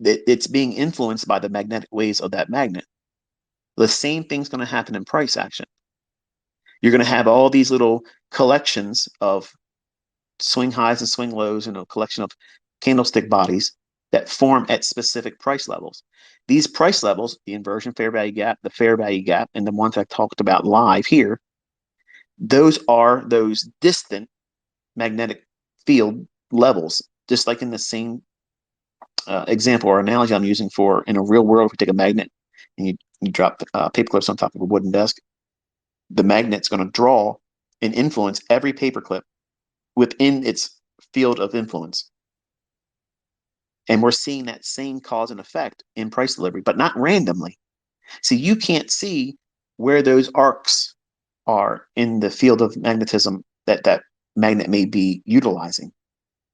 It's being influenced by the magnetic waves of that magnet. The same thing's going to happen in price action. You're going to have all these little collections of swing highs and swing lows and a collection of candlestick bodies that form at specific price levels. These price levels, the inversion fair value gap, the fair value gap, and the ones I talked about live here, those are those distant magnetic field levels, just like in the same example or analogy I'm using for in a real world. If we take a magnet and you drop paper clips on top of a wooden desk, the magnet's going to draw and influence every paperclip within its field of influence. And we're seeing that same cause and effect in price delivery, but not randomly. So you can't see where those arcs are in the field of magnetism that magnet may be utilizing,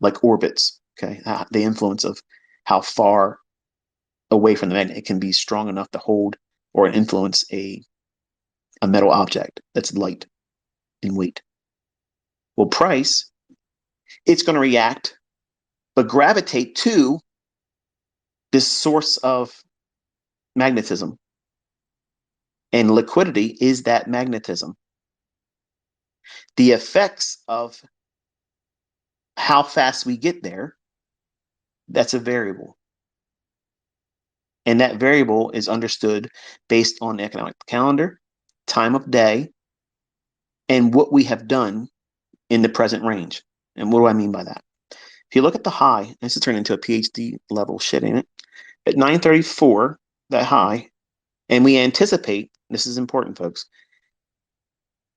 like orbits, okay? The influence of how far away from the magnet it can be strong enough to hold or influence a metal object that's light in weight. Well, price, it's going to react, but gravitate to this source of magnetism. And liquidity is that magnetism. The effects of how fast we get there, that's a variable. And that variable is understood based on the economic calendar, time of day, and what we have done in the present range. And what do I mean by that? If you look at the high, this is turning into a PhD level shit, ain't it? At 934, that high, and we anticipate, this is important, folks,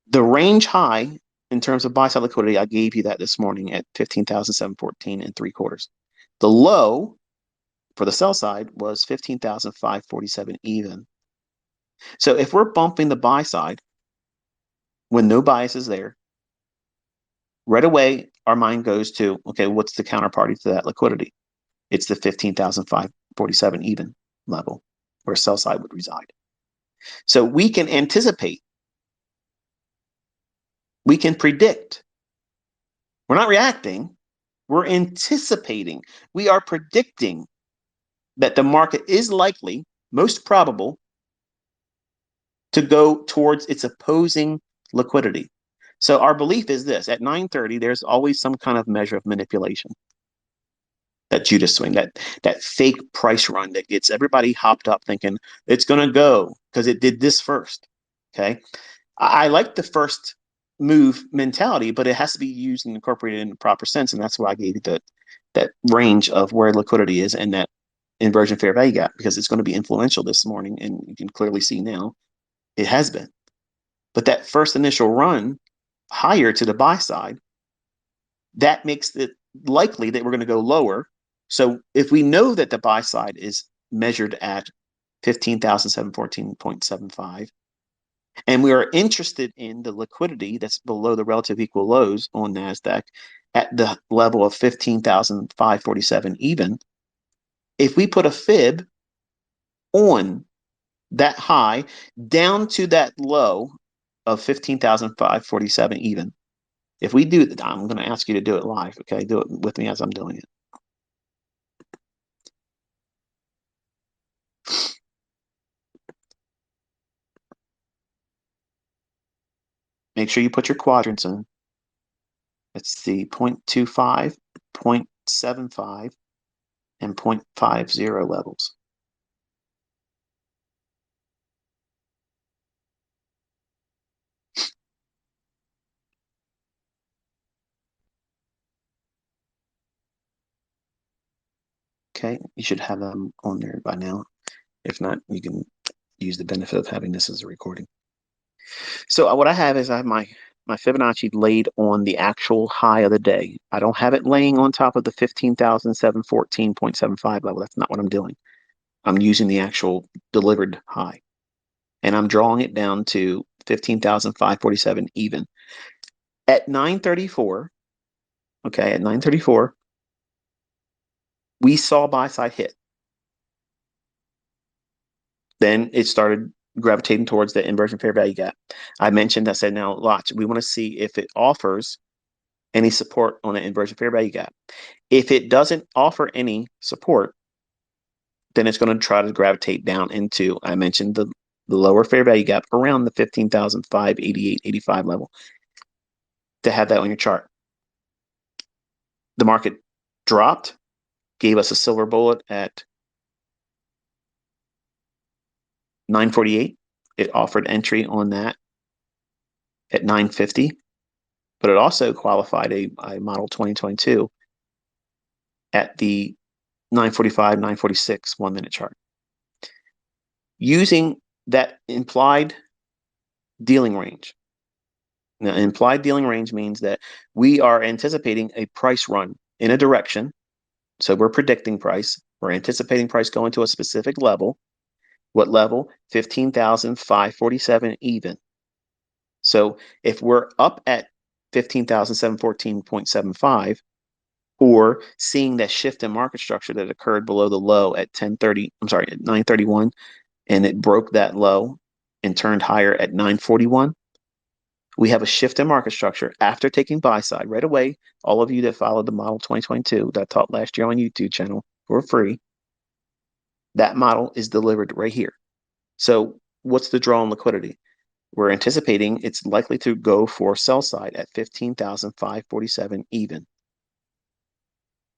the range high in terms of buy side liquidity, I gave you that this morning at 15,714 and 3/4. The low for the sell side was 15,547 even. So if we're bumping the buy side when no bias is there, right away our mind goes to, okay, what's the counterparty to that liquidity? It's the 15,547 even level where sell side would reside. So we can anticipate, we can predict. We're not reacting, we're anticipating. We are predicting that the market is likely, most probable, to go towards its opposing liquidity. So our belief is this: at 9:30, there's always some kind of measure of manipulation. That Judas swing, that fake price run that gets everybody hopped up thinking it's going to go because it did this first. Okay, I like the first move mentality, but it has to be used and incorporated in the proper sense, and that's why I gave you that range of where liquidity is and that inversion fair value gap, because it's going to be influential this morning, and you can clearly see now it has been. But that first initial run higher to the buy side, that makes it likely that we're going to go lower. So if we know that the buy side is measured at 15,714.75, and we are interested in the liquidity that's below the relative equal lows on NASDAQ at the level of 15,547 even, if we put a fib on that high down to that low of 15,547 even, if we do that, I'm going to ask you to do it live, okay? Do it with me as I'm doing it. Make sure you put your quadrants in. It's the 0.25, 0.75, and 0.50 levels. Okay, you should have them on there by now. If not, you can use the benefit of having this as a recording. So what I have is I have my Fibonacci laid on the actual high of the day. I don't have it laying on top of the 15,714.75 level. That's not what I'm doing. I'm using the actual delivered high. And I'm drawing it down to 15,547 even. At 934, okay, at 934, we saw buy side hit. Then it started gravitating towards the inversion fair value gap. I mentioned, I said, now watch, we want to see if it offers any support on the inversion fair value gap. If it doesn't offer any support, then it's going to try to gravitate down into, I mentioned, the lower fair value gap around the 15,588.85 level to have that on your chart. The market dropped, gave us a silver bullet at 948. It offered entry on that at 950, but it also qualified a model 2022 at the 945, 946 1-minute chart. Using that implied dealing range. Now, implied dealing range means that we are anticipating a price run in a direction. So we're predicting price. We're anticipating price going to a specific level. What level? 15,547 even. So if we're up at 15,714.75, or seeing that shift in market structure that occurred below the low at 931, and it broke that low and turned higher at 941, We have a shift in market structure after taking buy side right away. All of you that followed the model 2022 that I taught last year on YouTube channel for free, that model is delivered right here. So what's the draw on liquidity? We're anticipating it's likely to go for sell side at 15,547 even.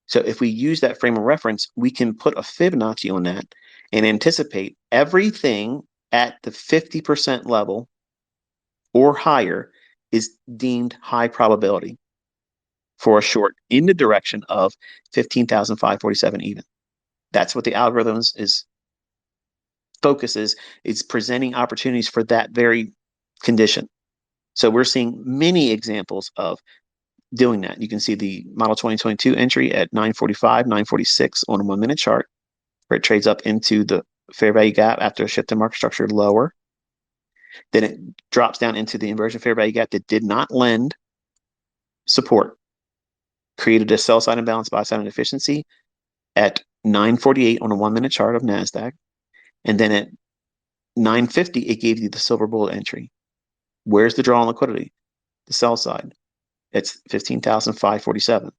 So if we use that frame of reference, we can put a Fibonacci on that and anticipate everything at the 50% level or higher is deemed high probability for a short in the direction of 15,547 even. That's what the algorithms is focuses. It's presenting opportunities for that very condition. So we're seeing many examples of doing that. You can see the model 2022 entry at 945, 946 on a 1 minute chart, where it trades up into the fair value gap after a shift in market structure lower. Then it drops down into the inversion fair value gap that did not lend support, created a sell side imbalance, buy side inefficiency at 948 on a 1 minute chart of NASDAQ. And then at 950, it gave you the silver bullet entry. Where's the draw on liquidity? The sell side. It's 15,547.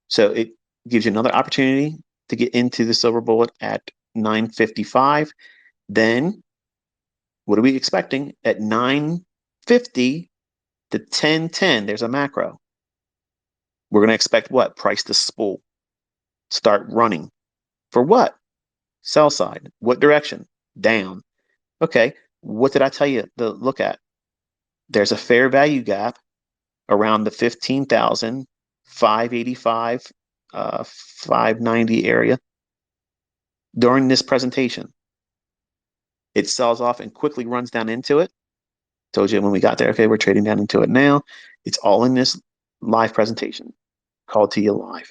So it gives you another opportunity to get into the silver bullet at 955. Then what are we expecting at 950 to 1010? There's a macro. We're going to expect what? Price to spool. Start running. For what? Sell side. What direction? Down. Okay. What did I tell you to look at? There's a fair value gap around the 15,585, 590 area during this presentation. It sells off and quickly runs down into it. Told you when we got there, okay, we're trading down into it now. It's all in this live presentation called to you live.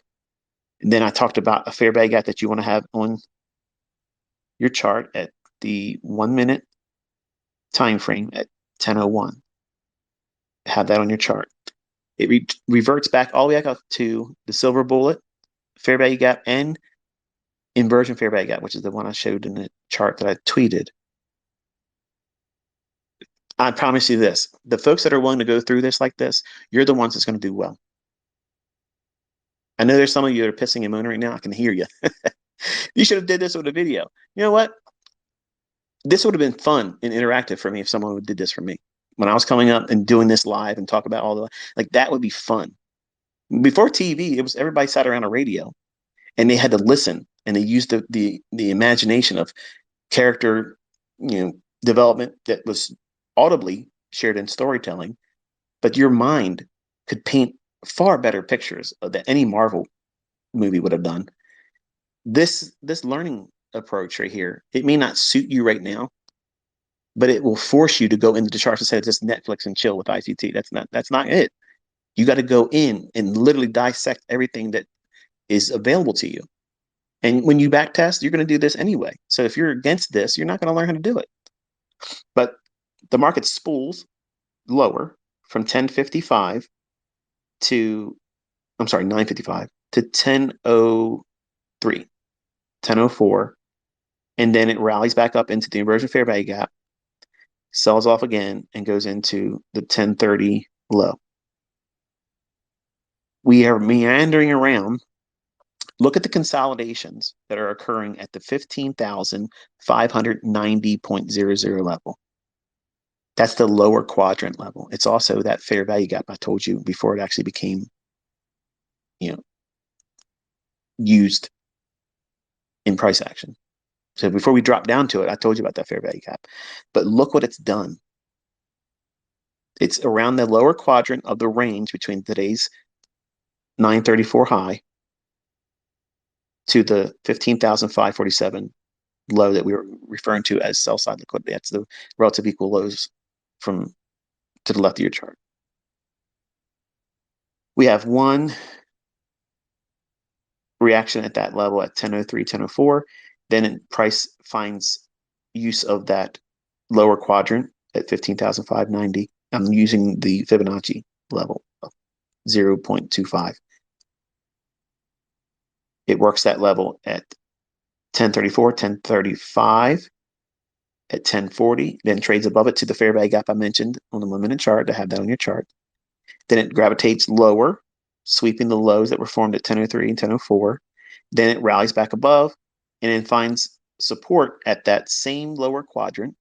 And then I talked about a fair value gap that you want to have on your chart at the 1 minute time frame at 10:01. Have that on your chart. It reverts back all the way back up to the silver bullet, fair value gap, and inversion fair value gap, which is the one I showed in the chart that I tweeted. I promise you this, the folks that are willing to go through this like this, you're the ones that's going to do well. I know there's some of you that are pissing and moaning right now. I can hear you. You should have did this with a video. You know what? This would have been fun and interactive for me if someone did this for me. When I was coming up and doing this live and talk about all the, like, that would be fun. Before TV, it was everybody sat around a radio and they had to listen, and they used the imagination of character, development that was audibly shared in storytelling, but your mind could paint far better pictures than any Marvel movie would have done. This learning approach right here, it may not suit you right now, but it will force you to go into the charts instead of just Netflix and chill with ICT. That's not it. You got to go in and literally dissect everything that is available to you. And when you back test, you're going to do this anyway. So if you're against this, you're not going to learn how to do it. But the market spools lower from 1055 to, 955 to 1003, 1004. And then it rallies back up into the inversion fair value gap, sells off again, and goes into the 1030 low. We are meandering around. Look at the consolidations that are occurring at the 15,590.00 level. That's the lower quadrant level. It's also that fair value gap I told you before it actually became, used in price action. So before we drop down to it, I told you about that fair value gap. But look what it's done. It's around the lower quadrant of the range between today's 934 high to the 15,547 low that we were referring to as sell side liquidity. That's the relative equal lows from to the left of your chart. We have one reaction at that level at 1003, 1004. Then price finds use of that lower quadrant at 15,590. I'm using the Fibonacci level of 0.25. It works that level at 1034, 1035. at 1040, then trades above it to the fair value gap I mentioned on the 1 minute chart to have that on your chart. Then it gravitates lower, sweeping the lows that were formed at 1003 and 1004. Then it rallies back above and then finds support at that same lower quadrant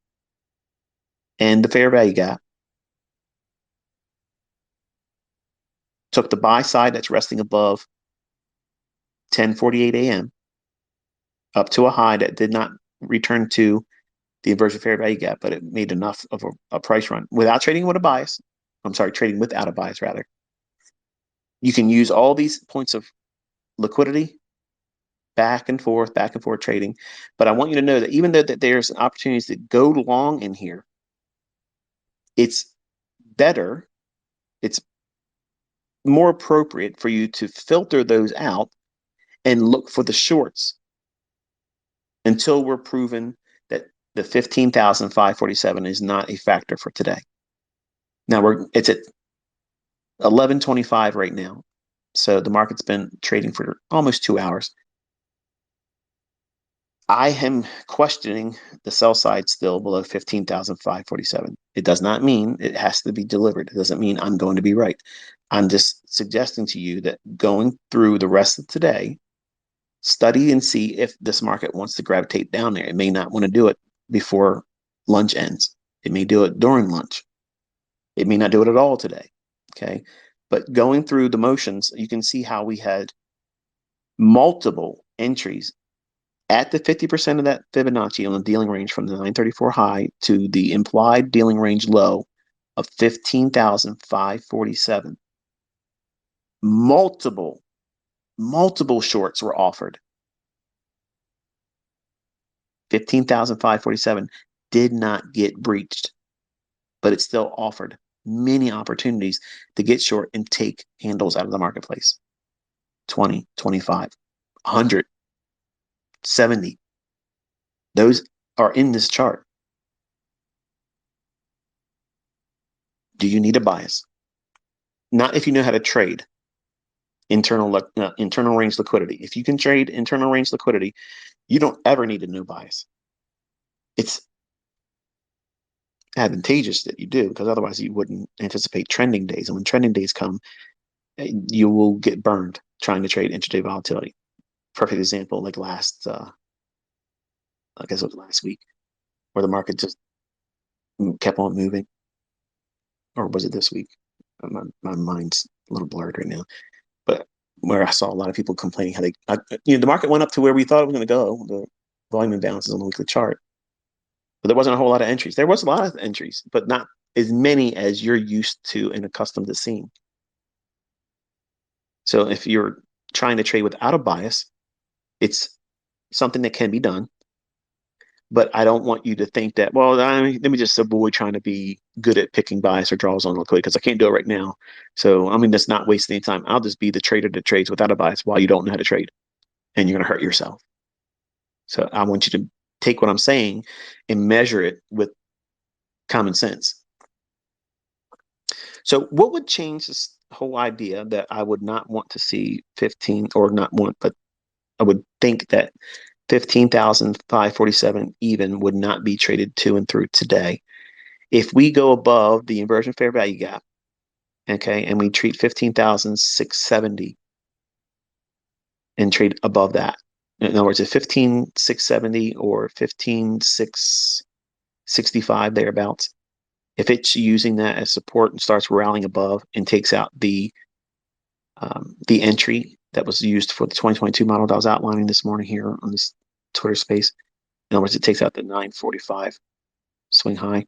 and the fair value gap. Took the buy side that's resting above 10:48 a.m. up to a high that did not return to the inversion fair value gap, but it made enough of a price run without trading with a bias. I'm sorry, trading without a bias rather. You can use all these points of liquidity, back and forth trading. But I want you to know that even though that there's opportunities to go long in here, it's better, it's more appropriate for you to filter those out and look for the shorts until we're proven that the 15,547 is not a factor for today. Now it's at 11:25 right now. So the market's been trading for almost 2 hours. I am questioning the sell side still below 15,547. It does not mean it has to be delivered. It doesn't mean I'm going to be right. I'm just suggesting to you that going through the rest of today, study and see if this market wants to gravitate down there. It may not want to do it before lunch ends. It may do it during lunch. It may not do it at all today. Okay. But going through the motions, you can see how we had multiple entries at the 50% of that Fibonacci on the dealing range from the 934 high to the implied dealing range low of 15,547. Multiple shorts were offered. 15,547 did not get breached, but it still offered many opportunities to get short and take handles out of the marketplace. 20, 25, 100, 70. Those are in this chart. Do you need a bias? Not if you know how to trade internal range liquidity. If you can trade internal range liquidity, you don't ever need a no bias. It's advantageous that you do, because otherwise you wouldn't anticipate trending days. And when trending days come, you will get burned trying to trade intraday volatility. Perfect example, like I guess it was last week, where the market just kept on moving. Or was it this week? My mind's a little blurred right now. But where I saw a lot of people complaining how the market went up to where we thought it was going to go, the volume imbalances on the weekly chart. But there wasn't a whole lot of entries. There was a lot of entries, but not as many as you're used to and accustomed to seeing. So if you're trying to trade without a bias, it's something that can be done. But I don't want you to think that, well, let me just avoid trying to be good at picking bias or draws on liquidity because I can't do it right now. So, that's not wasting any time. I'll just be the trader that trades without a bias while you don't know how to trade, and you're going to hurt yourself. So I want you to take what I'm saying and measure it with common sense. So what would change this whole idea that I would not want to see 15 or not want, but I would think that 15,547 even would not be traded to and through today. If we go above the inversion fair value gap, okay, and we treat 15,670 and trade above that. In other words, at 15,670 or 15,665 thereabouts, if it's using that as support and starts rallying above and takes out the entry that was used for the 2022 model that I was outlining this morning here on this Twitter space. In other words, it takes out the 945 swing high.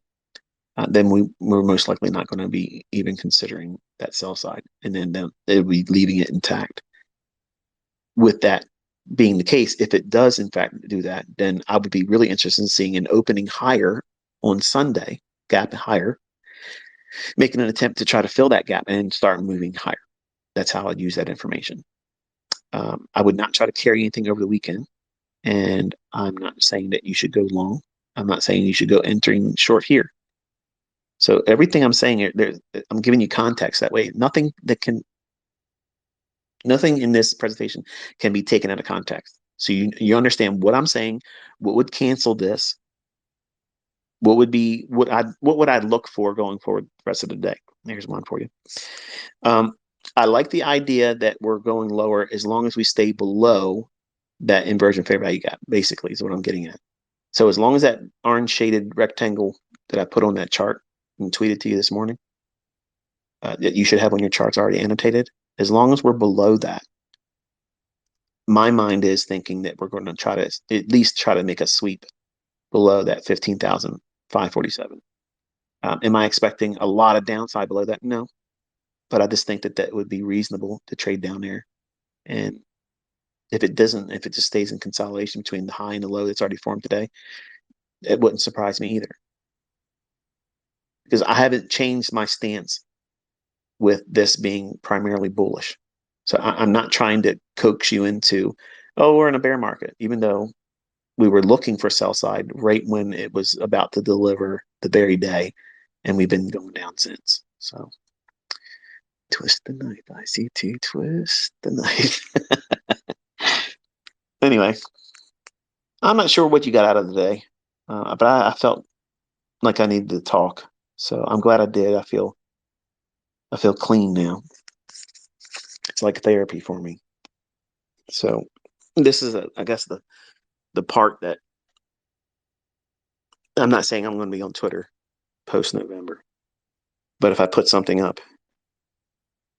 Then we're most likely not going to be even considering that sell side, and then they'll be leaving it intact. With that being the case, if it does in fact do that, then I would be really interested in seeing an opening higher on Sunday, gap higher, making an attempt to try to fill that gap and start moving higher. That's how I'd use that information. I would not try to carry anything over the weekend, and I'm not saying that you should go long. I'm not saying you should go entering short here. So everything I'm saying here, I'm giving you context that way. Nothing in this presentation can be taken out of context. So you understand what I'm saying, what would cancel this, what would I look for going forward the rest of the day? Here's one for you. Um, I like the idea that we're going lower as long as we stay below that inversion fair value gap, basically, is what I'm getting at. So as long as that orange shaded rectangle that I put on that chart and tweeted to you this morning, that you should have on your charts already annotated, as long as we're below that, my mind is thinking that we're going to try to at least try to make a sweep below that 15,547. Am I expecting a lot of downside below that? No, but I just think that that would be reasonable to trade down there. And if it doesn't, if it just stays in consolidation between the high and the low that's already formed today, it wouldn't surprise me either. Because I haven't changed my stance with this being primarily bullish. So I'm not trying to coax you into, oh, we're in a bear market, even though we were looking for sell side right when it was about to deliver the very day, and we've been going down since. So twist the knife, ICT, twist the knife. Anyway, I'm not sure what you got out of the day, but I felt like I needed to talk. So I'm glad I did. I feel clean now. It's like therapy for me. So this is I guess the part that I'm not saying I'm going to be on Twitter post November, but if I put something up,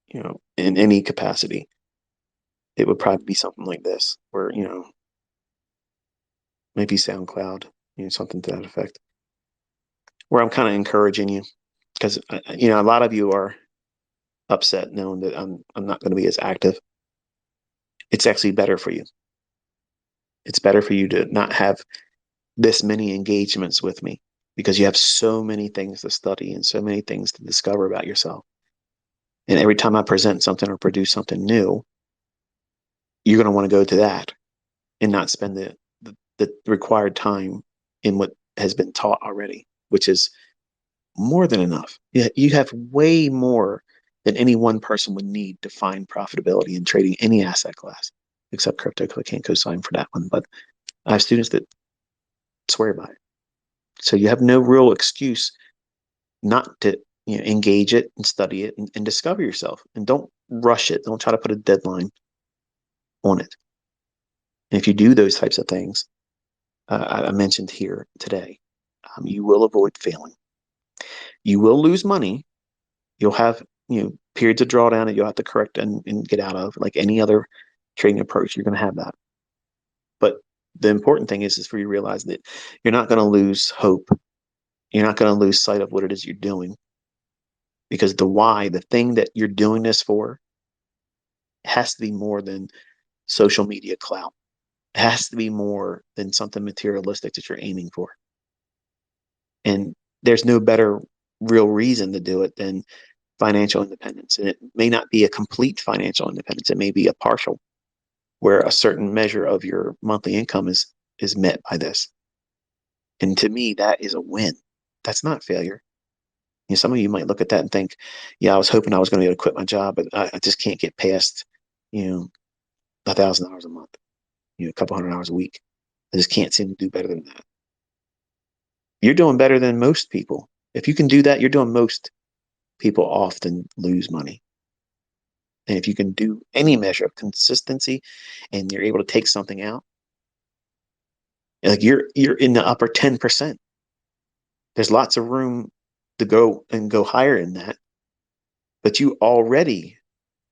in any capacity, it would probably be something like this, where maybe SoundCloud, something to that effect, where I'm kind of encouraging you because a lot of you are upset knowing that I'm not going to be as active. It's actually better for you. It's better for you to not have this many engagements with me because you have so many things to study and so many things to discover about yourself. And every time I present something or produce something new, you're going to want to go to that and not spend the required time in what has been taught already, which is more than enough. Yeah, you have way more than any one person would need to find profitability in trading any asset class, except crypto, because I can't co-sign for that one. But I have students that swear by it. So you have no real excuse not to engage it and study it and discover yourself. And don't rush it. Don't try to put a deadline on it. And if you do those types of things, I mentioned here today, you will avoid failing. You will lose money. You'll have periods of drawdown that you'll have to correct and get out of, like any other trading approach. You're going to have that. But the important thing is for you to realize that you're not going to lose hope. You're not going to lose sight of what it is you're doing, because the why, the thing that you're doing this for, has to be more than social media clout. It has to be more than something materialistic that you're aiming for. And there's no better real reason to do it than financial independence. And it may not be a complete financial independence. It may be a partial, where a certain measure of your monthly income is met by this. And to me, that is a win. That's not failure. Some of you might look at that and think, yeah, I was hoping I was going to be able to quit my job, but I just can't get past, $1,000 a month, a couple $100 a week. I just can't seem to do better than that. You're doing better than most people. If you can do that, you're doing most people often lose money. And if you can do any measure of consistency and you're able to take something out, like you're in the upper 10%. There's lots of room to go higher in that, but you already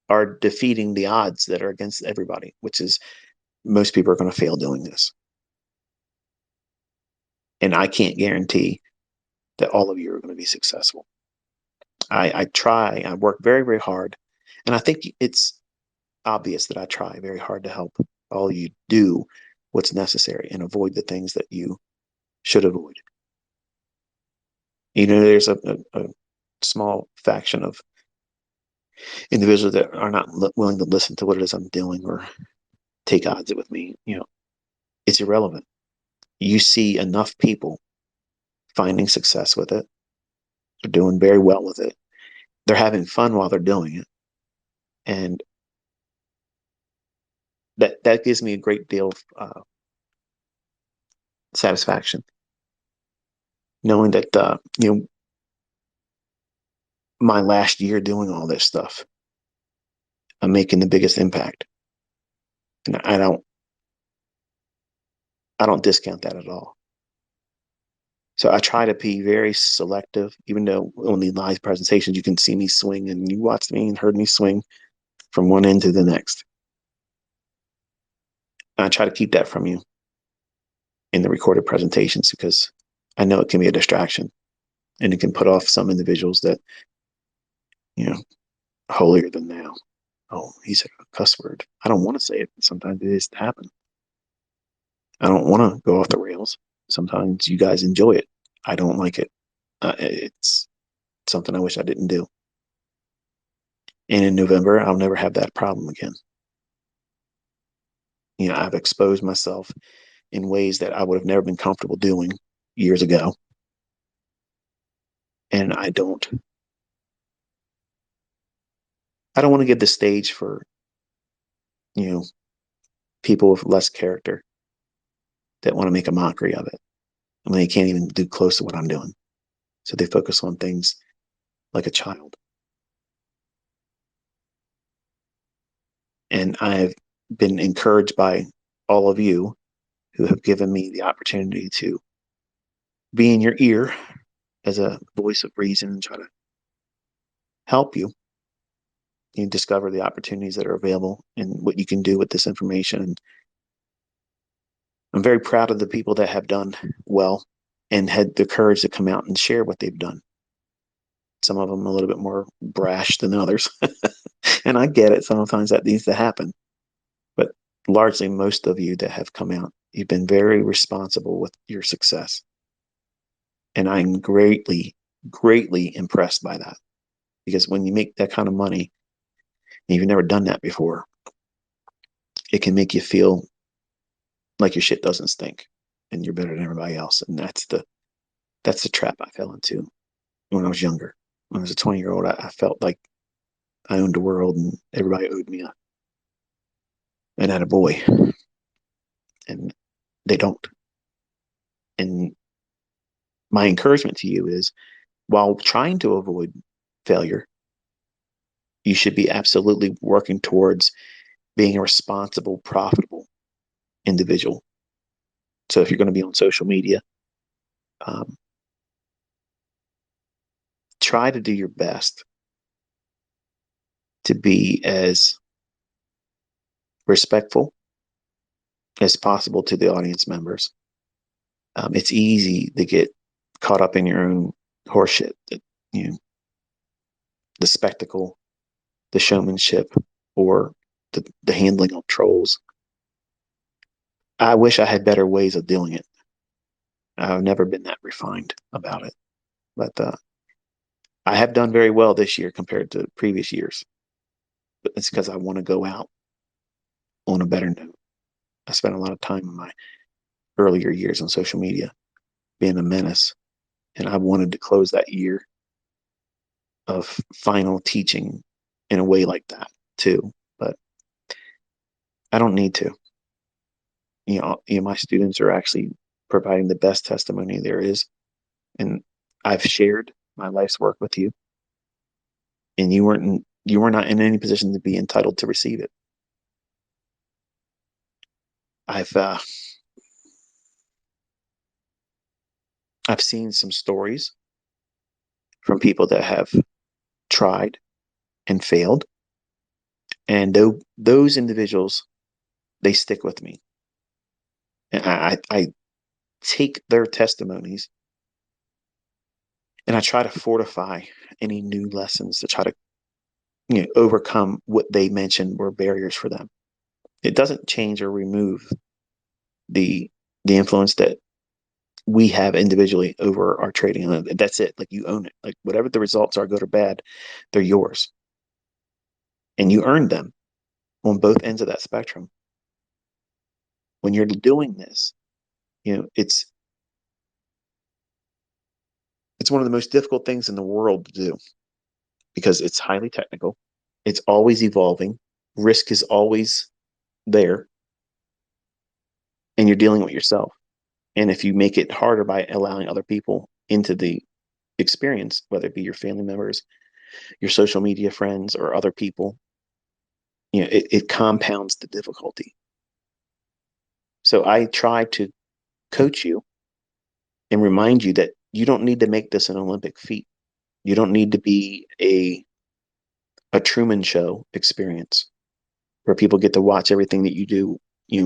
are defeating the odds that are against everybody, which is most people are going to fail doing this. And I can't guarantee that all of you are going to be successful. I work very, very hard. And I think it's obvious that I try very hard to help all of you do what's necessary and avoid the things that you should avoid. There's a small faction of individuals that are not willing to listen to what it is I'm doing or take odds with me. It's irrelevant. You see enough people finding success with it. They're doing very well with it. They're having fun while they're doing it. And that gives me a great deal of satisfaction. knowing that, my last year doing all this stuff, I'm making the biggest impact. And I don't discount that at all. So I try to be very selective, even though on the live presentations, you can see me swing and you watched me and heard me swing from one end to the next. And I try to keep that from you in the recorded presentations because I know it can be a distraction and it can put off some individuals that, you know, holier than thou. Oh, he said a cuss word. I don't want to say it. Sometimes it is to happen. I don't want to go off the rails. Sometimes you guys enjoy it. I don't like it. It's something I wish I didn't do. And in November, I'll never have that problem again. I've exposed myself in ways that I would have never been comfortable doing years ago. And I don't want to give the stage for, you know, people with less character that want to make a mockery of it. I mean, they can't even do close to what I'm doing. So they focus on things like a child. And I've been encouraged by all of you who have given me the opportunity to be in your ear as a voice of reason and try to help you, discover the opportunities that are available and what you can do with this information. And I'm very proud of the people that have done well and had the courage to come out and share what they've done. Some of them a little bit more brash than others. And I get it. Sometimes that needs to happen. But largely, most of you that have come out, you've been very responsible with your success. And I'm greatly, greatly impressed by that. Because when you make that kind of money, and you've never done that before, it can make you feel like your shit doesn't stink and you're better than everybody else. And that's the trap I fell into when I was younger. When I was a 20-year-old, I felt like I owned the world and everybody owed me an attaboy. And they don't. And my encouragement to you is while trying to avoid failure, you should be absolutely working towards being a responsible, profitable individual. So if you're going to be on social media, um, try to do your best to be as respectful as possible to the audience members. It's easy to get caught up in your own horseshit, you know, the spectacle, the showmanship, or the handling of trolls. I wish I had better ways of doing it. I've never been that refined about it, but I have done very well this year compared to previous years. But it's because I want to go out on a better note. I spent a lot of time in my earlier years on social media being a menace, and I wanted to close that year of final teaching in a way like that too. But I don't need to. My students are actually providing the best testimony there is, and I've shared my life's work with you, and you were not in any position to be entitled to receive it. I've uh, I've seen some stories from people that have tried and failed, and those individuals, they stick with me, and I take their testimonies and I try to fortify any new lessons to try to overcome what they mentioned were barriers for them. It doesn't change or remove the influence that we have individually over our trading. That's it. Like, you own it. Like, whatever the results are, good or bad, they're yours, and you earned them on both ends of that spectrum. When you're doing this, it's one of the most difficult things in the world to do because it's highly technical. It's always evolving. Risk is always there, and you're dealing with yourself. And if you make it harder by allowing other people into the experience, whether it be your family members, your social media friends, or other people, it compounds the difficulty. So I try to coach you and remind you that you don't need to make this an Olympic feat. You don't need to be a Truman Show experience where people get to watch everything that you do,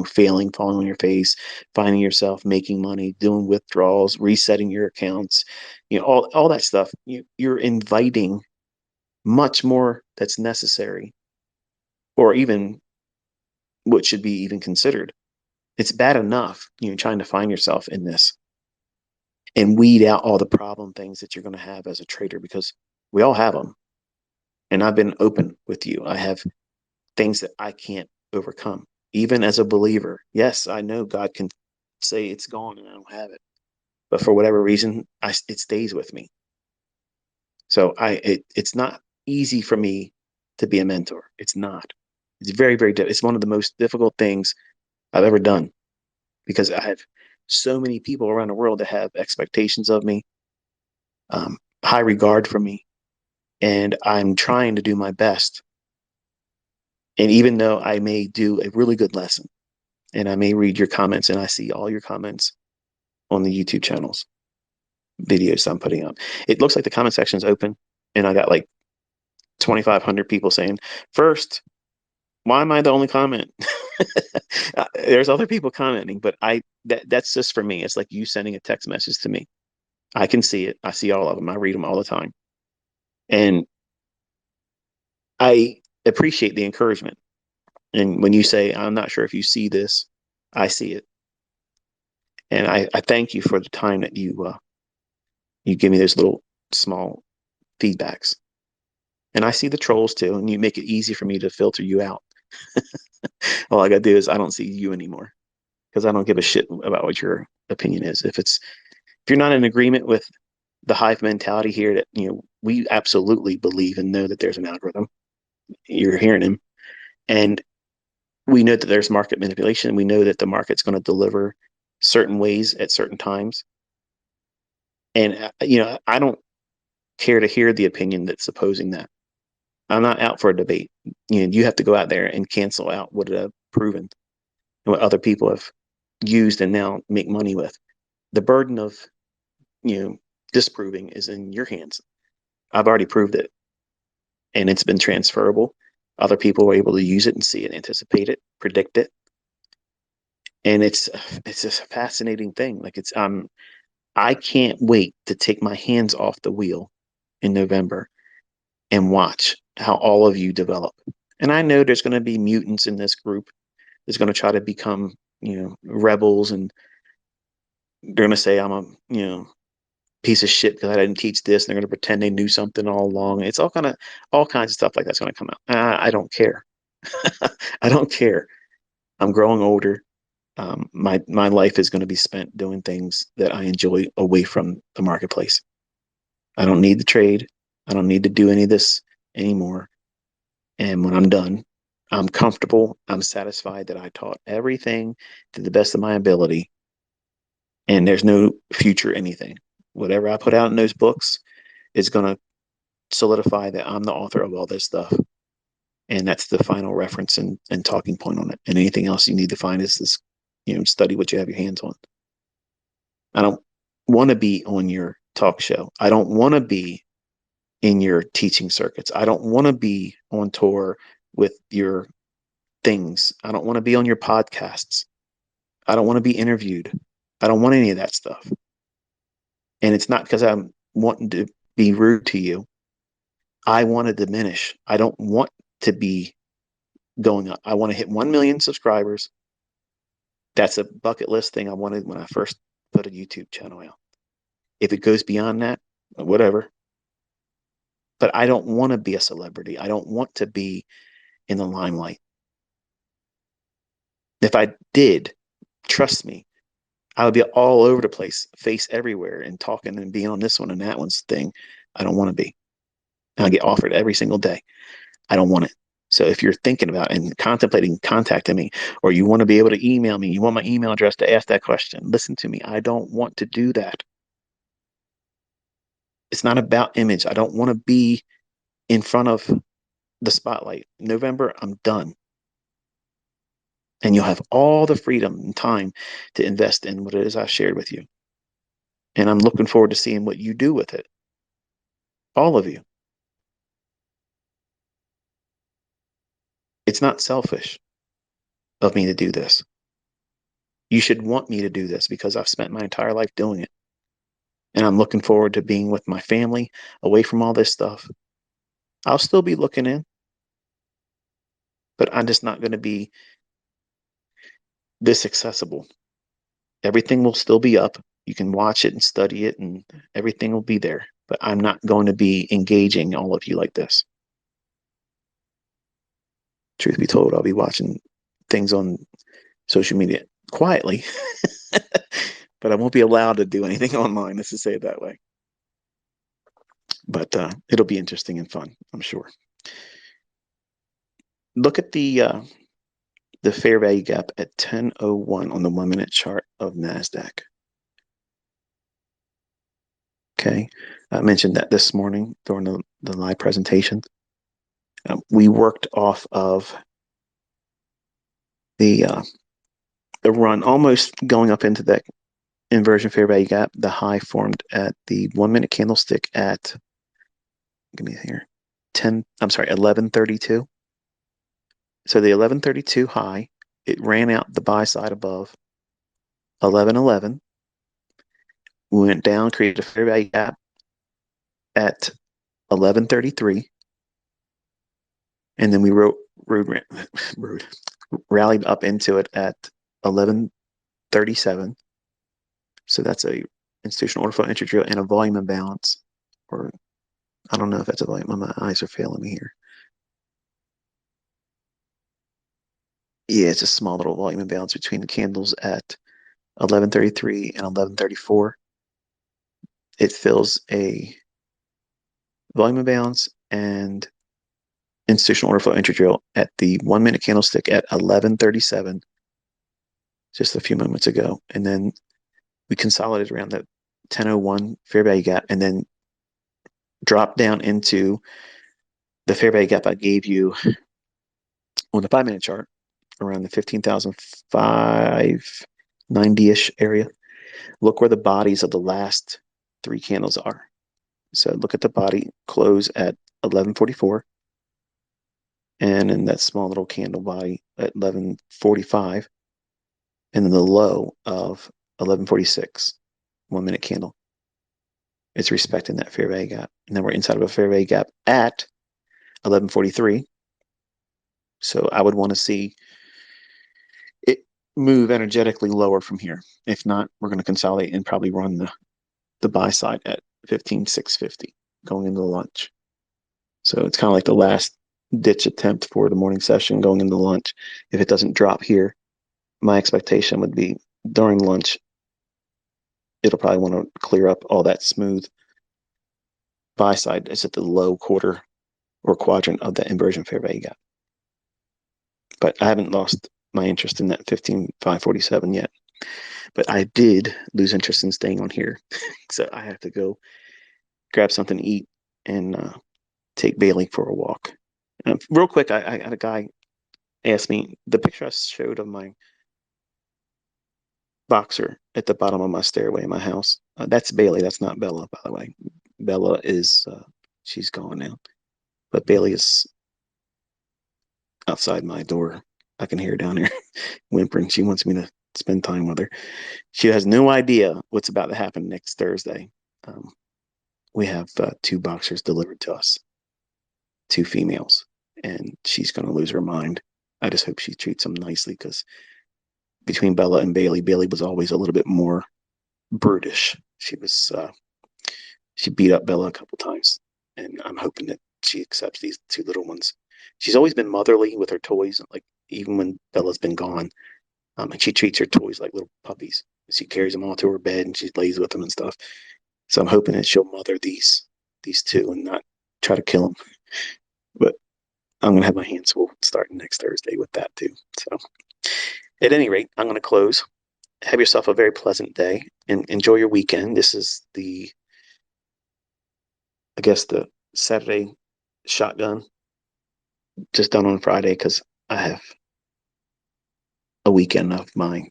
failing, falling on your face, finding yourself making money, doing withdrawals, resetting your accounts, all that stuff. You're inviting much more that's necessary, or even what should be even considered. It's bad enough, trying to find yourself in this and weed out all the problem things that you're going to have as a trader, because we all have them. And I've been open with you. I have things that I can't overcome, even as a believer. Yes, I know God can say it's gone and I don't have it, but for whatever reason, it stays with me. So it's not easy for me to be a mentor. It's not. It's very, very difficult. It's one of the most difficult things I've ever done, because I have so many people around the world that have expectations of me, high regard for me, and I'm trying to do my best. And even though I may do a really good lesson and I may read your comments, and I see all your comments on the YouTube channels, videos I'm putting up, it looks like the comment section is open, and I got like 2,500 people saying, first, why am I the only comment? There's other people commenting, but that's just for me. It's like you sending a text message to me. I can see it. I see all of them. I read them all the time. And I appreciate the encouragement. And when you say, I'm not sure if you see this, I see it. And I thank you for the time that you give me those little small feedbacks. And I see the trolls too, and you make it easy for me to filter you out. All I gotta do is I don't see you anymore, because I don't give a shit about what your opinion is. If you're not in agreement with the hive mentality here, that we absolutely believe and know that there's an algorithm. You're hearing him, and we know that there's market manipulation. We know that the market's going to deliver certain ways at certain times. And I don't care to hear the opinion that's opposing that. I'm not out for a debate. You have to go out there and cancel out what I've proven and what other people have used and now make money with. The burden of disproving is in your hands. I've already proved it, and it's been transferable. Other people were able to use it and see it, anticipate it, predict it, and it's just a fascinating thing. Like I can't wait to take my hands off the wheel in November and watch how all of you develop. And I know there's going to be mutants in this group that's going to try to become, rebels, and they're going to say I'm a, piece of shit because I didn't teach this, and they're going to pretend they knew something all along. It's all kinds of stuff like that's going to come out. I don't care. I don't care. I'm growing older. My life is going to be spent doing things that I enjoy away from the marketplace. I don't need the trade. I don't need to do any of this anymore. And when I'm done, I'm comfortable. I'm satisfied that I taught everything to the best of my ability. And there's no future anything. Whatever I put out in those books is going to solidify that I'm the author of all this stuff. And that's the final reference and talking point on it. And anything else you need to find is this, study what you have your hands on. I don't want to be on your talk show. I don't want to be in your teaching circuits. I don't want to be on tour with your things. I don't want to be on your podcasts. I don't want to be interviewed. I don't want any of that stuff. And it's not because I'm wanting to be rude to you. I want to diminish. I don't want to be going up. I want to hit 1 million subscribers. That's a bucket list thing I wanted when I first put a YouTube channel out. If it goes beyond that, whatever. But I don't want to be a celebrity. I don't want to be in the limelight. If I did, trust me, I would be all over the place, face everywhere, and talking and being on this one and that one's thing. I don't want to be. And I get offered every single day. I don't want it. So if you're thinking about and contemplating contacting me, or you want to be able to email me, you want my email address to ask that question, listen to me. I don't want to do that. It's not about image. I don't want to be in front of the spotlight. November, I'm done. And you'll have all the freedom and time to invest in what it is I shared with you. And I'm looking forward to seeing what you do with it. All of you. It's not selfish of me to do this. You should want me to do this because I've spent my entire life doing it. And I'm looking forward to being with my family, away from all this stuff. I'll still be looking in, but I'm just not going to be this accessible. Everything will still be up. You can watch it and study it, and everything will be there. But I'm not going to be engaging all of you like this. Truth be told, I'll be watching things on social media quietly, but I won't be allowed to do anything online, let's just say it that way. But it'll be interesting and fun, I'm sure. Look at the fair value gap at 10:01 on the 1-minute chart of NASDAQ. Okay, I mentioned that this morning during the live presentation. We worked off of the run, almost going up into that inversion fair value gap. The high formed at the 1-minute candlestick at, give me here, 11:32. So the 11:32 high, it ran out the buy side above 11:11. We went down, created a fair value gap at 11:33, and then we rallied up into it at 11:37. So that's a institutional order flow entry drill and a volume imbalance, or I don't know if that's a volume. My eyes are failing me here. Yeah, it's a small little volume imbalance between the candles at 11:33 and 11:34. It fills a volume imbalance and institutional order flow entry drill at the 1-minute candlestick at 11:37, just a few moments ago. And then we consolidated around the 10:01 fair value gap and then dropped down into the fair value gap I gave you on the 5-minute chart around the 15,590-ish area. Look where the bodies of the last 3 candles are. So look at the body close at 11:44, and in that small little candle body at 11:45, and then the low of 11:46, 1-minute candle. It's respecting that fair value gap. And then we're inside of a fair value gap at 11:43. So I would want to see it move energetically lower from here. If not, we're going to consolidate and probably run the buy side at 15,650 going into lunch. So it's kind of like the last ditch attempt for the morning session going into lunch. If it doesn't drop here, my expectation would be during lunch, it'll probably want to clear up all that smooth buy side. It's at the low quarter or quadrant of that inversion fair value gap. But I haven't lost my interest in that 15,547 yet. But I did lose interest in staying on here. So I have to go grab something to eat and take Bailey for a walk. Real quick, I had a guy ask me the picture I showed of my boxer at the bottom of my stairway in my house. That's Bailey. That's not Bella, by the way. Bella is, she's gone now. But Bailey is outside my door. I can hear her down here whimpering. She wants me to spend time with her. She has no idea what's about to happen next Thursday. We have 2 boxers delivered to us, 2 females, and she's going to lose her mind. I just hope she treats them nicely because between Bella and Bailey, Bailey was always a little bit more brutish. She beat up Bella a couple times, and I'm hoping that she accepts these 2 little ones. She's always been motherly with her toys, like even when Bella's been gone. And she treats her toys like little puppies. She carries them all to her bed and she lays with them and stuff. So I'm hoping that she'll mother these 2 and not try to kill them. But I'm gonna have my hands full starting next Thursday with that too. So at any rate, I'm gonna close. Have yourself a very pleasant day and enjoy your weekend. This is the I guess the Saturday shotgun just done on Friday because I have a weekend of my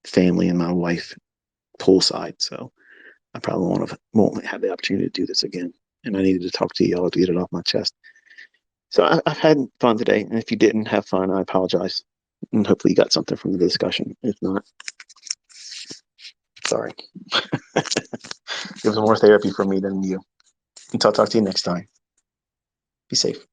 family and my wife poolside. So I probably won't have the opportunity to do this again. And I needed to talk to y'all to get it off my chest. So I've had fun today. And if you didn't have fun, I apologize. And hopefully you got something from the discussion. If not, sorry. It was more therapy for me than you. Until I'll talk to you next time. Be safe.